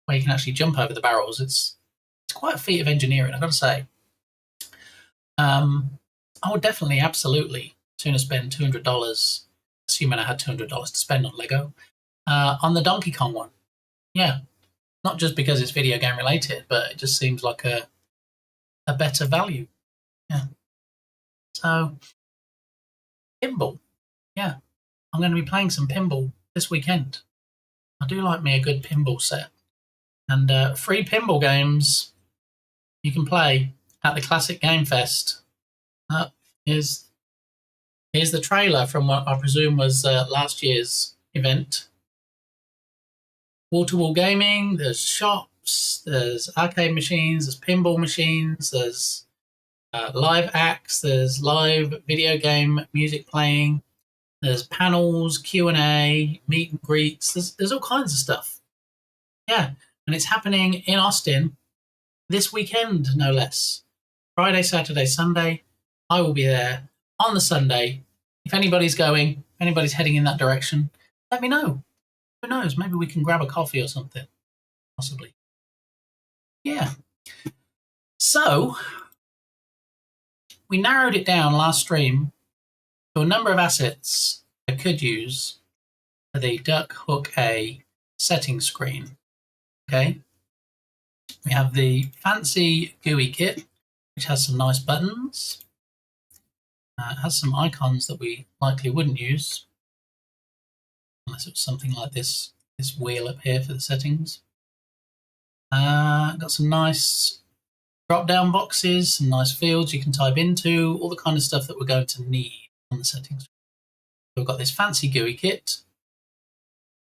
where you can actually jump over the barrels. It's quite a feat of engineering, I've got to say. I would definitely, absolutely, sooner spend $200, assuming I had $200 to spend on Lego, on the Donkey Kong one. Yeah, not just because it's video game related, but it just seems like a better value. Yeah. So, pinball. Yeah, I'm going to be playing some pinball this weekend. I do like me a good pinball set. And free pinball games you can play at the Classic Game Fest. Here's the trailer from what I presume was last year's event. Wall-to-wall gaming, there's shops, there's arcade machines, there's pinball machines, there's live acts, there's live video game music playing, there's panels, Q&A, meet and greets, there's all kinds of stuff. Yeah, and it's happening in Austin this weekend, no less. Friday, Saturday, Sunday. I will be there on the Sunday. If anybody's going, if anybody's heading in that direction, let me know. Who knows? Maybe we can grab a coffee or something. Possibly. Yeah. So, we narrowed it down last stream to a number of assets I could use for the Duck Hook A settings screen. Okay. We have the fancy GUI kit, which has some nice buttons. It has some icons that we likely wouldn't use, unless it was something like this wheel up here for the settings. Got some nice drop-down boxes, some nice fields you can type into, all the kind of stuff that we're going to need on the settings. We've got this fancy GUI kit.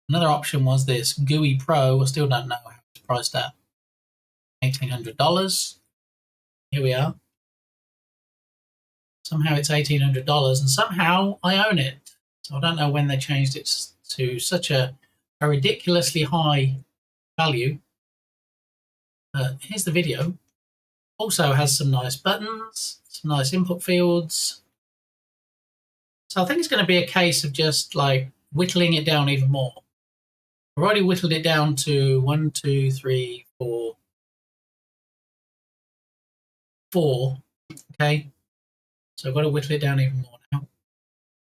Another option was this GUI Pro. I still don't know how it's priced at. $1,800. Here we are. Somehow it's $1,800, and somehow I own it. So I don't know when they changed it to such a ridiculously high value. Here's the video. Also has some nice buttons, some nice input fields. So I think it's going to be a case of just like whittling it down even more. I've already whittled it down to 1, 2, 3, 4. 4. Okay. So I've got to whittle it down even more now.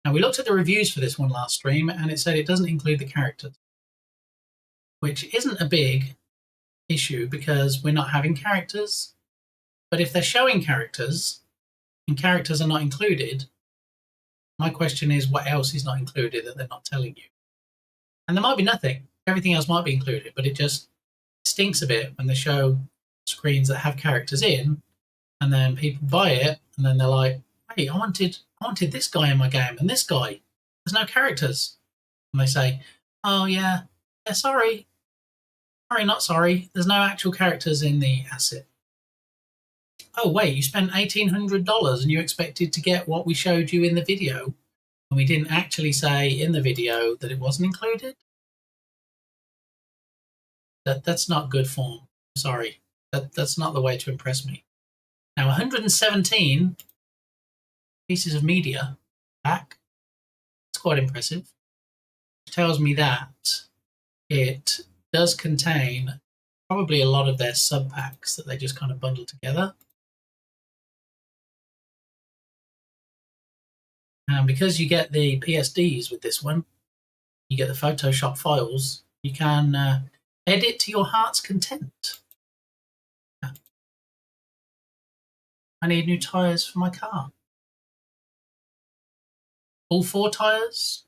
Now, we looked at the reviews for this one last stream, and it said it doesn't include the characters, which isn't a big issue because we're not having characters. But if they're showing characters and characters are not included, my question is, what else is not included that they're not telling you? And there might be nothing. Everything else might be included, but it just stinks a bit when they show screens that have characters in, and then people buy it, and then they're like, hey, I wanted this guy in my game, and this guy. There's no characters. And they say, oh, yeah, sorry. Sorry, not sorry. There's no actual characters in the asset. Oh, wait, you spent $1,800 and you expected to get what we showed you in the video, and we didn't actually say in the video that it wasn't included? That's not good form. Sorry. That's not the way to impress me. Now, 117 pieces of media back. It's quite impressive. It tells me that it does contain probably a lot of their sub packs that they just kind of bundle together. And because you get the PSDs with this one, you get the Photoshop files, you can Edit to your heart's content. I need new tyres for my car. All 4 tyres?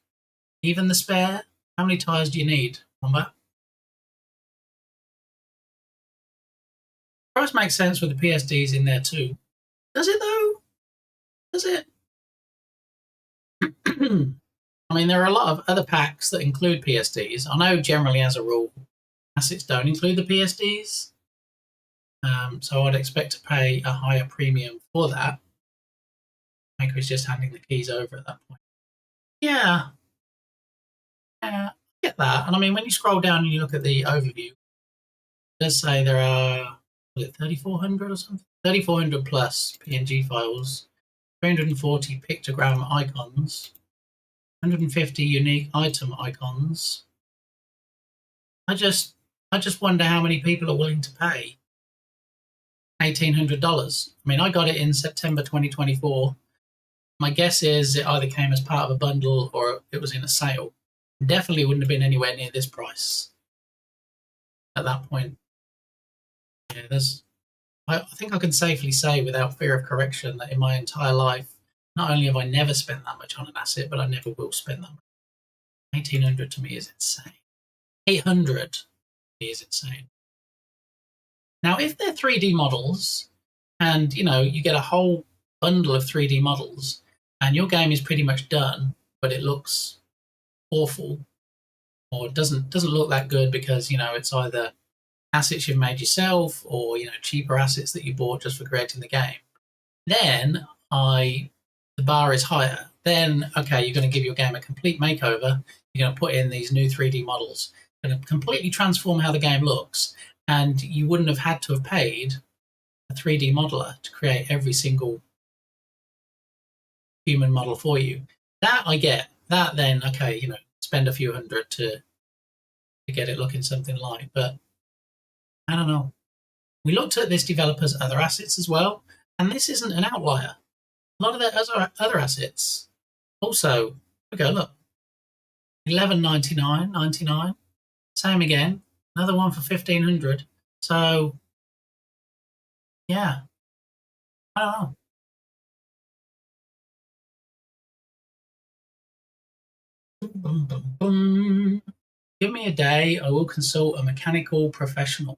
Even the spare? How many tyres do you need, Wombat? Price makes sense with the PSDs in there too. Does it though? Does it? I mean, there are a lot of other packs that include PSDs. I know generally as a rule, assets don't include the PSDs. So I'd expect to pay a higher premium for that. Maker is just handing the keys over at that point. Yeah. I get that. And I mean, when you scroll down and you look at the overview, it does say there are 3,400 or something? 3,400 plus PNG files, 340 pictogram icons, 150 unique item icons. I just wonder how many people are willing to pay $1,800. I mean, I got it in September 2024. My guess is it either came as part of a bundle or it was in a sale. Definitely wouldn't have been anywhere near this price at that point. Yeah, I think I can safely say without fear of correction that in my entire life, not only have I never spent that much on an asset, but I never will spend that much. 1,800 to me is insane. 800 is insane. Now, if they're 3D models and, you get a whole bundle of 3D models and your game is pretty much done, but it looks awful or it doesn't look that good because, it's either assets you've made yourself or, cheaper assets that you bought just for creating the game, then the bar is higher. Then, okay, you're going to give your game a complete makeover. You're going to put in these new 3D models. You're going to completely transform how the game looks. And you wouldn't have had to have paid a 3D modeler to create every single human model for you. That I get. That then, okay, spend a few hundred to get it looking something like. But I don't know. We looked at this developer's other assets as well, and this isn't an outlier. A lot of their other assets also, okay, look, $11.99, same again, another one for $1,500. So, yeah, I don't know. Boom, boom, boom. Give me a day, I will consult a mechanical professional.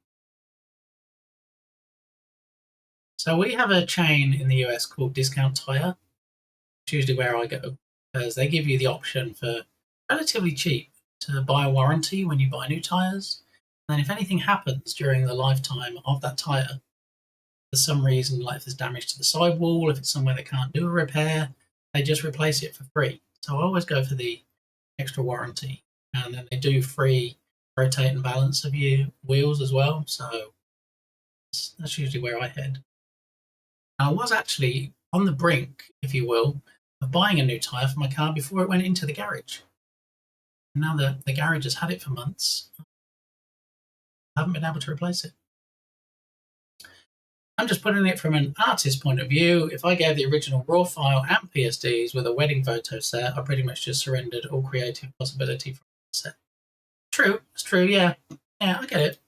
So we have a chain in the US called Discount Tire. It's usually where I go because they give you the option for relatively cheap to buy a warranty when you buy new tires. And then if anything happens during the lifetime of that tire, for some reason, like if there's damage to the sidewall, if it's somewhere they can't do a repair, they just replace it for free. So I always go for the extra warranty. And then they do free rotate and balance of your wheels as well. So that's usually where I head. I was actually on the brink, if you will, of buying a new tyre for my car before it went into the garage. And now the garage has had it for months. I haven't been able to replace it. I'm just putting it from an artist's point of view. If I gave the original raw file and PSDs with a wedding photo set, I pretty much just surrendered all creative possibility from the set. True, it's true, yeah. Yeah, I get it.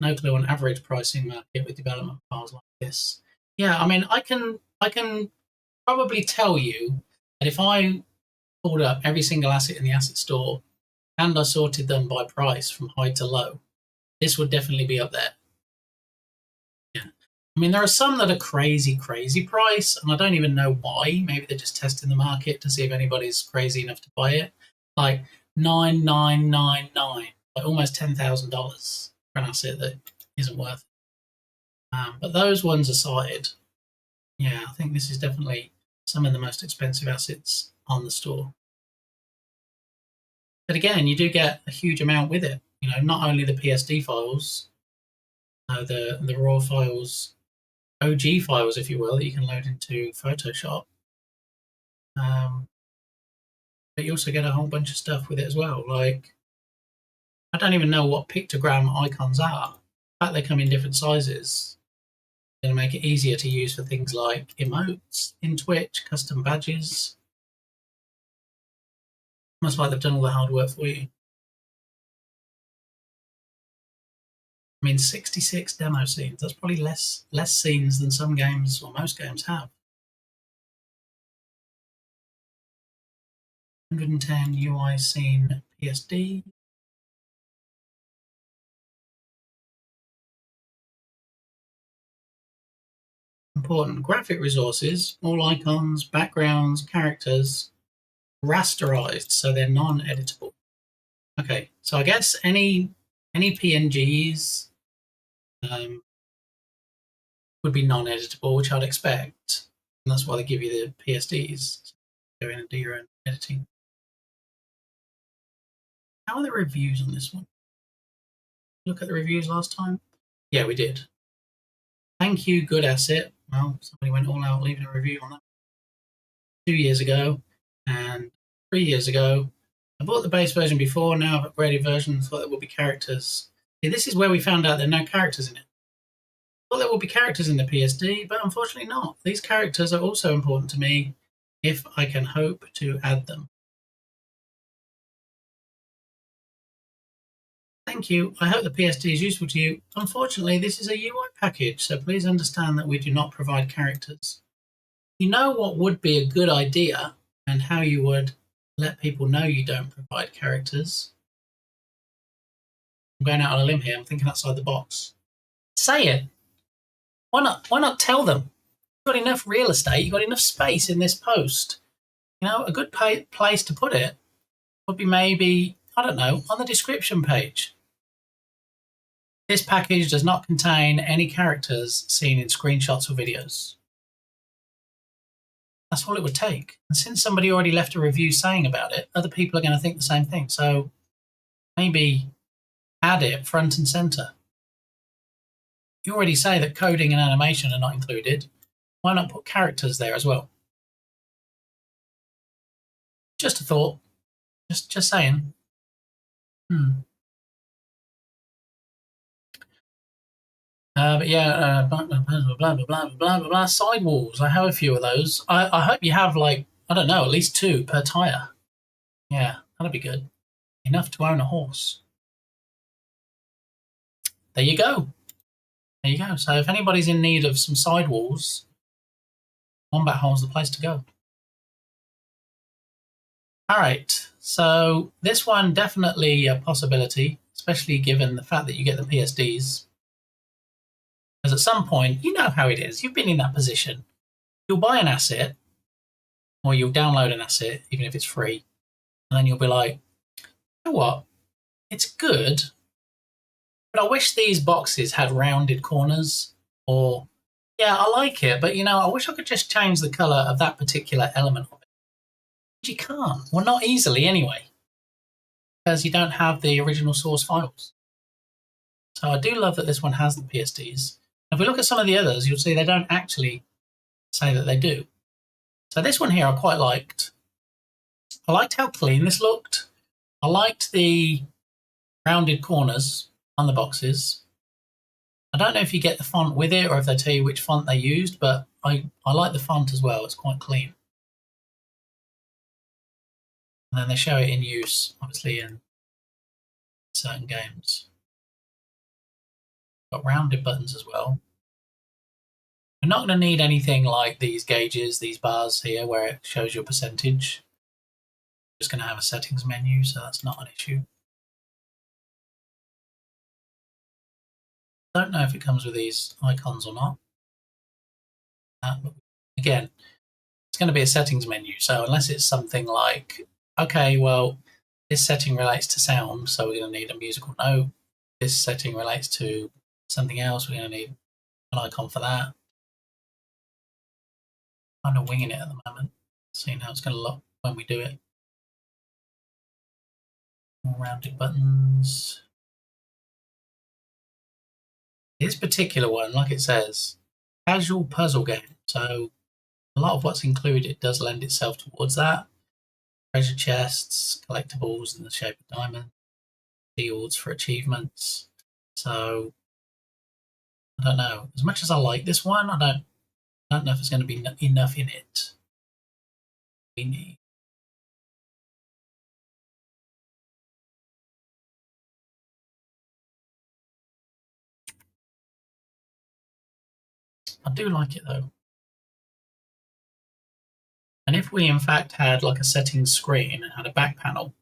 No clue on average pricing market with development files like this. Yeah, I mean, I can probably tell you that if I pulled up every single asset in the asset store and I sorted them by price from high to low, this would definitely be up there. Yeah. I mean, there are some that are crazy price, and I don't even know why. Maybe they're just testing the market to see if anybody's crazy enough to buy it. Like $9,999, like almost $10,000 for an asset that isn't worth it. But those ones aside, yeah, I think this is definitely some of the most expensive assets on the store. But again, you do get a huge amount with it. Not only the PSD files, the raw files, OG files, if you will, that you can load into Photoshop. But you also get a whole bunch of stuff with it as well. Like, I don't even know what pictogram icons are. In fact, they come in different sizes. Going to make it easier to use for things like emotes in Twitch, custom badges. Almost like they've done all the hard work for you. I mean, 66 demo scenes. That's probably less scenes than some games or most games have. 110 UI scene PSD. Important graphic resources, all icons, backgrounds, characters, rasterized, so they're non-editable. Okay, so I guess any PNGs would be non-editable, which I'd expect, and that's why they give you the PSDs. Go in and do your own editing. How are the reviews on this one? Look at the reviews last time. Yeah, we did. Thank you, good asset. Well, somebody went all out leaving a review on that 2 years ago and 3 years ago. I bought the base version before, now I've upgraded version, thought there would be characters. See, this is where we found out there are no characters in it. Thought there will be characters in the PSD, but unfortunately not. These characters are also important to me if I can hope to add them. Thank you. I hope the PSD is useful to you. Unfortunately, this is a UI package, so please understand that we do not provide characters. You know what would be a good idea and how you would let people know you don't provide characters? I'm going out on a limb here. I'm thinking outside the box. Say it. Why not? Why not tell them? You've got enough real estate. You've got enough space in this post. You know, a good place to put it would be maybe, I don't know, on the description page. This package does not contain any characters seen in screenshots or videos. That's all it would take. And since somebody already left a review saying about it, other people are going to think the same thing. So maybe add it front and center. You already say that coding and animation are not included. Why not put characters there as well? Just a thought. Just saying. But yeah, blah, blah, blah, blah, blah, blah, blah, blah. Sidewalls. I have a few of those. I hope you have, like, I don't know, at least 2 per tire. Yeah, that'd be good. Enough to own a horse. There you go. There you go. So if anybody's in need of some sidewalls, Wombat Hole's the place to go. All right. So this one definitely a possibility, especially given the fact that you get the PSDs. Because at some point, you know how it is. You've been in that position. You'll buy an asset, or you'll download an asset, even if it's free, and then you'll be like, you know what? It's good, but I wish these boxes had rounded corners. Or, yeah, I like it, but, you know, I wish I could just change the color of that particular element of it. But you can't. Well, not easily anyway, because you don't have the original source files. So I do love that this one has the PSDs. If we look at some of the others, you'll see they don't actually say that they do. So this one here I quite liked. I liked how clean this looked. I liked the rounded corners on the boxes. I don't know if you get the font with it or if they tell you which font they used, but I like the font as well. It's quite clean. And then they show it in use, obviously, in certain games. Got rounded buttons as well. We're not going to need anything like these gauges, these bars here, where it shows your percentage. Just going to have a settings menu, so that's not an issue. Don't know if it comes with these icons or not. But again, it's going to be a settings menu, so unless it's something like, okay, well, this setting relates to sound, so we're going to need a musical note. This setting relates to something else, we're going to need an icon for that. I'm kind of winging it at the moment, seeing how it's going to look when we do it. More rounded buttons. This particular one, like it says, casual puzzle game. So a lot of what's included does lend itself towards that. Treasure chests, collectibles in the shape of diamonds, fields for achievements. So I don't know. As much as I like this one, I don't know if there's going to be enough in it. We need. I do like it though. And if we in fact had like a settings screen and had a back panel,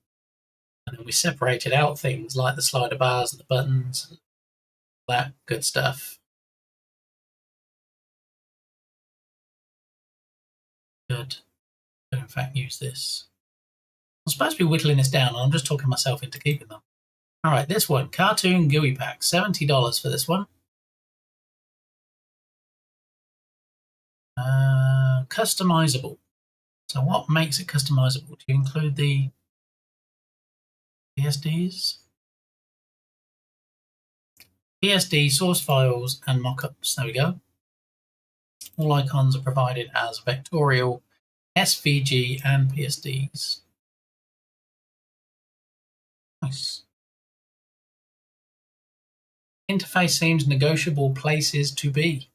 and then we separated out things like the slider bars and the buttons and that good stuff. Could in fact use this. I'm supposed to be whittling this down, and I'm just talking myself into keeping them. All right, this one, Cartoon GUI Pack, $70 for this one. Customizable. So what makes it customizable? Do you include the PSDs? PSD, source files, and mockups. There we go. All icons are provided as vectorial, SVG, and PSDs. Nice. Interface seems negotiable places to be.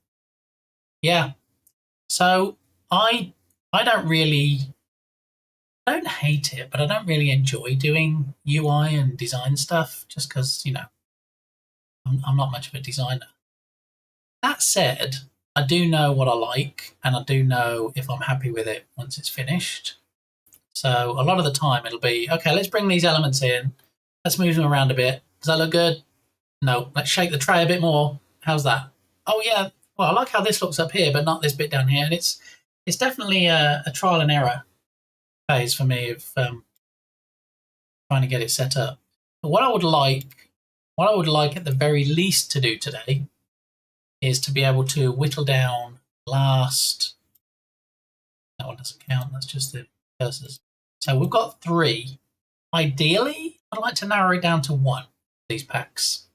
Yeah. So I don't hate it, but I don't really enjoy doing UI and design stuff just because, you know, I'm not much of a designer. That said, I do know what I like, and I do know if I'm happy with it once it's finished. So a lot of the time it'll be, okay, let's bring these elements in. Let's move them around a bit. Does that look good? No. Let's shake the tray a bit more. How's that? Oh, yeah. Well, I like how this looks up here, but not this bit down here. And it's definitely a trial and error phase for me of trying to get it set up. But what I would like at the very least to do today is to be able to whittle down last. That one doesn't count. That's just the cursors. So we've got 3. Ideally, I'd like to narrow it down to 1 of these packs.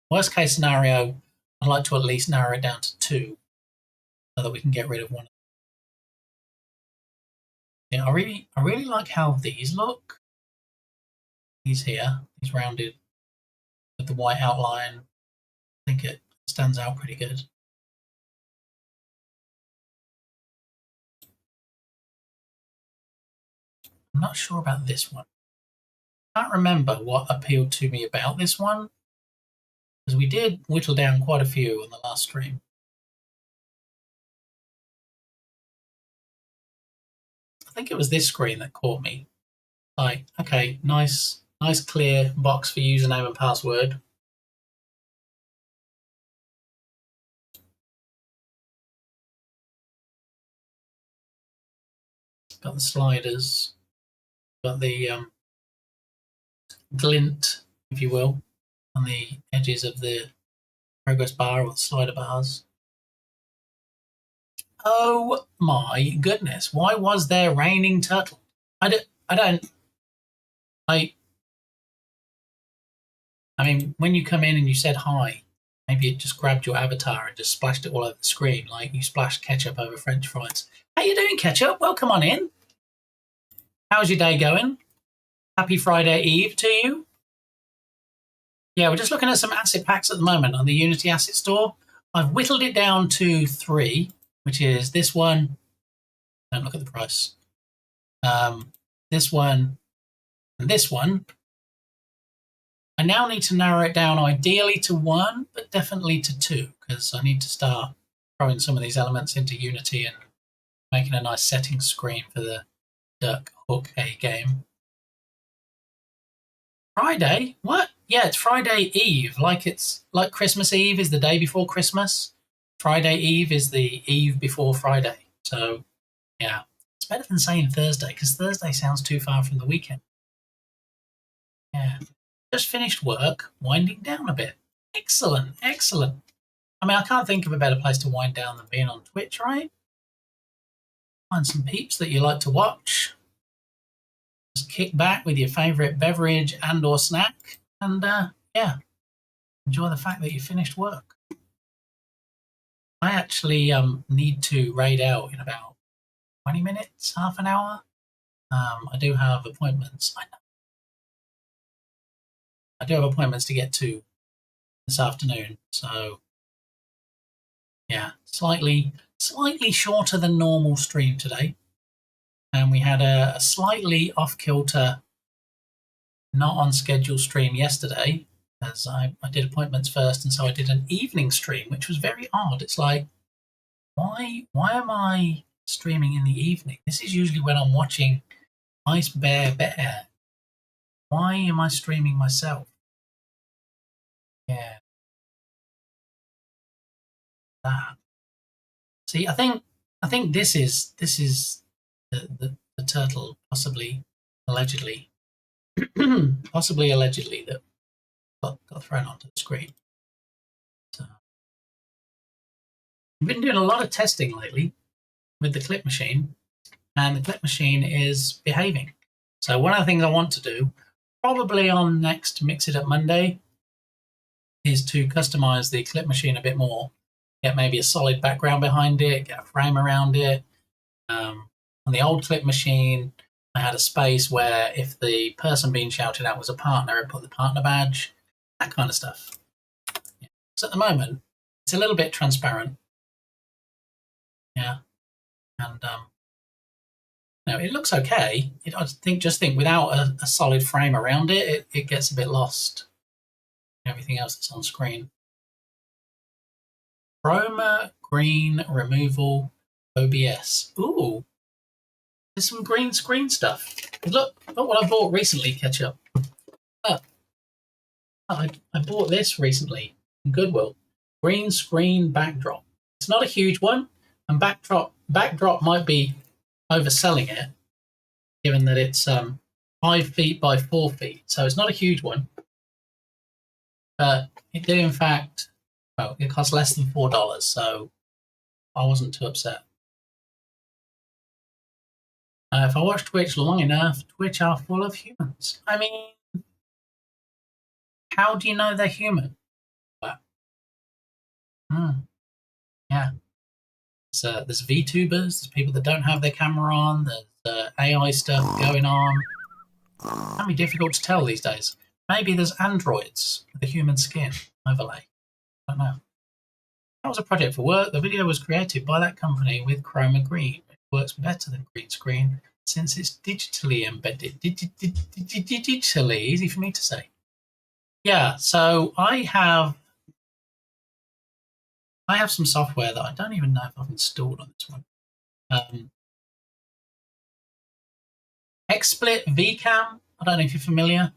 Worst case scenario, I'd like to at least narrow it down to 2 so that we can get rid of 1. Yeah, I really like how these look. These here, these rounded with the white outline. I think it stands out pretty good. I'm not sure about this one. I can't remember what appealed to me about this one, because we did whittle down quite a few on the last stream. I think it was this screen that caught me. Like, okay, nice clear box for username and password. Got the sliders, got the glint, if you will, on the edges of the progress bar or the slider bars. Oh my goodness, why was there raining turtle? I mean, when you come in and you said hi, maybe it just grabbed your avatar and just splashed it all over the screen, like you splashed ketchup over French fries. How you doing, Ketchup? Welcome on in. How's your day going? Happy Friday Eve to you. Yeah, we're just looking at some asset packs at the moment on the Unity Asset Store. I've whittled it down to 3, which is this one. Don't look at the price. This one and this one. I now need to narrow it down ideally to 1, but definitely to 2, because I need to start throwing some of these elements into Unity and making a nice setting screen for the Duck Hook A game. Friday? What? Yeah, it's Friday Eve. Like Christmas Eve is the day before Christmas. Friday Eve is the eve before Friday. So, yeah. It's better than saying Thursday, because Thursday sounds too far from the weekend. Yeah. Just finished work, winding down a bit. Excellent, excellent. I mean, I can't think of a better place to wind down than being on Twitch, right? Find some peeps that you like to watch. Just kick back with your favourite beverage and or snack. And, yeah, enjoy the fact that you finished work. I actually need to raid out in about 20 minutes, half an hour. I do have appointments. I do have appointments to get to this afternoon, so yeah, slightly shorter than normal stream today. And we had a slightly off-kilter, not on schedule stream yesterday, as I did appointments first, and so I did an evening stream, which was very odd. It's like Why am I streaming in the evening? This is usually when I'm watching Ice Bear Bear. Why am I streaming myself? Yeah. That. See, I think this is the turtle, possibly, allegedly, possibly allegedly, that got thrown onto the screen. So, I've been doing a lot of testing lately with the clip machine, and the clip machine is behaving. So one of the things I want to do, probably on next Mix It Up Monday, is to customize the clip machine a bit more. Get maybe a solid background behind it, get a frame around it. On the old clip machine, I had a space where if the person being shouted at was a partner, I'd put the partner badge, that kind of stuff. Yeah. So at the moment, it's a little bit transparent. Yeah. And it looks okay. I think without a solid frame around it, it gets a bit lost. Everything else that's on screen. Chroma green removal OBS. Ooh, there's some green screen stuff. Look what I bought recently, Ketchup. Look. I bought this recently in Goodwill. Green screen backdrop. It's not a huge one, and backdrop might be overselling it, given that it's 5 feet by 4 feet. So it's not a huge one, but it did in fact. Well, it cost less than $4, so I wasn't too upset. If I watch Twitch long enough, Twitch are full of humans. I mean, how do you know they're human? Well, yeah. There's VTubers, there's people that don't have their camera on, there's AI stuff going on. It can be difficult to tell these days. Maybe there's androids with a human skin overlay. I don't know. That was a project for work. The video was created by that company with Chroma Green. It works better than green screen since it's digitally embedded. Digitally, easy for me to say. Yeah, so I have some software that I don't even know if I've installed on this one. XSplit VCam. I don't know if you're familiar.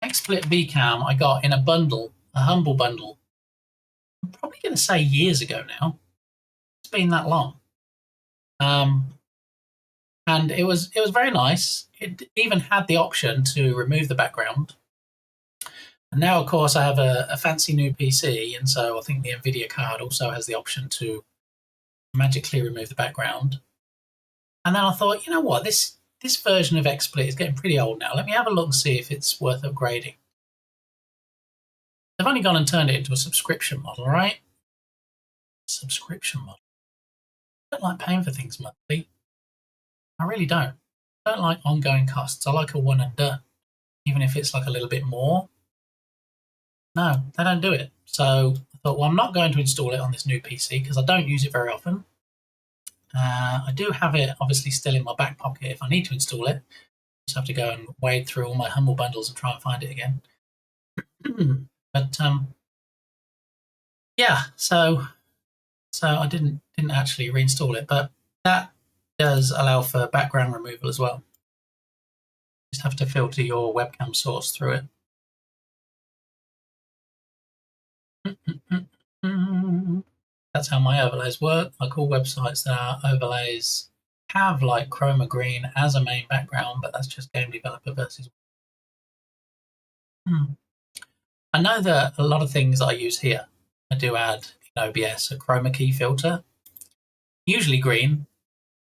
XSplit VCam I got in a bundle, a humble bundle. I'm probably going to say years ago now. It's been that long. And it was very nice. It even had the option to remove the background. And now, of course, I have a fancy new PC, and so I think the NVIDIA card also has the option to magically remove the background. And then I thought, you know what, this version of XSplit is getting pretty old now. Let me have a look and see if it's worth upgrading. They've only gone and turned it into a subscription model, right? Subscription model. I don't like paying for things monthly. I really don't. I don't like ongoing costs. I like a one and done, even if it's like a little bit more. No, they don't do it. So I thought, well, I'm not going to install it on this new PC because I don't use it very often. I do have it obviously still in my back pocket if I need to install it. Just have to go and wade through all my humble bundles and try and find it again. But yeah, so I didn't actually reinstall it, but that does allow for background removal as well. Just have to filter your webcam source through it. That's how my overlays work. Like all websites that are overlays have like Chroma Green as a main background, but that's just game developer versus. I know that a lot of things I use here, I do add in OBS a chroma key filter, usually green,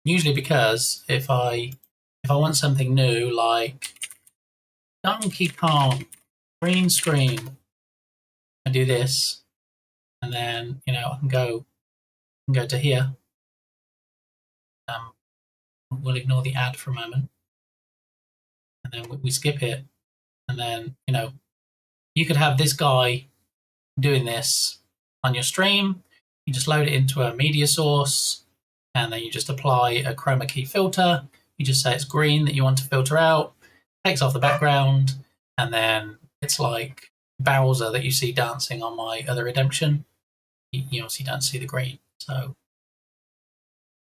usually because if I want something new like Donkey Kong green screen, I do this. And then, I can go to here. We'll ignore the ad for a moment. And then we skip it. And then, you could have this guy doing this on your stream. You just load it into a media source. And then you just apply a chroma key filter. You just say it's green that you want to filter out. Takes off the background. And then it's like Bowser that you see dancing on my other Redemption. you obviously don't see the green. So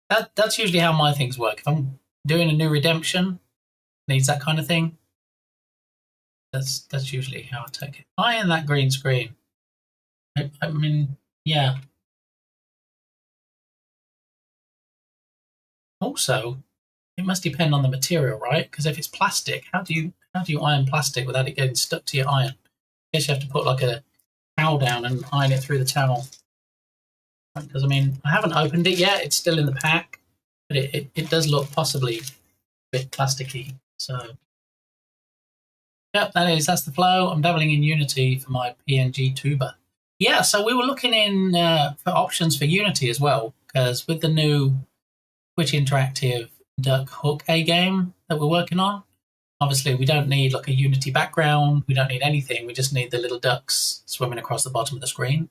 that's usually how my things work. If I'm doing a new redemption, needs that kind of thing, that's usually how I take it. Iron that green screen. I mean, yeah. Also, it must depend on the material, right? Because if it's plastic, how do you iron plastic without it getting stuck to your iron? I guess you have to put like a towel down and iron it through the towel. Because I mean, I haven't opened it yet. It's still in the pack, but it does look possibly a bit plasticky. So, yep, that's the flow. I'm dabbling in Unity for my PNG tuber. Yeah, so we were looking in for options for Unity as well, because with the new Twitch Interactive Duck Hook A game that we're working on, obviously we don't need like a Unity background. We don't need anything. We just need the little ducks swimming across the bottom of the screen.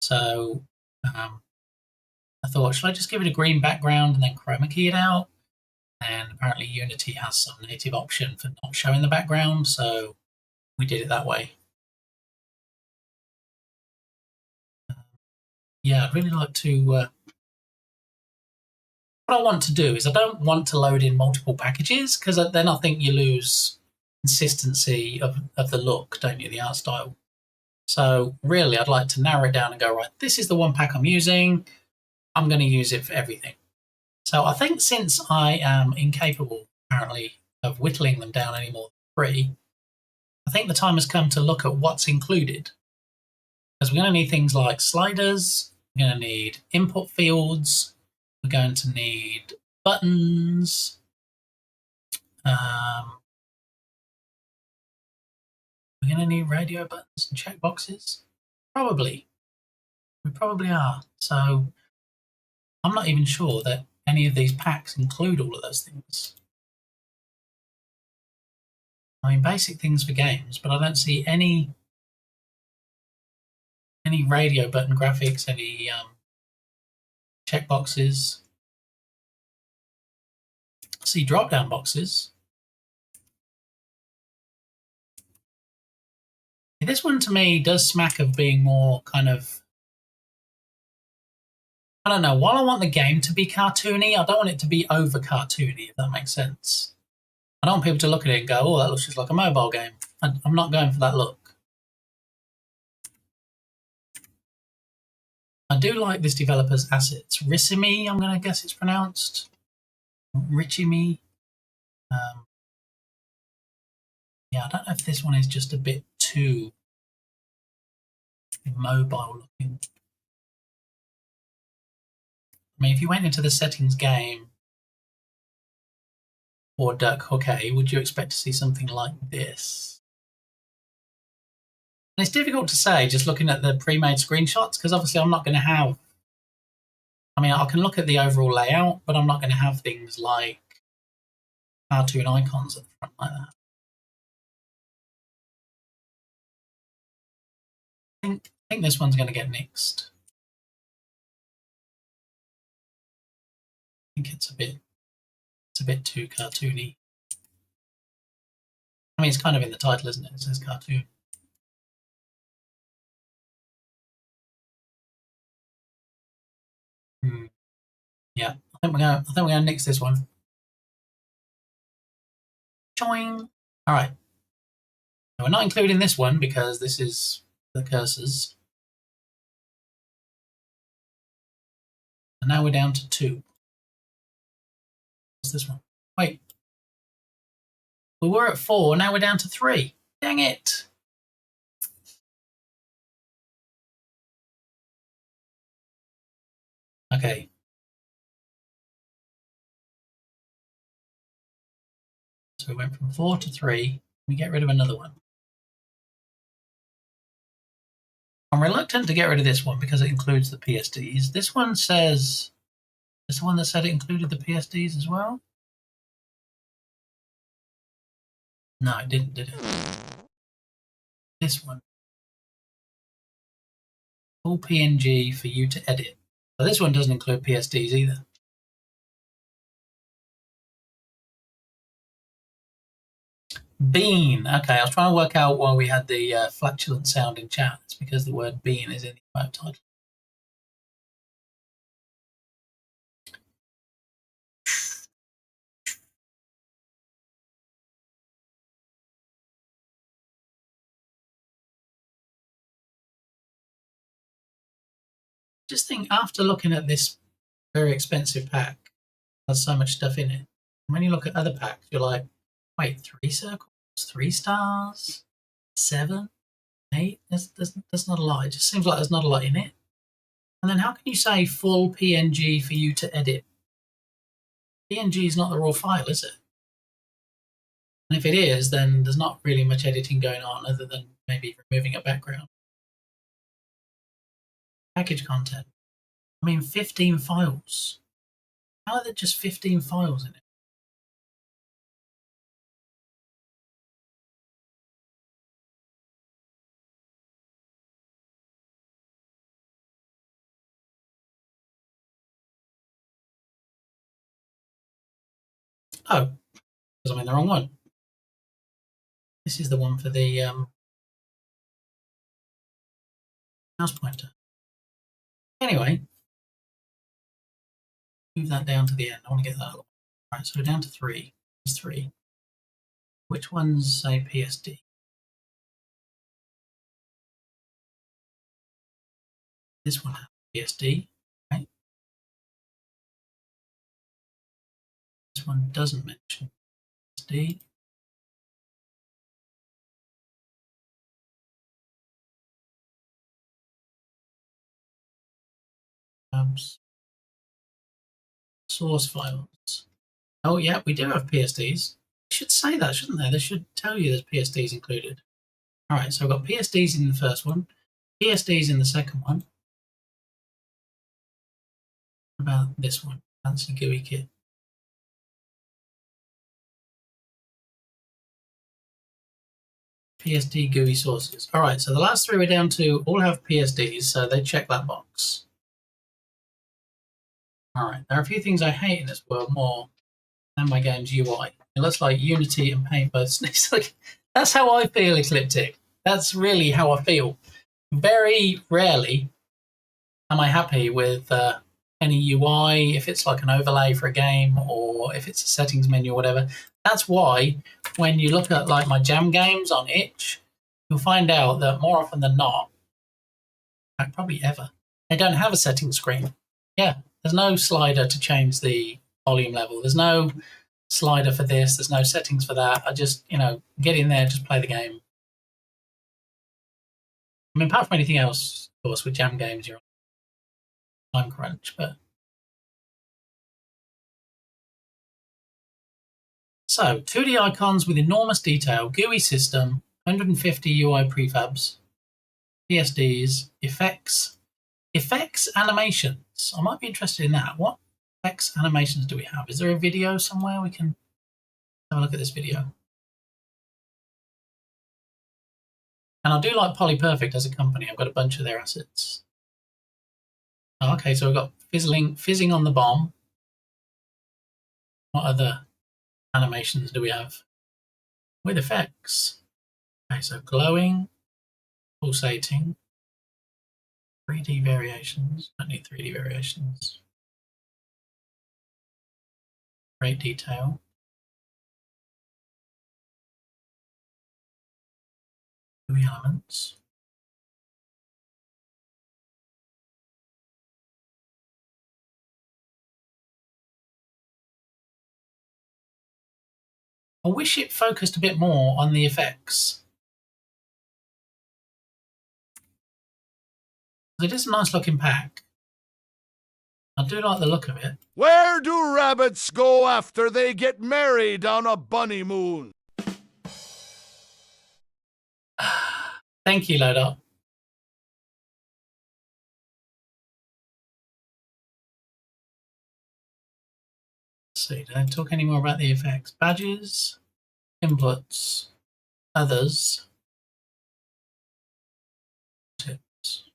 So I thought, should I just give it a green background and then chroma key it out? And apparently Unity has some native option for not showing the background, so we did it that way. Yeah, I'd really like to... what I want to do is I don't want to load in multiple packages, because then I think you lose consistency of the look, don't you, the art style. So really, I'd like to narrow it down and go, right, this is the one pack I'm using. I'm going to use it for everything. So I think since I am incapable, apparently, of whittling them down any more than 3, I think the time has come to look at what's included. Because we're going to need things like sliders, we're going to need input fields, we're going to need buttons, we're going to need radio buttons and checkboxes. Probably. We probably are. So I'm not even sure that any of these packs include all of those things. I mean, basic things for games, but I don't see any radio button graphics, any checkboxes. I see drop-down boxes. This one to me does smack of being more kind of, I don't know, while I want the game to be cartoony, I don't want it to be over cartoony, if that makes sense. I don't want people to look at it and go, oh, that looks just like a mobile game. I'm not going for that look. I do like this developer's assets. Rissimi, I'm going to guess it's pronounced. Richimi. Yeah, I don't know if this one is just a bit too mobile looking. I mean, if you went into the settings game or Duck Hook A, would you expect to see something like this? And it's difficult to say just looking at the pre-made screenshots, because obviously I'm not going to have... I mean, I can look at the overall layout, but I'm not going to have things like cartoon icons at the front like that. I think this one's going to get nixed. I think it's a bit too cartoony. I mean, it's kind of in the title, isn't it? It says cartoon. Yeah, I think we're going to nix this one. Choing. All right. So we're not including this one because this is the cursors. And now we're down to 2. What's this one? Wait. We were at 4, now we're down to 3. Dang it. Okay. So we went from 4 to 3. We get rid of another one. I'm reluctant to get rid of this one because it includes the PSDs. This one says... Is the one that said it included the PSDs as well? No, it didn't, did it? This one. Full PNG for you to edit. So this one doesn't include PSDs either. Bean. Okay, I was trying to work out why we had the flatulent sound in chat. It's because the word bean is in the emote title. just think after looking at this very expensive pack, has so much stuff in it. And when you look at other packs, you're like, wait, 3 circles, 3 stars, 7, 8. There's not a lot. It just seems like there's not a lot in it. And then how can you say full PNG for you to edit? PNG is not the raw file, is it? And if it is, then there's not really much editing going on other than maybe removing a background. Package content. I mean, 15 files. How are there just 15 files in it? Oh, because I'm in the wrong one. This is the one for the mouse pointer. Anyway, move that down to the end. I want to get that. Right, so we're down to 3. There's 3. Which one's a PSD? This one has PSD, right? This one doesn't mention PSD. Source files. Oh yeah, we do have PSDs. They should say that, shouldn't they? They should tell you there's PSDs included. All right, so I've got PSDs in the first one, PSDs in the second one. What about this one? Fancy GUI kit. PSD GUI sources. All right, so the last 3 we're down to all have PSDs, so they check that box. All right, there are a few things I hate in this world more than my game's UI. It looks like Unity and Paint both sneaks. Like, that's how I feel, Ecliptic. That's really how I feel. Very rarely am I happy with any UI, if it's like an overlay for a game or if it's a settings menu or whatever. That's why when you look at like my jam games on itch, you'll find out that more often than not, like probably ever, they don't have a settings screen. Yeah, there's no slider to change the volume level. There's no slider for this. There's no settings for that. I just, get in there, just play the game. I mean, apart from anything else, of course, with jam games, you're on time crunch, but. So, 2D icons with enormous detail, GUI system, 150 UI prefabs, PSDs, effects animations. I might be interested in that. What effects animations do we have? Is there a video somewhere we can have a look at this video? And I do like Polyperfect as a company. I've got a bunch of their assets. Oh, okay, so we've got fizzing on the bomb. What other animations do we have? With effects. Okay, so glowing, pulsating, 3D variations. Don't need 3D variations. Great detail. GUI elements. I wish it focused a bit more on the effects. It is a nice looking pack. I do like the look of it. Where do rabbits go after they get married on a bunny moon? Thank you, Loadup. Let's see, did I talk any more about the effects? Badges, inputs, others, tips,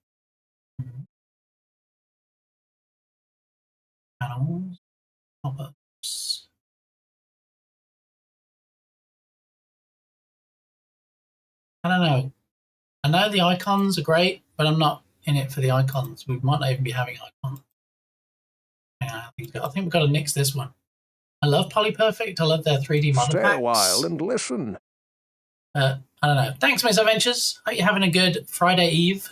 panels, pop-ups. I don't know. I know the icons are great, but I'm not in it for the icons. We might not even be having icons. Yeah, I think we've got to nix this one. I love Polyperfect. I love their 3D model Stay packs. a while and listen. I don't know. Thanks, Miss Adventures. Hope you're having a good Friday Eve.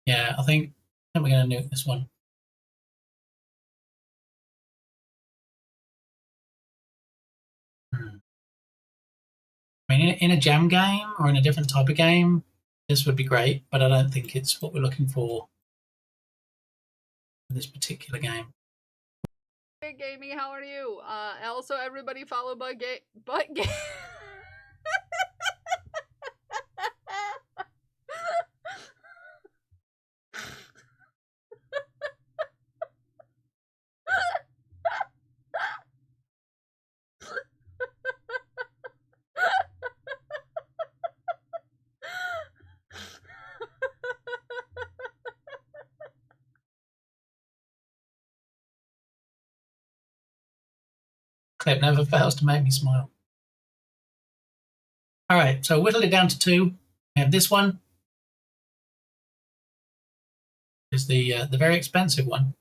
Yeah, I think we're going to nuke this one. I mean, in a jam game or in a different type of game, this would be great, but I don't think it's what we're looking for this particular game. Hey, Gaming, how are you? Also, everybody follow But Clip never fails to make me smile. All right, so whittle it down to 2. We have this one. Is the very expensive one.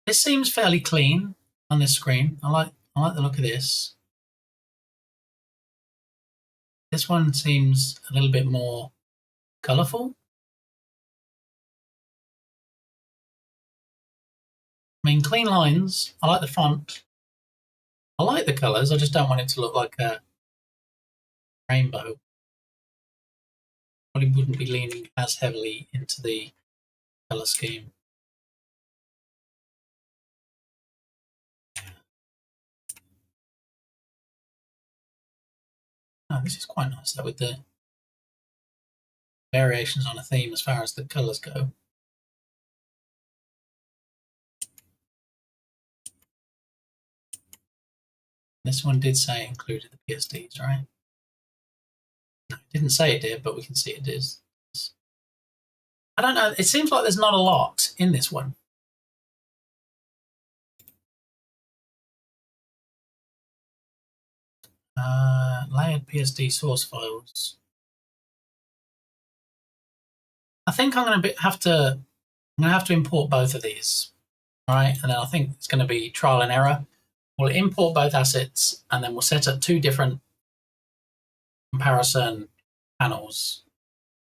This seems fairly clean on this screen. I like the look of this. This one seems a little bit more colourful. I mean, clean lines. I like the font. I like the colours. I just don't want it to look like a rainbow. Probably wouldn't be leaning as heavily into the colour scheme. Oh, this is quite nice though, with the variations on a theme as far as the colours go. This one did say it included the PSDs, right? No, it didn't say it did, but we can see it is. I don't know. It seems like there's not a lot in this one. Layered PSD source files. I think I'm going to have to import both of these, right? And then I think it's going to be trial and error. We'll import both assets, and then we'll set up 2 different comparison panels,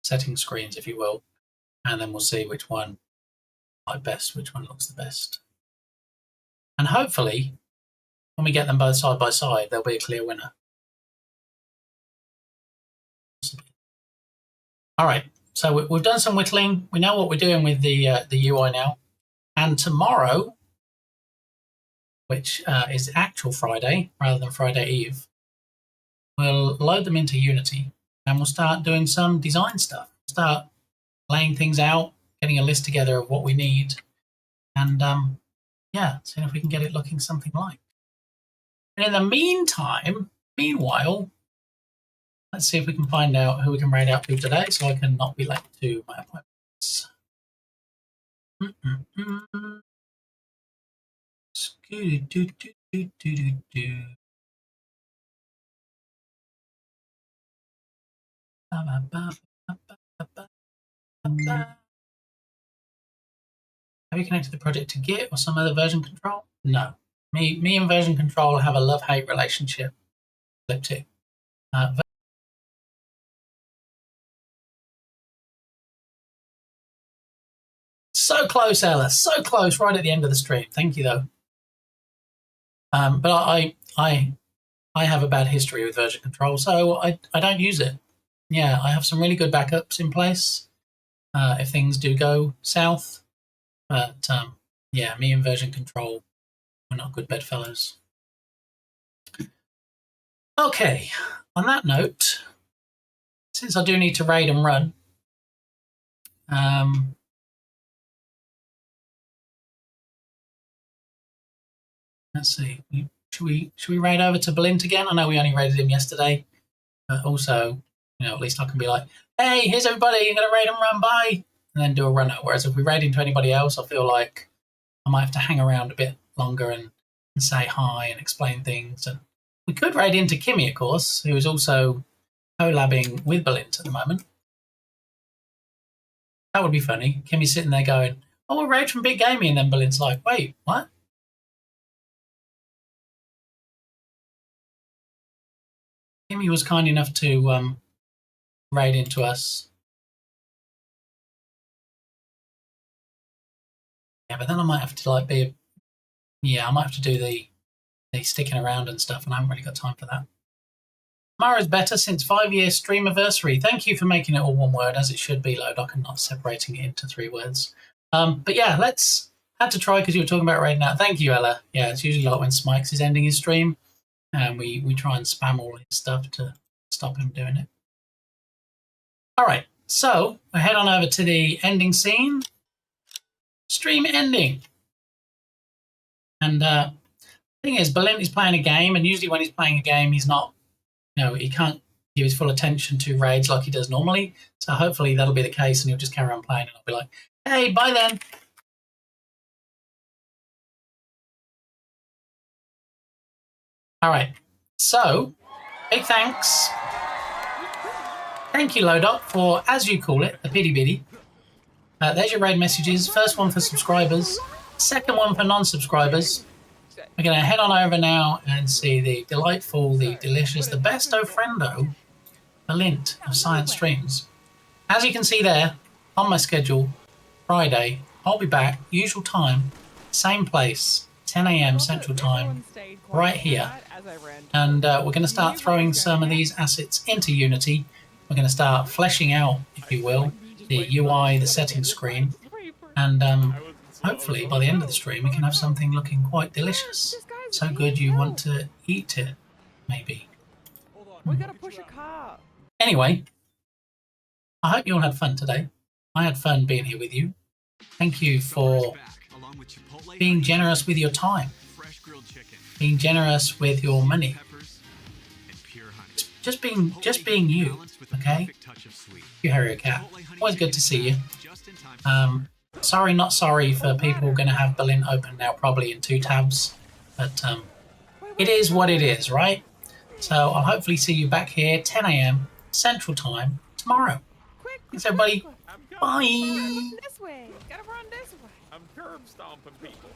setting screens, if you will, and then we'll see which one like best, which one looks the best. And hopefully, when we get them both side by side, there'll be a clear winner. All right, so we've done some whittling. We know what we're doing with the UI now. And tomorrow, which is actual Friday rather than Friday Eve, we'll load them into Unity and we'll start doing some design stuff. Start laying things out, getting a list together of what we need, and yeah, seeing if we can get it looking something like. And in the meanwhile, let's see if we can find out who we can raid out to today so I can not be late to my appointments. Have you connected the project to Git or some other version control? No. Me and version control have a love-hate relationship. Elliptic. So close, Ella. So close, right at the end of the stream. Thank you, though. But I have a bad history with version control, so I don't use it. Yeah, I have some really good backups in place if things do go south. But yeah, me and version control, we're not good bedfellows. Okay, on that note, since I do need to raid and run, let's see. Should we raid over to Balint again? I know we only raided him yesterday, but also, you know, at least I can be like, hey, here's everybody, you're going to raid and run, bye, and then do a run out. Whereas if we raid into anybody else, I feel like I might have to hang around a bit longer and say hi and explain things. And we could raid into Kimmy, of course, who is also collabing with Balint at the moment. That would be funny. Kimmy's sitting there going, oh, we'll raid from Big Gamey, and then Balint's like, wait, what? Kimmy was kind enough to raid into us Yeah, but then I might have to like be. Yeah, I might have to do the sticking around and stuff, and I haven't really got time for that. Tomorrow's better since 5-year stream anniversary. Thank you for making it all one word, as it should be, Lodoc, and not separating it into 3 words. But yeah, had to try because you were talking about right now. Thank you, Ella. Yeah, it's usually like when Smikes is ending his stream, and we try and spam all his stuff to stop him doing it. All right, so we head on over to the ending scene. Stream ending. And the thing is, Berlin is playing a game, and usually when he's playing a game, he's not, he can't give his full attention to raids like he does normally. So hopefully that'll be the case, and he'll just carry on playing, and I'll be like, hey, bye then. All right, so big thanks. Thank you, Lodoc, for, as you call it, the pity bitty. There's your raid messages. First one for subscribers, second one for non-subscribers. We're going to head on over now and see the delightful, the delicious, the besto friendo, the lint of science streams. As you can see there, on my schedule, Friday, I'll be back, usual time, same place, 10 a.m. Central Time, right here. And we're going to start throwing some of these assets into Unity. We're going to start fleshing out, if you will, the UI, the settings screen. And hopefully, by the end of the stream, we can have something looking quite delicious. So good you want to eat it, maybe. We gotta push a car. Anyway, I hope you all had fun today. I had fun being here with you. Thank you for being generous with your time, being generous with your money. Just being you, okay? You Harrier Cat. Always good to see you. Sorry, not sorry for people going to have Berlin open now, probably in 2 tabs. But it is what it is, right? So I'll hopefully see you back here, 10 a.m. Central Time tomorrow. Thanks, everybody. Bye. This way. Gotta run this way. I'm curb stomping people.